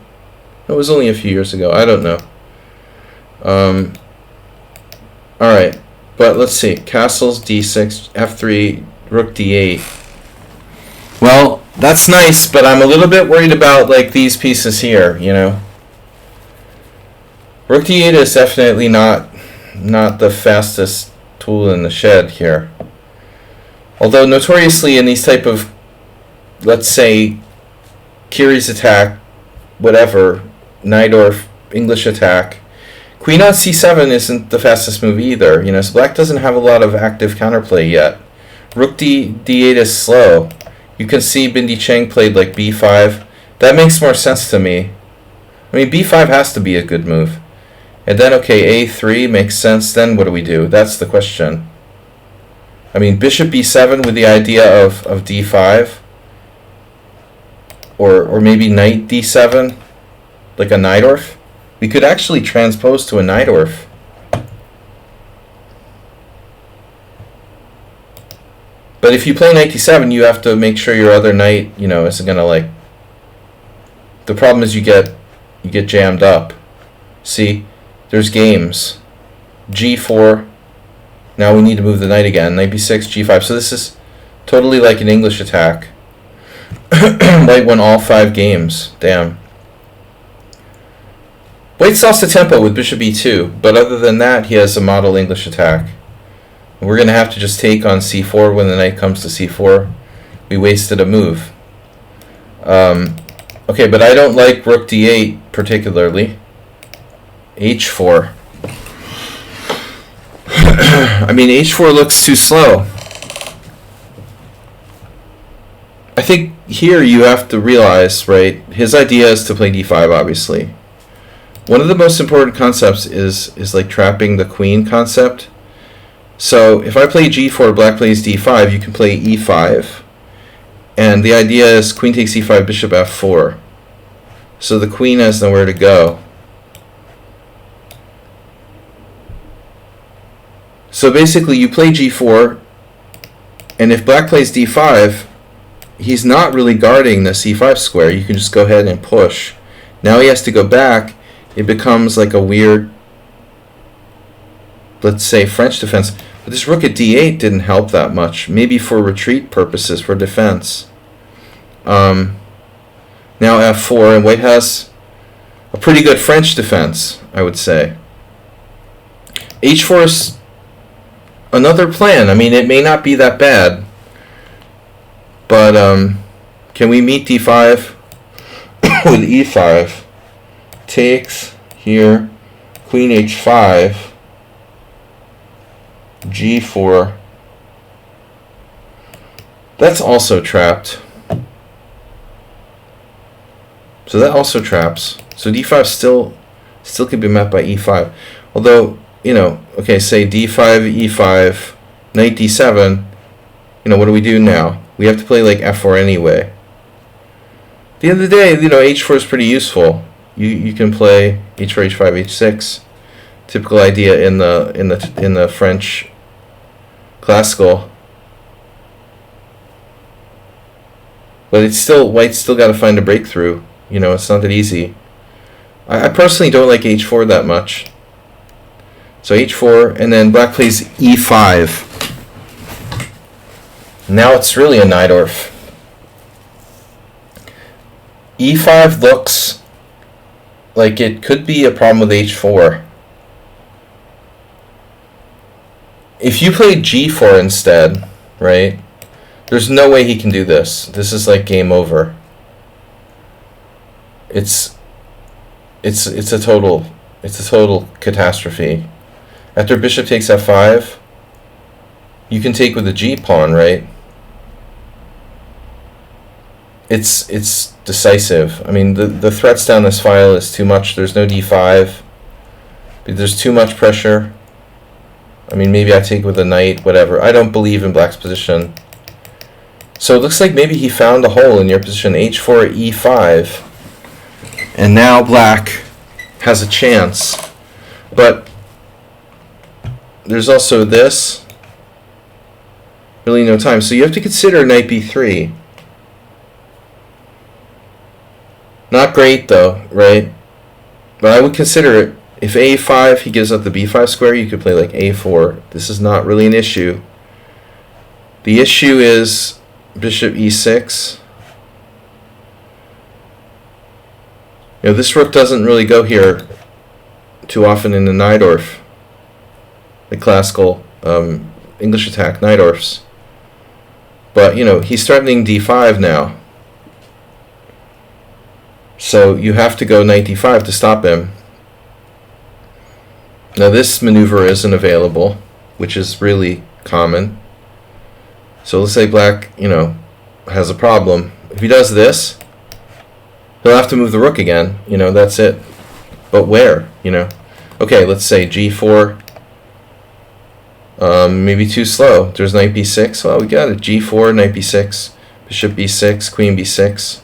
It was only a few years ago. I don't know. Alright, but let's see. Castles, d6, f3, rook d8. Well, that's nice, but I'm a little bit worried about like these pieces here, you know. Rook d8 is definitely not the fastest tool in the shed here. Although notoriously in these type of, let's say, Kiri's attack, whatever, Najdorf, English attack, queen on c7 isn't the fastest move either. You know, so black doesn't have a lot of active counterplay yet. Rook d8 is slow. You can see Bindi Cheng played like b5. That makes more sense to me. I mean, b5 has to be a good move. And then, okay, a3 makes sense. Then what do we do? That's the question. I mean, bishop b7 with the idea of d5. Or maybe knight d7, like a Najdorf. We could actually transpose to a Najdorf. But if you play knight d7, you have to make sure your other knight, you know, isn't gonna like. The problem is you get jammed up. See, there's games. g4. Now we need to move the knight again. Knight b6, g5. So this is totally like an English attack. White won all 5 games. Damn. White's lost the tempo with bishop e2, but other than that, he has a model English attack. We're going to have to just take on c4 when the knight comes to c4. We wasted a move. Okay, but I don't like rook d8 particularly. h4. I mean, h4 looks too slow. I think here you have to realize, right, his idea is to play d5, obviously. One of the most important concepts is like trapping the queen concept. So if I play g4, black plays d5, you can play e5. And the idea is queen takes e5, bishop f4. So the queen has nowhere to go. So basically you play g4, and if black plays d5, he's not really guarding the c5 square. You can just go ahead and push. Now he has to go back. It becomes like a weird, let's say, French defense. But this rook at d8 didn't help that much. Maybe for retreat purposes, for defense. Now f4, and white has a pretty good French defense, I would say. h4 is another plan. I mean, it may not be that bad. But can we meet d5 with e5? Takes here, queen h5, g4. That's also trapped. So that also traps. So d5 still can be met by e5. Although, you know, okay, say d5, e5, knight d7. You know, what do we do now? We have to play like f4 anyway. At the end of the day, you know, h4 is pretty useful. You can play h4, h5, h6. Typical idea in the French classical. But it's still, white's still got to find a breakthrough. You know, it's not that easy. I personally don't like h4 that much. So h4, and then black plays e5. Now it's really a Najdorf. e5 looks like it could be a problem with h4. If you play g4 instead, right? There's no way he can do this. This is like game over. It's a total catastrophe. After bishop takes f5, you can take with the g pawn, right? It's decisive. I mean, the threats down this file is too much. There's no d5. There's too much pressure. I mean, maybe I take with a knight, whatever. I don't believe in black's position. So it looks like maybe he found a hole in your position, h4, e5. And now black has a chance. But there's also this. Really no time. So you have to consider knight b3. Not great though, right? But I would consider it. If a5, he gives up the b5 square, you could play like a4. This is not really an issue. The issue is bishop e6. You know, this rook doesn't really go here too often in the Najdorf, the classical English attack, Najdorfs. But, you know, he's threatening d5 now. So you have to go knight d5 to stop him. Now this maneuver isn't available, which is really common. So let's say black, you know, has a problem. If he does this, he'll have to move the rook again. You know, that's it. But where, you know? Okay, let's say g4. Maybe too slow. There's knight b6. Well, we got it. g4, knight b6, bishop b6, queen b6.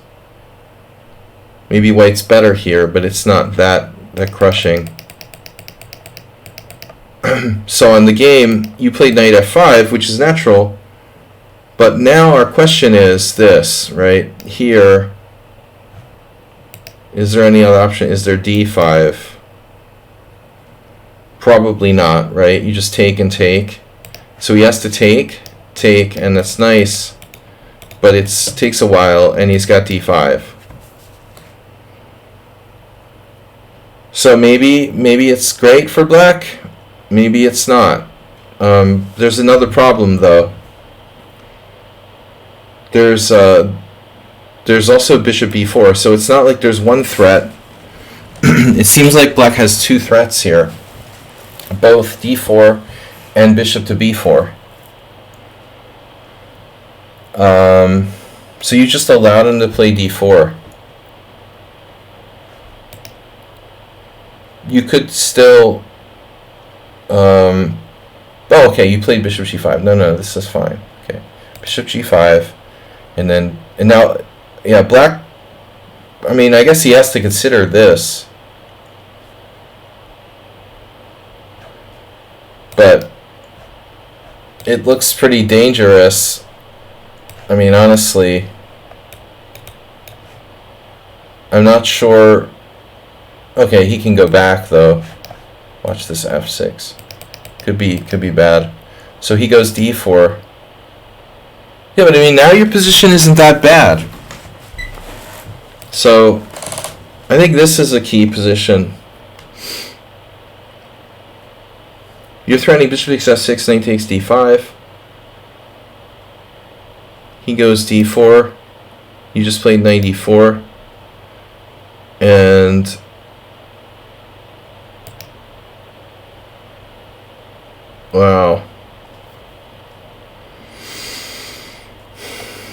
Maybe white's better here, but it's not that crushing. So on the game, you played knight f5, which is natural. But now our question is this, right? Here, is there any other option? Is there d5? Probably not, right? You just take and take. So he has to take, and that's nice. But it takes a while, and he's got d5. So maybe it's great for black. Maybe it's not. There's another problem, though. There's also bishop b4, so it's not like there's one threat. It seems like black has two threats here, both d4 and bishop to b4. So you just allowed him to play d4. You could still... oh, okay, you played bishop g5. No, this is fine. Okay, bishop g5, and now, yeah, black. I mean, I guess he has to consider this, but it looks pretty dangerous. I mean, honestly, I'm not sure. Okay, he can go back though. Watch this f6. Could be bad. So he goes d4. Yeah, but I mean, now your position isn't that bad. So I think this is a key position. You're threatening bishop takes f6, knight takes d5. He goes d4. You just played knight e4. And wow.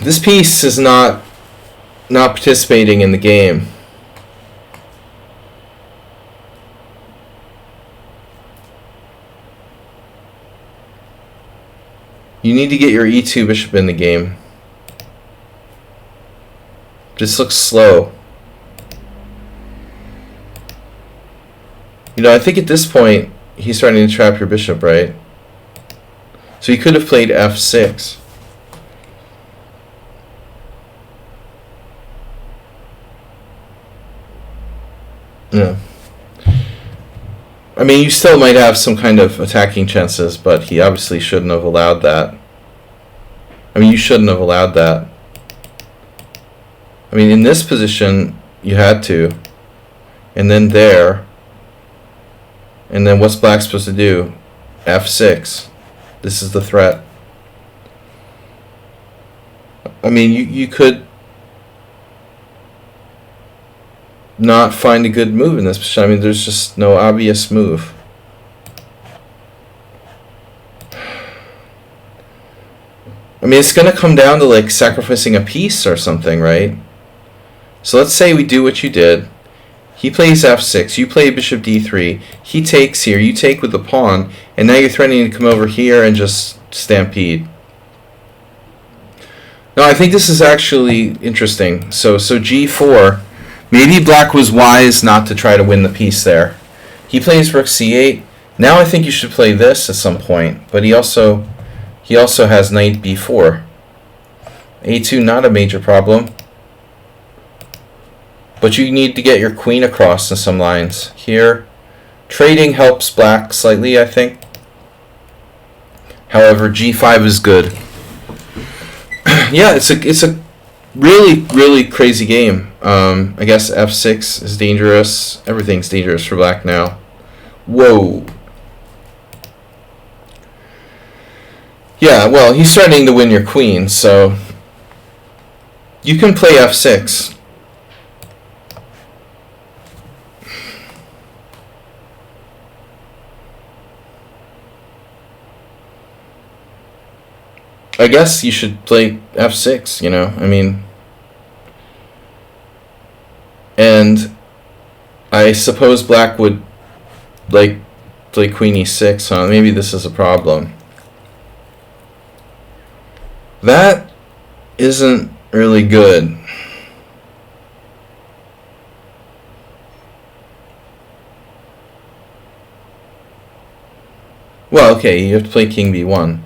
This piece is not participating in the game. You need to get your e2 bishop in the game. This looks slow. You know, I think at this point he's starting to trap your bishop, right? So he could have played f6. Yeah. I mean, you still might have some kind of attacking chances, but he obviously shouldn't have allowed that. I mean, you shouldn't have allowed that. I mean, in this position, you had to. And then there. And then what's black supposed to do? f6. This is the threat. I mean, you could not find a good move in this position. I mean, there's just no obvious move. I mean, it's going to come down to like sacrificing a piece or something, right? So let's say we do what you did. He plays f6, you play bishop d3, he takes here, you take with the pawn, and now you're threatening to come over here and just stampede. No, I think this is actually interesting. So g4, maybe black was wise not to try to win the piece there. He plays rook c8. Now I think you should play this at some point, but he also has knight b4. a2, not a major problem. But you need to get your queen across in some lines. Here, trading helps black slightly, I think. However, g5 is good. Yeah, it's a really crazy game. I guess f6 is dangerous. Everything's dangerous for black now. Whoa. Yeah, well, he's starting to win your queen, so you can play f6. I guess you should play f6, you know, I mean, and I suppose black would like play queen e6, huh? Maybe this is a problem. That isn't really good. Well, okay, you have to play king b1.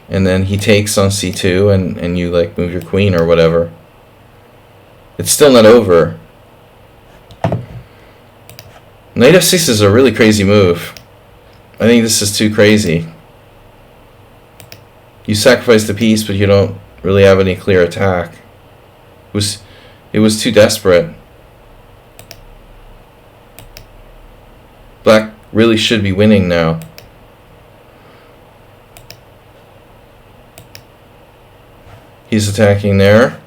And then he takes on c2, and you like move your queen or whatever. It's still not over. Knight f6 is a really crazy move. I think this is too crazy. You sacrifice the piece, but you don't really have any clear attack. It was too desperate. Black really should be winning now. He's attacking there.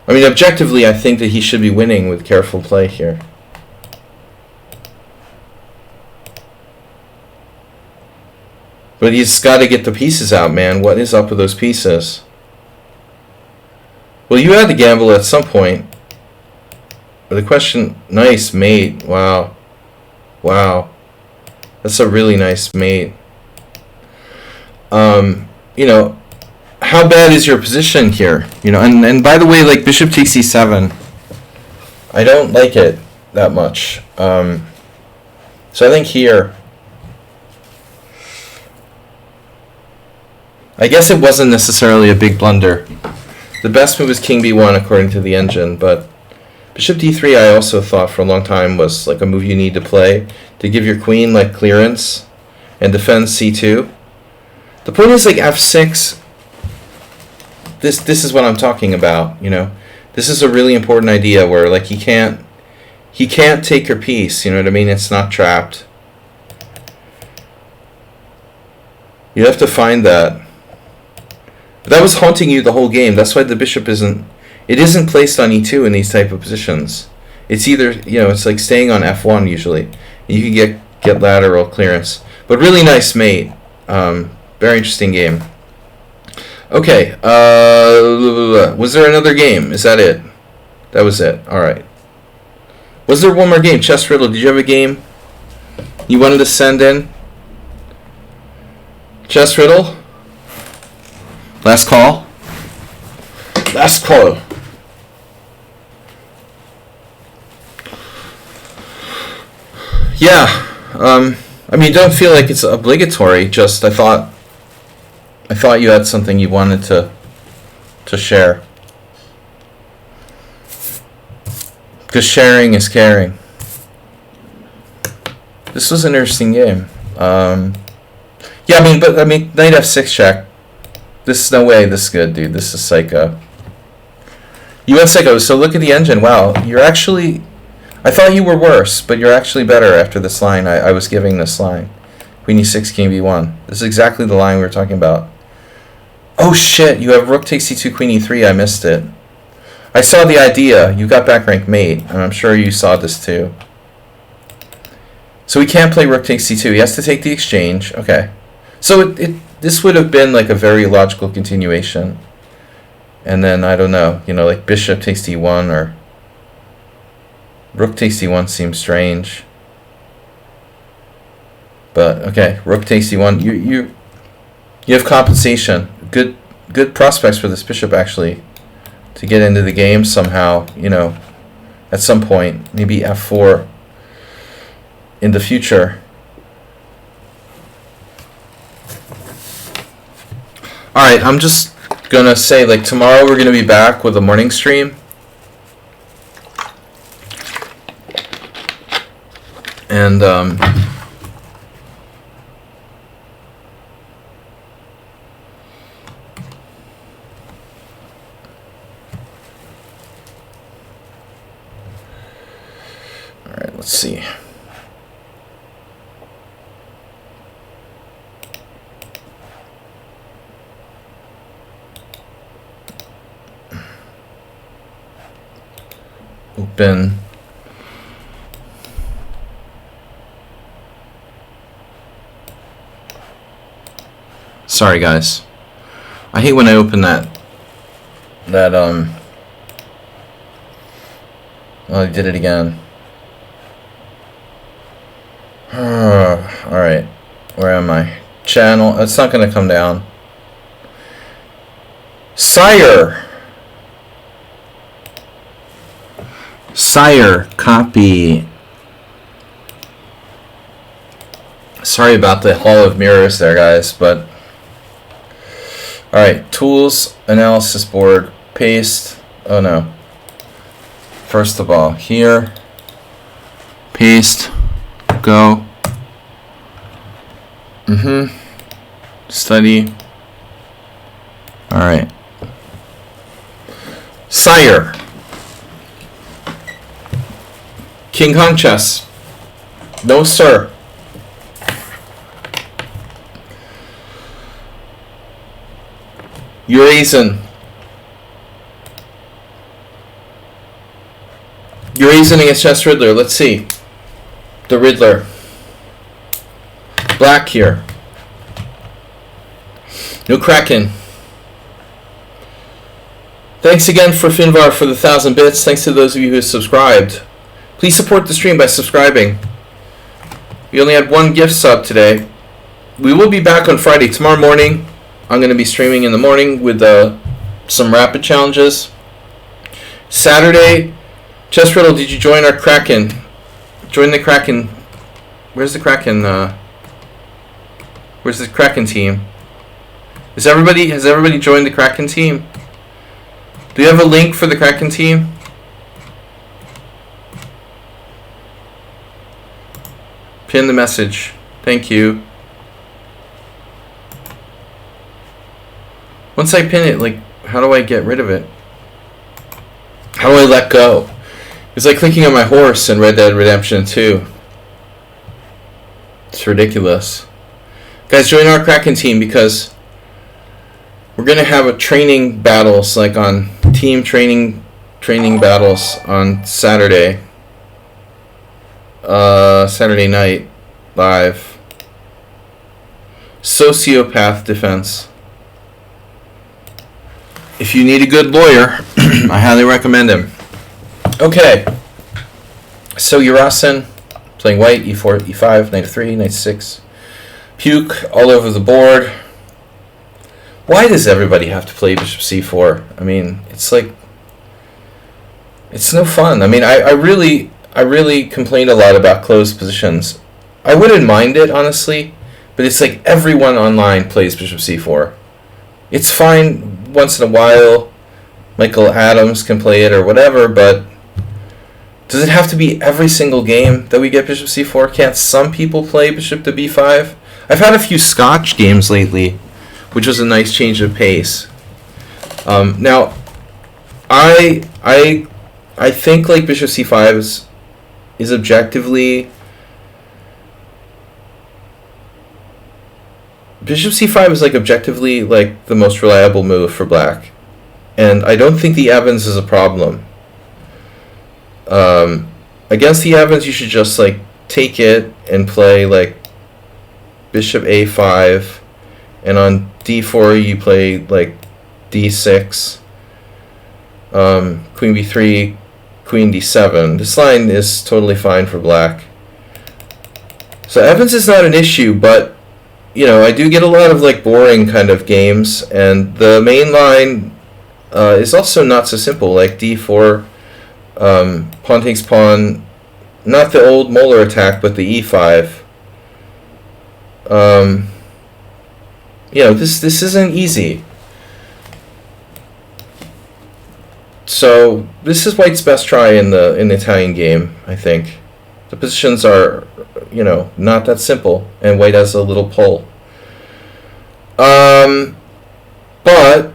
I mean, objectively, I think that he should be winning with careful play here. But he's got to get the pieces out, man. What is up with those pieces? Well, you had to gamble at some point. But the question, nice mate. Wow. Wow. That's a really nice mate. You know, how bad is your position here? You know, and by the way, like bishop takes e7, I don't like it that much. So I think here, I guess it wasn't necessarily a big blunder. The best move is king b1 according to the engine, but bishop d3 I also thought for a long time was like a move you need to play to give your queen like clearance and defend c2. The point is like f6. This is what I'm talking about, you know. This is a really important idea where like he can't take your piece, you know what I mean? It's not trapped. You have to find that. But that was haunting you the whole game. That's why the bishop isn't placed on e2 in these type of positions. It's either, you know, it's like staying on f1 usually. You can get lateral clearance. But really nice mate. Very interesting game. Okay, was there another game? Is that it? That was it. All right. Was there one more game? Chess Riddle, did you have a game you wanted to send in? Chess Riddle? Last call? Last call. Yeah. I mean, don't feel like it's obligatory, just I thought you had something you wanted to share. Because sharing is caring. This was an interesting game. Yeah, I mean, knight f6 check. This is no way this is good, dude. This is psycho. You went psycho, so look at the engine. Wow, you're actually... I thought you were worse, but you're actually better after this line. I was giving this line. Queen e6, king b1. This is exactly the line we were talking about. Oh shit, you have rook takes c2, queen e3. I missed it. I saw the idea. You got back rank mate, and I'm sure you saw this too. So we can't play rook takes c2. He has to take the exchange. Okay. So this would have been like a very logical continuation. And then, I don't know, you know, like bishop takes d1 or rook takes d1 seems strange. But, okay, rook takes d1. You have compensation. Good prospects for this bishop, actually, to get into the game somehow, you know, at some point. Maybe f4 in the future. Alright, I'm just gonna say, like, tomorrow we're gonna be back with a morning stream. And, alright, let's see. Open. Sorry guys. I hate when I open that oh, I did it again. Alright. Where am I? Channel. It's not gonna come down. Sire, copy. Sorry about the Hall of Mirrors there, guys, but alright, tools, analysis board, paste. Oh no. First of all, here, paste, go. Study. Alright. Sire. King Kong chess. No, sir. Urazen. Urazen against Chess Riddler. Let's see. The Riddler. Black here. No Kraken. Thanks again for Finvar for the 1,000 bits. Thanks to those of you who subscribed. Please support the stream by subscribing. We only had one gift sub today. We will be back on Friday. Tomorrow morning, I'm going to be streaming in the morning with some rapid challenges. Saturday, Chess Riddle, did you join our Kraken? Join the Kraken. Where's the Kraken? Where's the Kraken team? Has everybody joined the Kraken team? Do you have a link for the Kraken team? Pin the message. Thank you. Once I pin it, like, how do I get rid of it? How do I let go? It's like clicking on my horse in Red Dead Redemption 2. It's ridiculous. Guys, join our Kraken team because we're going to have a training battles, like on team training battles on Saturday. Saturday night, live. Sociopath defense. If you need a good lawyer, I highly recommend him. Okay. So Urasin, playing white, e4, e5, knight f3, knight c6. Puke all over the board. Why does everybody have to play bishop c4? I mean, it's like, it's no fun. I mean, I really complain a lot about closed positions. I wouldn't mind it, honestly, but it's like everyone online plays bishop c4. It's fine once in a while. Michael Adams can play it or whatever, but does it have to be every single game that we get bishop c4? Can't some people play bishop to b5? I've had a few Scotch games lately, which was a nice change of pace. Now, I think like bishop c5 is objectively, bishop c5 is like objectively like the most reliable move for black, and I don't think the Evans is a problem. Against the Evans, you should just like take it and play like bishop a5, and on d4 you play like d6, queen b3, queen d7. This line is totally fine for black. So Evans is not an issue, but you know, I do get a lot of like boring kind of games, and the main line is also not so simple. Like d4, pawn takes pawn, not the old Molar attack, but the e5. You know, this isn't easy. So this is White's best try in the Italian game, I think. The positions are, you know, not that simple, and White has a little pull. But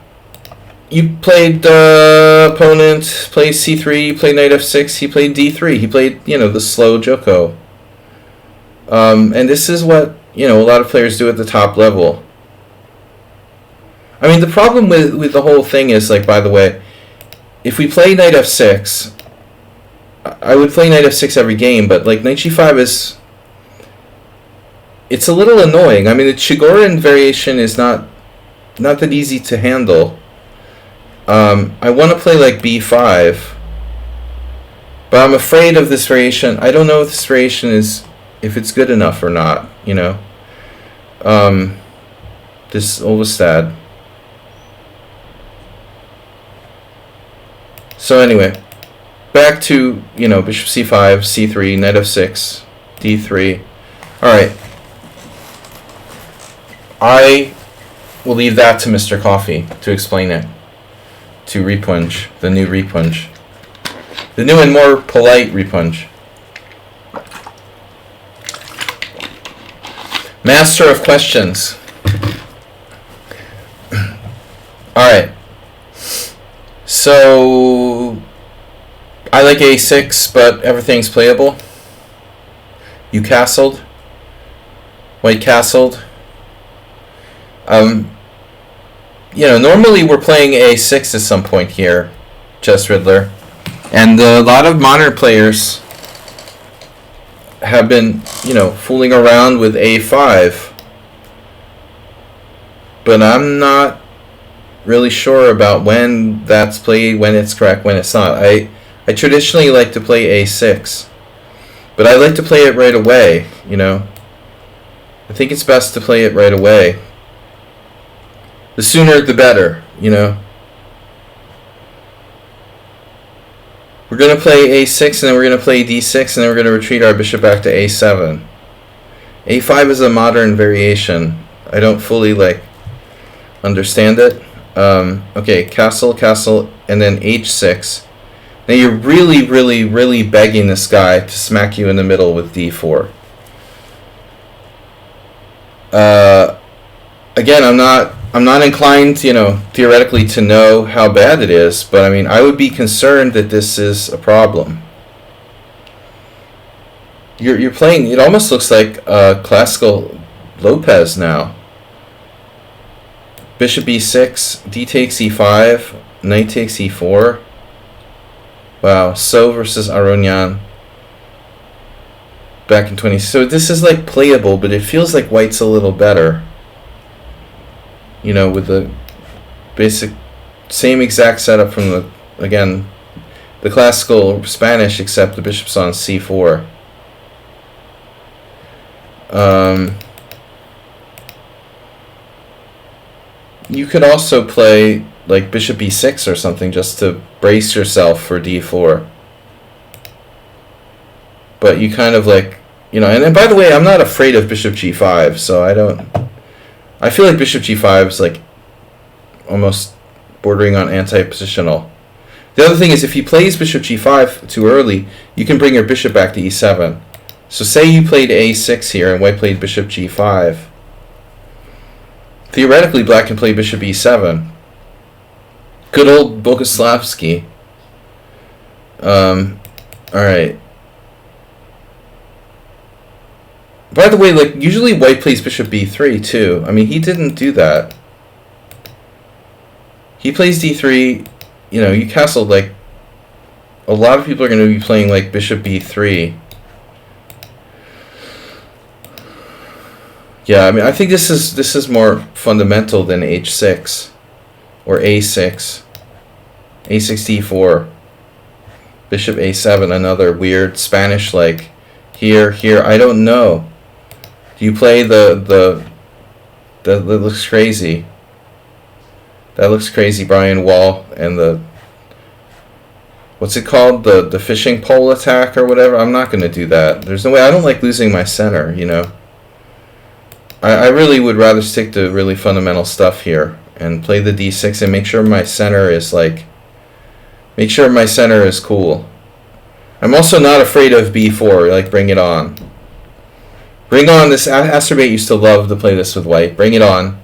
you played opponent played c3, you played knight f6, he played d3. He played, you know, the slow Joko. And this is what, you know, a lot of players do at the top level. I mean, the problem with the whole thing is, like, by the way, if we play knight f6, I would play knight f6 every game, but like knight g5 is, it's a little annoying. I mean, the Chigorin variation is not that easy to handle. I want to play like b5, but I'm afraid of this variation. I don't know if this variation is, if it's good enough or not, you know. This Olvestad. So anyway, back to, you know, bishop c5, c3, knight f6, d3. Alright. I will leave that to Mr. Coffee to explain it. To Repunch, the new Repunch. The new and more polite Repunch. Master of questions. Alright. So I like a6, but everything's playable. You castled. White castled. You know, normally we're playing a6 at some point here, Chess Riddler, and a lot of modern players have been, you know, fooling around with a5, but I'm not really sure about when that's played, when it's correct, when it's not. I traditionally like to play a6, but I like to play it right away, you know. I think it's best to play it right away. The sooner the better, you know. We're going to play a6, and then we're going to play d6, and then we're going to retreat our bishop back to a7. a5 is a modern variation. I don't fully, like, understand it. Okay, castle, castle, and then h6. Now you're really, really, really begging this guy to smack you in the middle with d4. Again, I'm not inclined, you know, theoretically to know how bad it is, but I mean, I would be concerned that this is a problem. You're playing. It almost looks like classical Lopez now. Bishop e6, d takes e5, knight takes e4. Wow, So versus Aronian back in 20. So this is like playable, but it feels like white's a little better. You know, with the basic same exact setup from the, again, the classical Spanish, except the bishop's on c4. You could also play like bishop e6 or something just to brace yourself for d4. But you kind of like, you know, and by the way, I'm not afraid of bishop g5, so I feel like bishop g5 is like almost bordering on anti-positional. The other thing is, if he plays bishop g5 too early, you can bring your bishop back to e7. So say you played a6 here and white played bishop g5. Theoretically, black can play bishop e7. Good old Boguslavsky. Alright. By the way, like, usually white plays bishop b3 too. I mean, he didn't do that. He plays d3. You know, you castled, like, a lot of people are going to be playing like bishop b3. Yeah, I mean, I think this is more fundamental than h6 or a6. a6 d4. Bishop a7, another weird Spanish like here. I don't know. Do you play that looks crazy. That looks crazy, Brian Wall, and the, what's it called? The fishing pole attack or whatever? I'm not going to do that. There's no way. I don't like losing my center, you know. I really would rather stick to really fundamental stuff here and play the d6 and make sure my center is like, make sure my center is cool. I'm also not afraid of b4, like bring it on. Bring on this. Asterbate used to love to play this with white. Bring it on.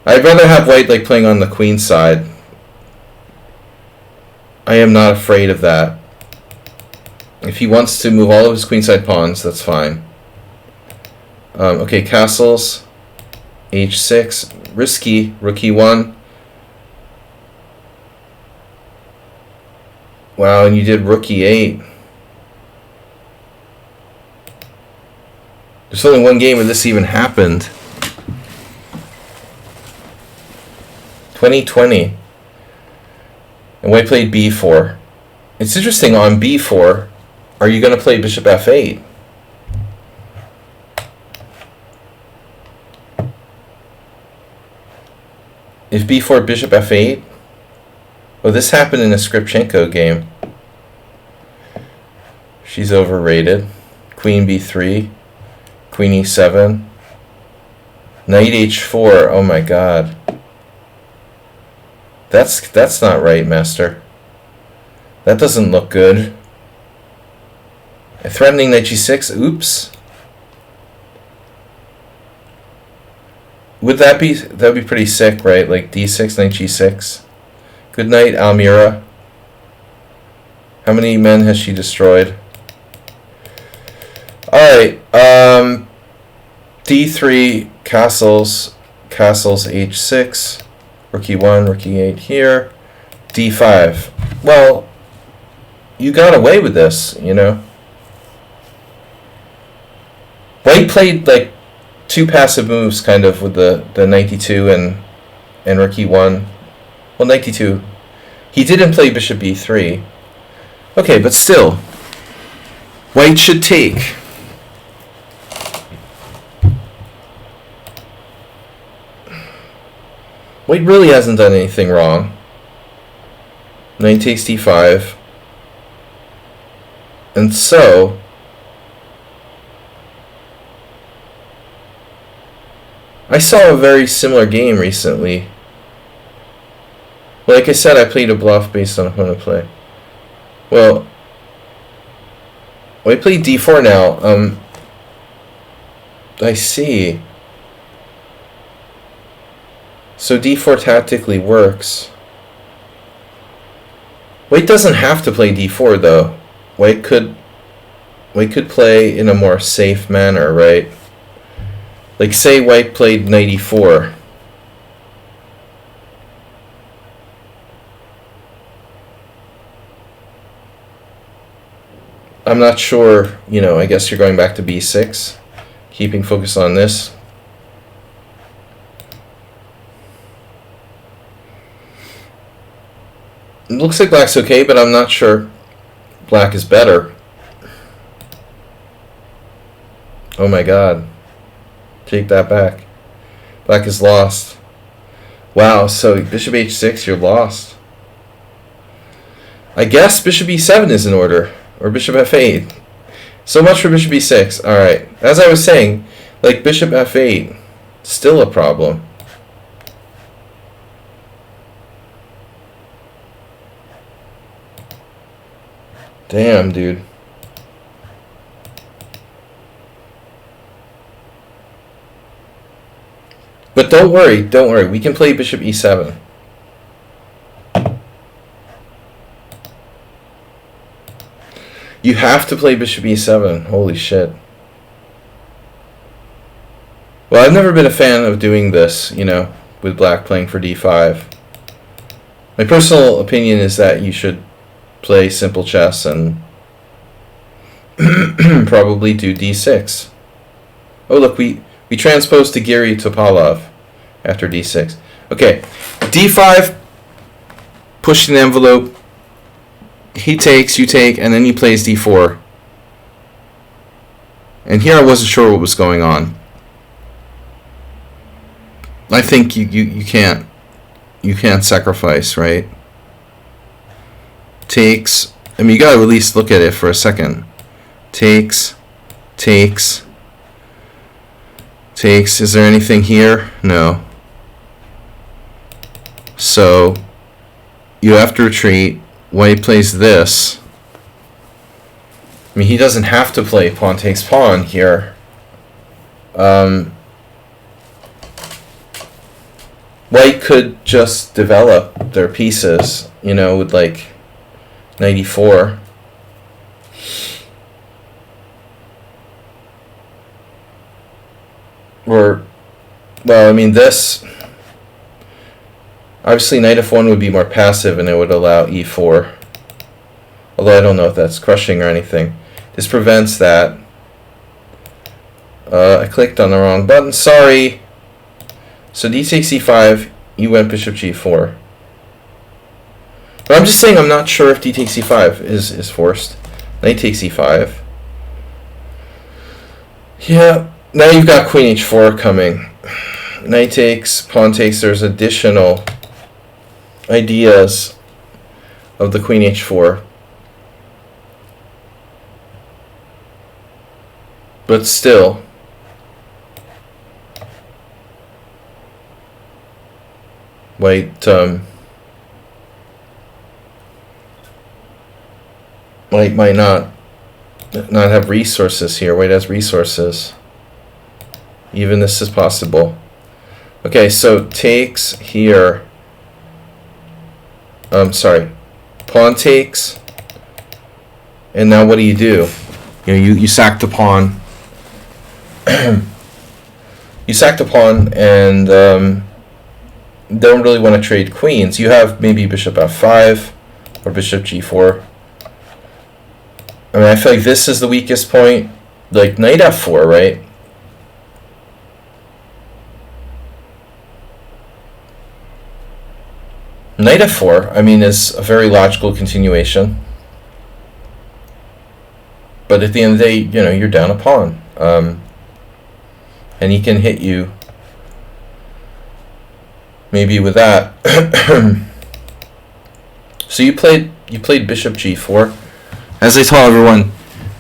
I'd rather have white like playing on the queen side. I am not afraid of that. If he wants to move all of his queenside pawns, that's fine. Okay, castles, h6, risky, rook e1. Wow, and you did rook e8. There's only one game where this even happened. 2020. And white played b4. It's interesting, on b4, are you going to play bishop f8? If b4 bishop f8? Well, this happened in a Skripchenko game. She's overrated. Queen b3. Queen e7. Knight h4. Oh my god. That's not right, master. That doesn't look good. A threatening knight g6. Oops. Would that be pretty sick, right? Like d6, knight g6. Good night, Almira. How many men has she destroyed? Alright, d3, castles, h6, rook e1, rook e8 here, d5. Well, you got away with this, you know. White played like two passive moves kind of with the knight d2 and rook e1. Well, knight d2. He didn't play bishop b3. Okay, but still, white should take. White really hasn't done anything wrong. Knight takes d5. And so, I saw a very similar game recently Well, like I said, I played a bluff based on opponent play. Well, I played d4 now. I see. So d4 tactically works. White doesn't have to play d4 though. White could play in a more safe manner, right? Like say white played knight e4. I'm not sure, I guess you're going back to b6, keeping focus on this. It looks like black's okay, but I'm not sure black is better. Oh my god. Take that back. Black is lost. Wow, so bishop h6, you're lost. I guess bishop e7 is in order. Or bishop f8. So much for bishop e6. Alright. As I was saying, like bishop f8, still a problem. Damn, dude. But don't worry. We can play bishop e7. You have to play bishop e7. Holy shit. Well, I've never been a fan of doing this, with black playing for d5. My personal opinion is that you should play simple chess and probably do d6. Oh, look, we transposed to Giri Topalov after d6. Okay, d5, pushing the envelope. He takes, you take, and then he plays d4. And here I wasn't sure what was going on. I think you can't sacrifice, right? Takes. I mean, you gotta at least look at it for a second. Takes. Is there anything here? No. So you have to retreat. White plays this. I mean, he doesn't have to play pawn takes pawn here. White could just develop their pieces, with like knight e4. Or, well, I mean, this. Obviously, knight f1 would be more passive, and it would allow e4. Although I don't know if that's crushing or anything. This prevents that. I clicked on the wrong button. Sorry. So d takes e5. You went bishop g4. But I'm just saying I'm not sure if d takes e5 is forced. Knight takes e5. Yeah. Now you've got queen h4 coming. Knight takes, pawn takes. There's additional ideas of the queen h4, but still white might not have resources here. White has resources. Even this is possible. Okay, so takes here. Sorry, pawn takes, and now what do? You sack the pawn. You sack the pawn, and don't really want to trade queens. You have maybe bishop f5 or bishop g4. I mean, I feel like this is the weakest point. Like knight f4, right? Knight f4, I mean, is a very logical continuation. But at the end of the day, you're down a pawn. And he can hit you maybe with that. So you played bishop g4. As I tell everyone,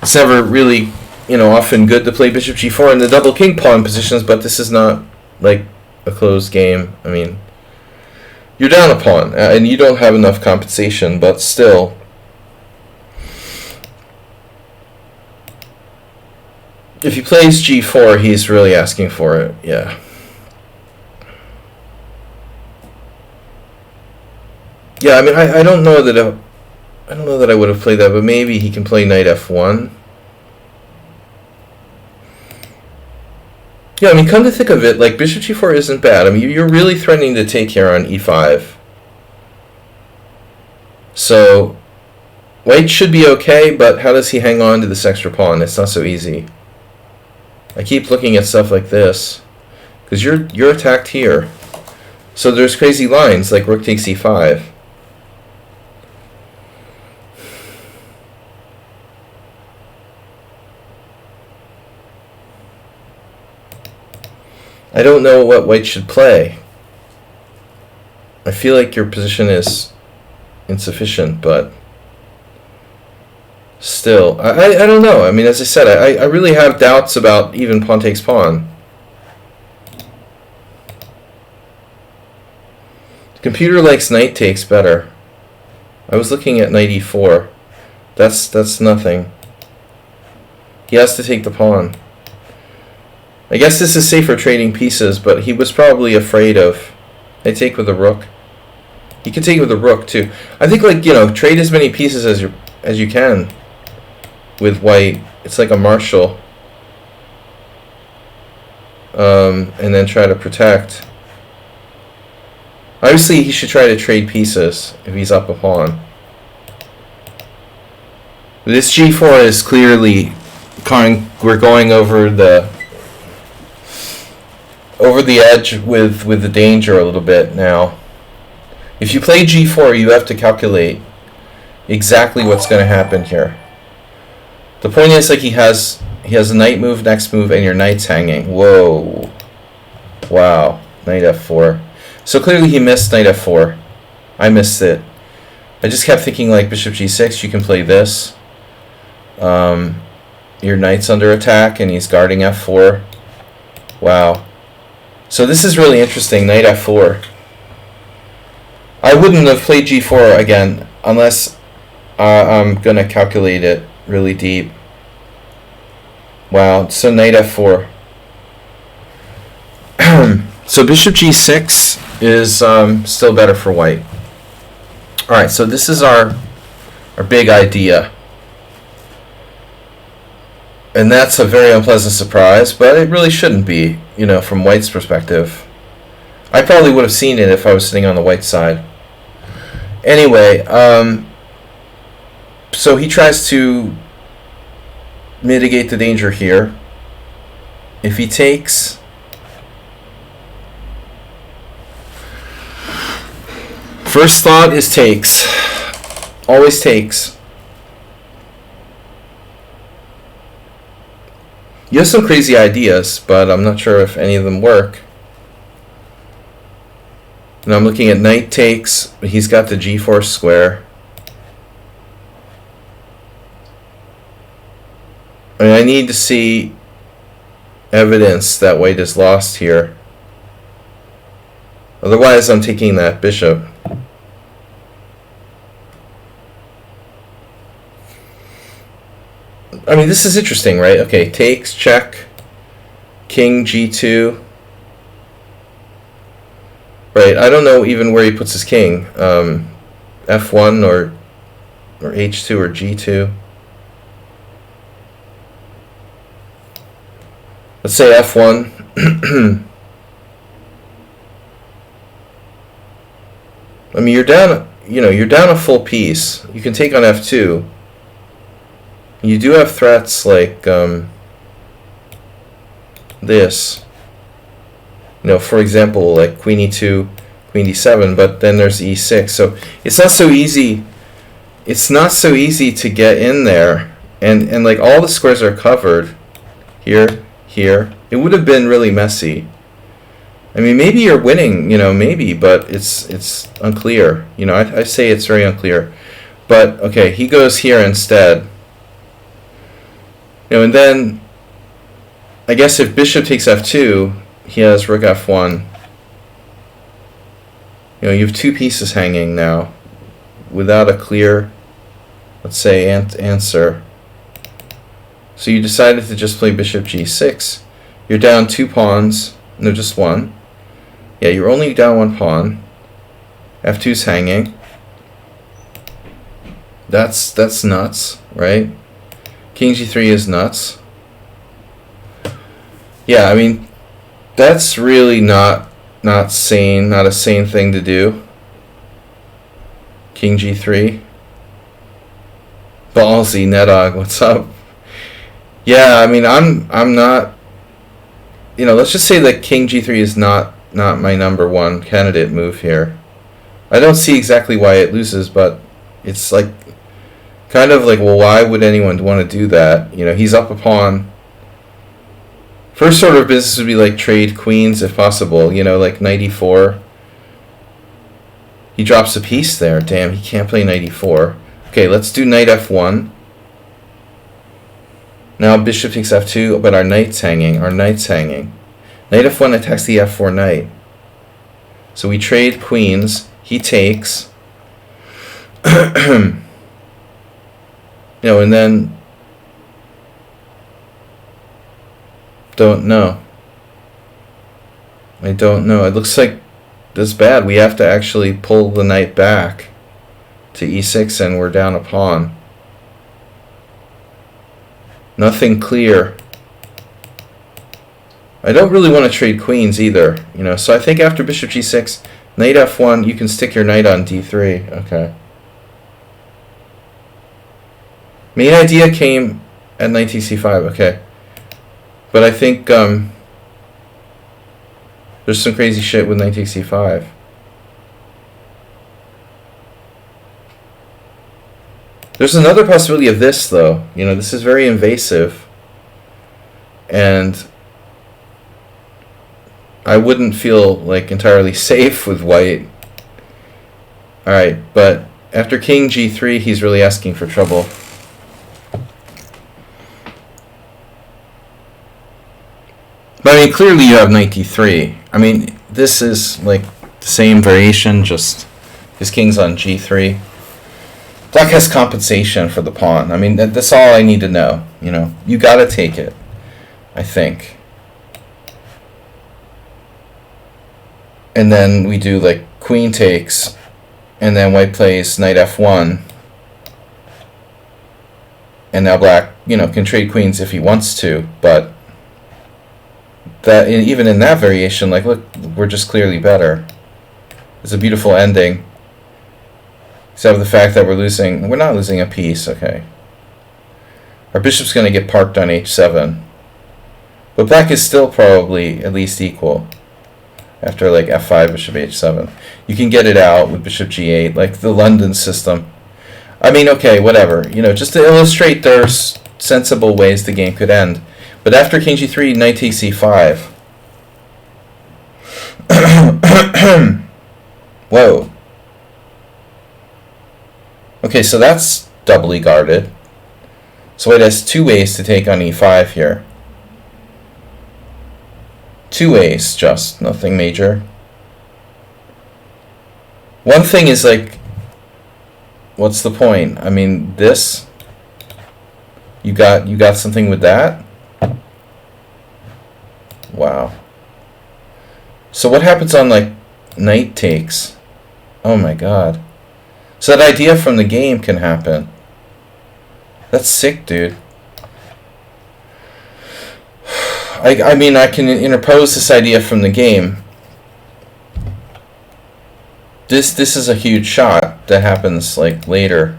it's never really, often good to play bishop g4 in the double king pawn positions, but this is not like a closed game. I mean, you're down a pawn, and you don't have enough compensation, but still. If he plays g4, he's really asking for it, yeah. Yeah, I mean, I don't know that I would have played that, but maybe he can play knight f1. Yeah, I mean, come to think of it, like, bishop g4 isn't bad. I mean, you're really threatening to take here on e5. So, white should be okay, but how does he hang on to this extra pawn? It's not so easy. I keep looking at stuff like this, because you're attacked here. So there's crazy lines, like rook takes e5. I don't know what white should play. I feel like your position is insufficient, but still, I don't know. I mean, as I said, I really have doubts about even pawn takes pawn. The computer likes knight takes better. I was looking at knight e4. That's nothing. He has to take the pawn. I guess this is safer trading pieces, but he was probably afraid of. I take with a rook. You can take with a rook too. I think, like, you know, trade as many pieces as you can with white. It's like a marshal. And then try to protect. Obviously, he should try to trade pieces if he's up a pawn. This g4 is clearly we're going over the edge with the danger a little bit now. If you play g4, you have to calculate exactly what's going to happen here. The point is, like, he has a knight move, next move, and your knight's hanging. Whoa. Wow. Knight f4. So clearly he missed knight f4. I missed it. I just kept thinking, like, bishop g6, you can play this. Your knight's under attack, and he's guarding f4. Wow. So this is really interesting, knight f4. I wouldn't have played g4 again unless I'm going to calculate it really deep. Wow, so knight f4. So bishop g6 is still better for white. Alright, so this is our big idea. And that's a very unpleasant surprise, but it really shouldn't be, you know, from white's perspective. I probably would have seen it if I was sitting on the white side. Anyway, so he tries to mitigate the danger here. If he takes, first thought is takes. Always takes. You have some crazy ideas, but I'm not sure if any of them work. Now I'm looking at knight takes. He's got the g4 square. I mean, I need to see evidence that white is lost here. Otherwise, I'm taking that bishop. I mean, this is interesting, right? Okay, takes, check, king, g2. Right, I don't know even where he puts his king. F1 or h2 or g2. Let's say f1. I mean, you're down, you're down a full piece. You can take on f2. You do have threats like this. For example, like queen e2, queen d7, but then there's e6. So it's not so easy. It's not so easy to get in there, and like all the squares are covered here, here. It would have been really messy. I mean, maybe you're winning, maybe, but it's unclear. I say it's very unclear. But okay, he goes here instead. And then I guess if bishop takes f2, he has rook f1. You have two pieces hanging now without a clear, let's say, answer. So you decided to just play bishop g6. You're down 2 pawns. No, just one. Yeah, you're only down 1 pawn. f2's hanging. That's nuts, right? King g3 is nuts. Yeah, I mean, that's really not sane, not a sane thing to do. King g3. Ballsy, Nedog, what's up? Yeah, I mean, I'm not, let's just say that King g3 is not my number one candidate move here. I don't see exactly why it loses, but it's like, kind of like, well, why would anyone want to do that? He's up a pawn. First order of business would be like trade queens if possible, like knight e4. He drops a piece there. Damn, he can't play knight e4. Okay, let's do knight f1. Now bishop takes f2, but our knight's hanging. Knight f1 attacks the f4 knight. So we trade queens. He takes. And then don't know. I don't know. It looks like this is bad. We have to actually pull the knight back to e6 and we're down a pawn. Nothing clear. I don't really want to trade queens either, so I think after bishop g6, knight f1, you can stick your knight on d3. Okay. Main idea came at knight c5. Okay. But I think there's some crazy shit with knight takes c5. There's another possibility of this, though. This is very invasive. And I wouldn't feel like entirely safe with white. Alright, but after king g3, he's really asking for trouble. But I mean, clearly you have knight d3. I mean, this is like the same variation, just his king's on g3. Black has compensation for the pawn. I mean, that's all I need to know. You gotta take it, I think. And then we do like queen takes, and then white plays knight f1. And now black, can trade queens if he wants to, but that even in that variation, like, look, we're just clearly better. It's a beautiful ending. Except for the fact that we're not losing a piece, okay. Our bishop's going to get parked on h7. But black is still probably at least equal. After like f5, bishop h7. You can get it out with bishop g8, like the London system. I mean, okay, whatever. Just to illustrate there's sensible ways the game could end. But after king g3, knight takes e5. Whoa. Okay, so that's doubly guarded. So it has 2 ways to take on e5 here. 2 ways, just nothing major. One thing is like, what's the point? I mean, this, you got something with that? Wow. So what happens on like knight takes? Oh my god. So that idea from the game can happen. That's sick, dude. I mean, I can interpose this idea from the game. This is a huge shot that happens like later.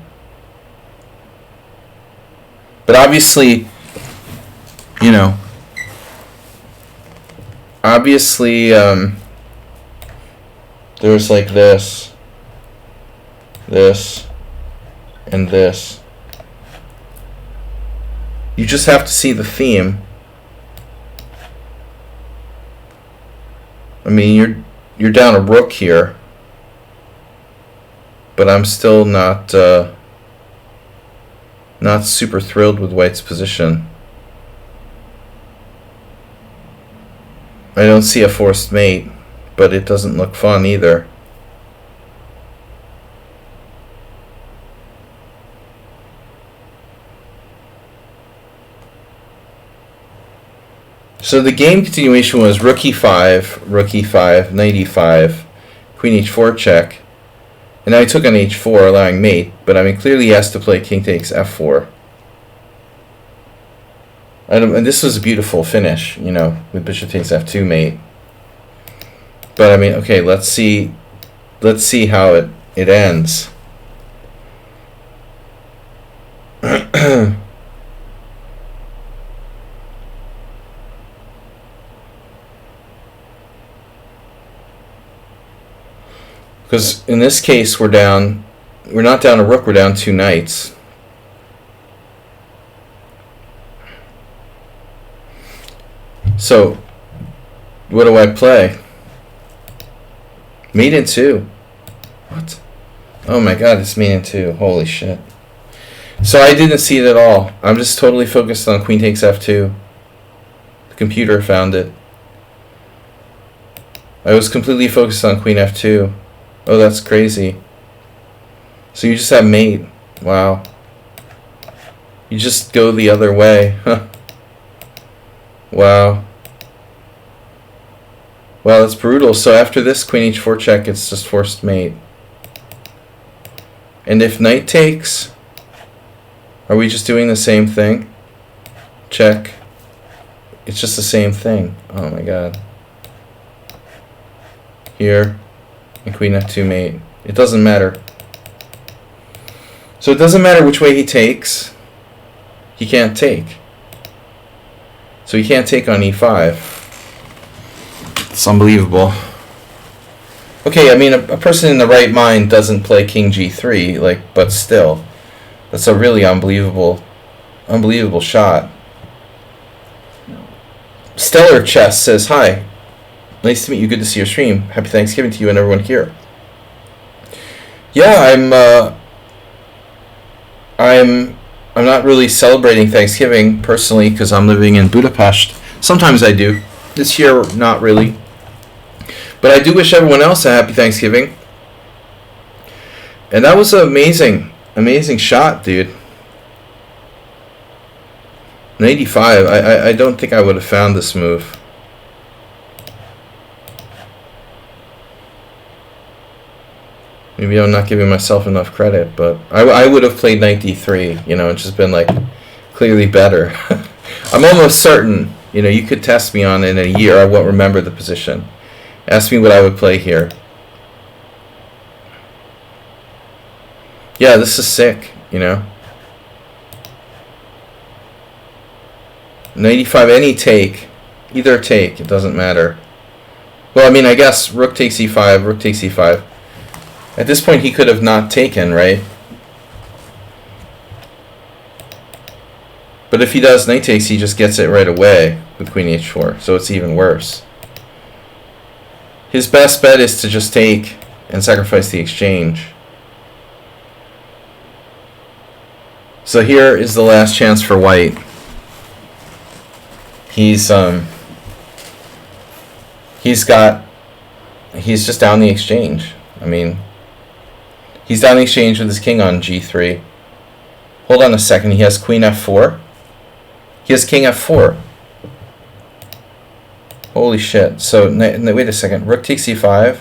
But obviously, there's like this, and this. You just have to see the theme. I mean, you're down a rook here, but I'm still not super thrilled with white's position. I don't see a forced mate, but it doesn't look fun either. So the game continuation was rook e5, knight e5, queen h4 check. And now he took on h4, allowing mate, but I mean clearly he has to play king takes f4. And this was a beautiful finish, you know, with bishop takes f2 mate. But I mean, okay, let's see how it ends. Because in this case we're not down a rook, we're down 2 knights. So what do I play? Mate in 2. What? Oh my god, it's mate in 2. Holy shit. So I didn't see it at all. I'm just totally focused on queen takes f2. The computer found it. I was completely focused on queen f2. Oh, that's crazy. So you just have mate. Wow. You just go the other way. Huh. Wow. Wow, that's brutal. So after this queen h4 check, it's just forced mate. And if knight takes, are we just doing the same thing? Check. It's just the same thing. Oh my god. Here. And queen f2 mate. It doesn't matter. So it doesn't matter which way he takes. He can't take. So he can't take on e5. It's unbelievable. Okay, I mean, a person in the right mind doesn't play king g3, like, but still, that's a really unbelievable shot. Stellar Chess says, "Hi, nice to meet you. Good to see your stream. Happy Thanksgiving to you and everyone here." Yeah, I'm not really celebrating Thanksgiving personally because I'm living in Budapest. Sometimes I do. This year, not really. But I do wish everyone else a happy Thanksgiving. And that was an amazing shot, dude. 85. I don't think I would have found this move. Maybe I'm not giving myself enough credit, but I would have played knight d3, you know, and just been like clearly better. I'm almost certain, you know, you could test me on it in a year, I won't remember the position. Ask me what I would play here. Yeah, this is sick, you know. 95, any take. Either take, it doesn't matter. Well, I mean, I guess rook takes e5, rook takes e5. At this point, he could have not taken, right? But if he does knight takes, he just gets it right away with queen h4, so it's even worse. His best bet is to just take and sacrifice the exchange. So here is the last chance for white. He's just down the exchange. I mean, he's down the exchange with his king on g3. Hold on a second, he has queen f4. He has king f4. Holy shit. So, wait a second. Rook takes e5.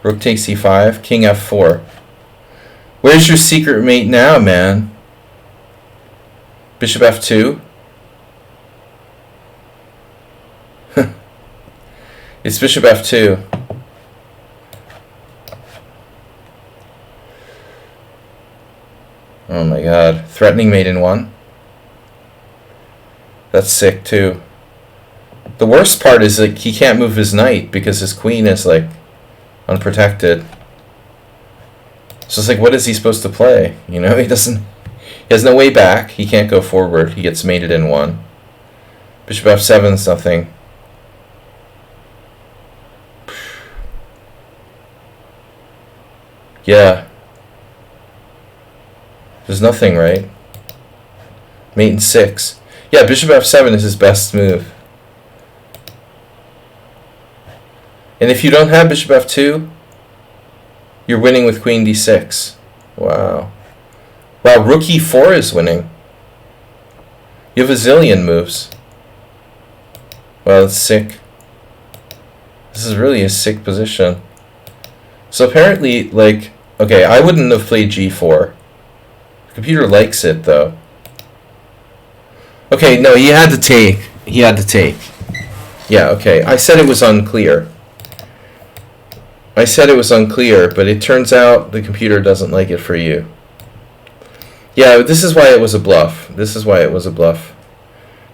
Rook takes e5. King f4. Where's your secret mate now, man? Bishop f2. It's bishop f2. Oh my god. Threatening mate in 1. That's sick too. The worst part is like he can't move his knight because his queen is like unprotected. So it's like, what is he supposed to play? You know, he has no way back. He can't go forward. He gets mated in 1. Bishop f7 is nothing. Yeah. There's nothing, right? Mate in 6. Yeah, bishop f7 is his best move. And if you don't have bishop f2, you're winning with queen d6. Wow. Wow, rook e4 is winning. You have a zillion moves. Well, it's sick. This is really a sick position. So apparently, like, okay, I wouldn't have played g4. The computer likes it, though. Okay, no, he had to take. He had to take. Yeah, okay. I said it was unclear. I said it was unclear, but it turns out the computer doesn't like it for you. Yeah, this is why it was a bluff. This is why it was a bluff.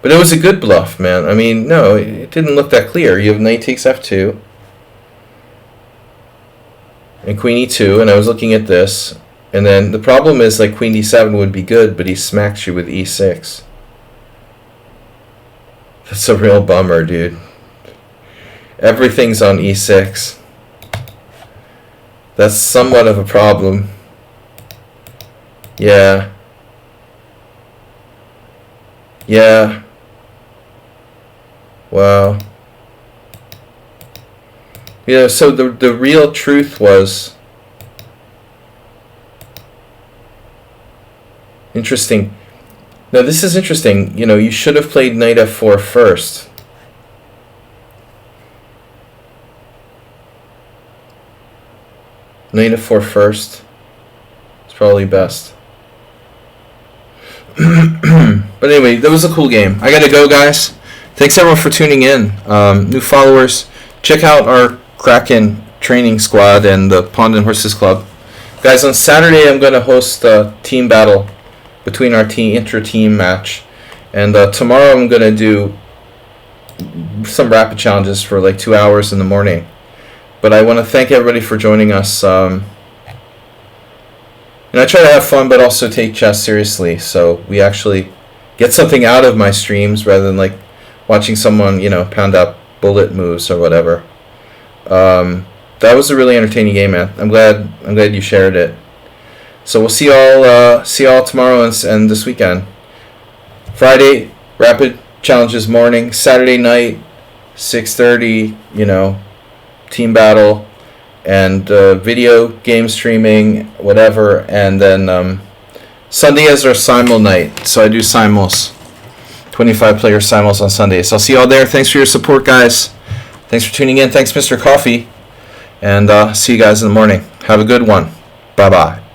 But it was a good bluff, man. I mean, no, it didn't look that clear. You have knight takes f2. And queen e2, and I was looking at this. And then the problem is, like, queen d7 would be good, but he smacks you with e6. That's a real bummer, dude. Everything's on e6. That's somewhat of a problem. Yeah. Yeah. Wow. Yeah, so the real truth was interesting. Now this is interesting. You know, you should have played knight f4 first. Knight f4 first. It's probably best. But anyway, that was a cool game. I gotta go, guys. Thanks everyone for tuning in. New followers, check out our Kraken training squad and the Pond and Horses Club. Guys, on Saturday I'm going to host a team battle between our intra-team match. And tomorrow I'm going to do some rapid challenges for like 2 hours in the morning. But I want to thank everybody for joining us. And I try to have fun but also take chess seriously. So we actually get something out of my streams rather than like watching someone, you know, pound out bullet moves or whatever. That was a really entertaining game, man. I'm glad you shared it. So we'll see y'all tomorrow and this weekend. Friday, rapid challenges morning. Saturday night, 6:30. You know, team battle and video game streaming, whatever. And then Sunday is our simul night. So I do simuls, 25 player simuls on Sundays. So I'll see y'all there. Thanks for your support, guys. Thanks for tuning in. Thanks, Mr. Coffee. And see you guys in the morning. Have a good one. Bye-bye.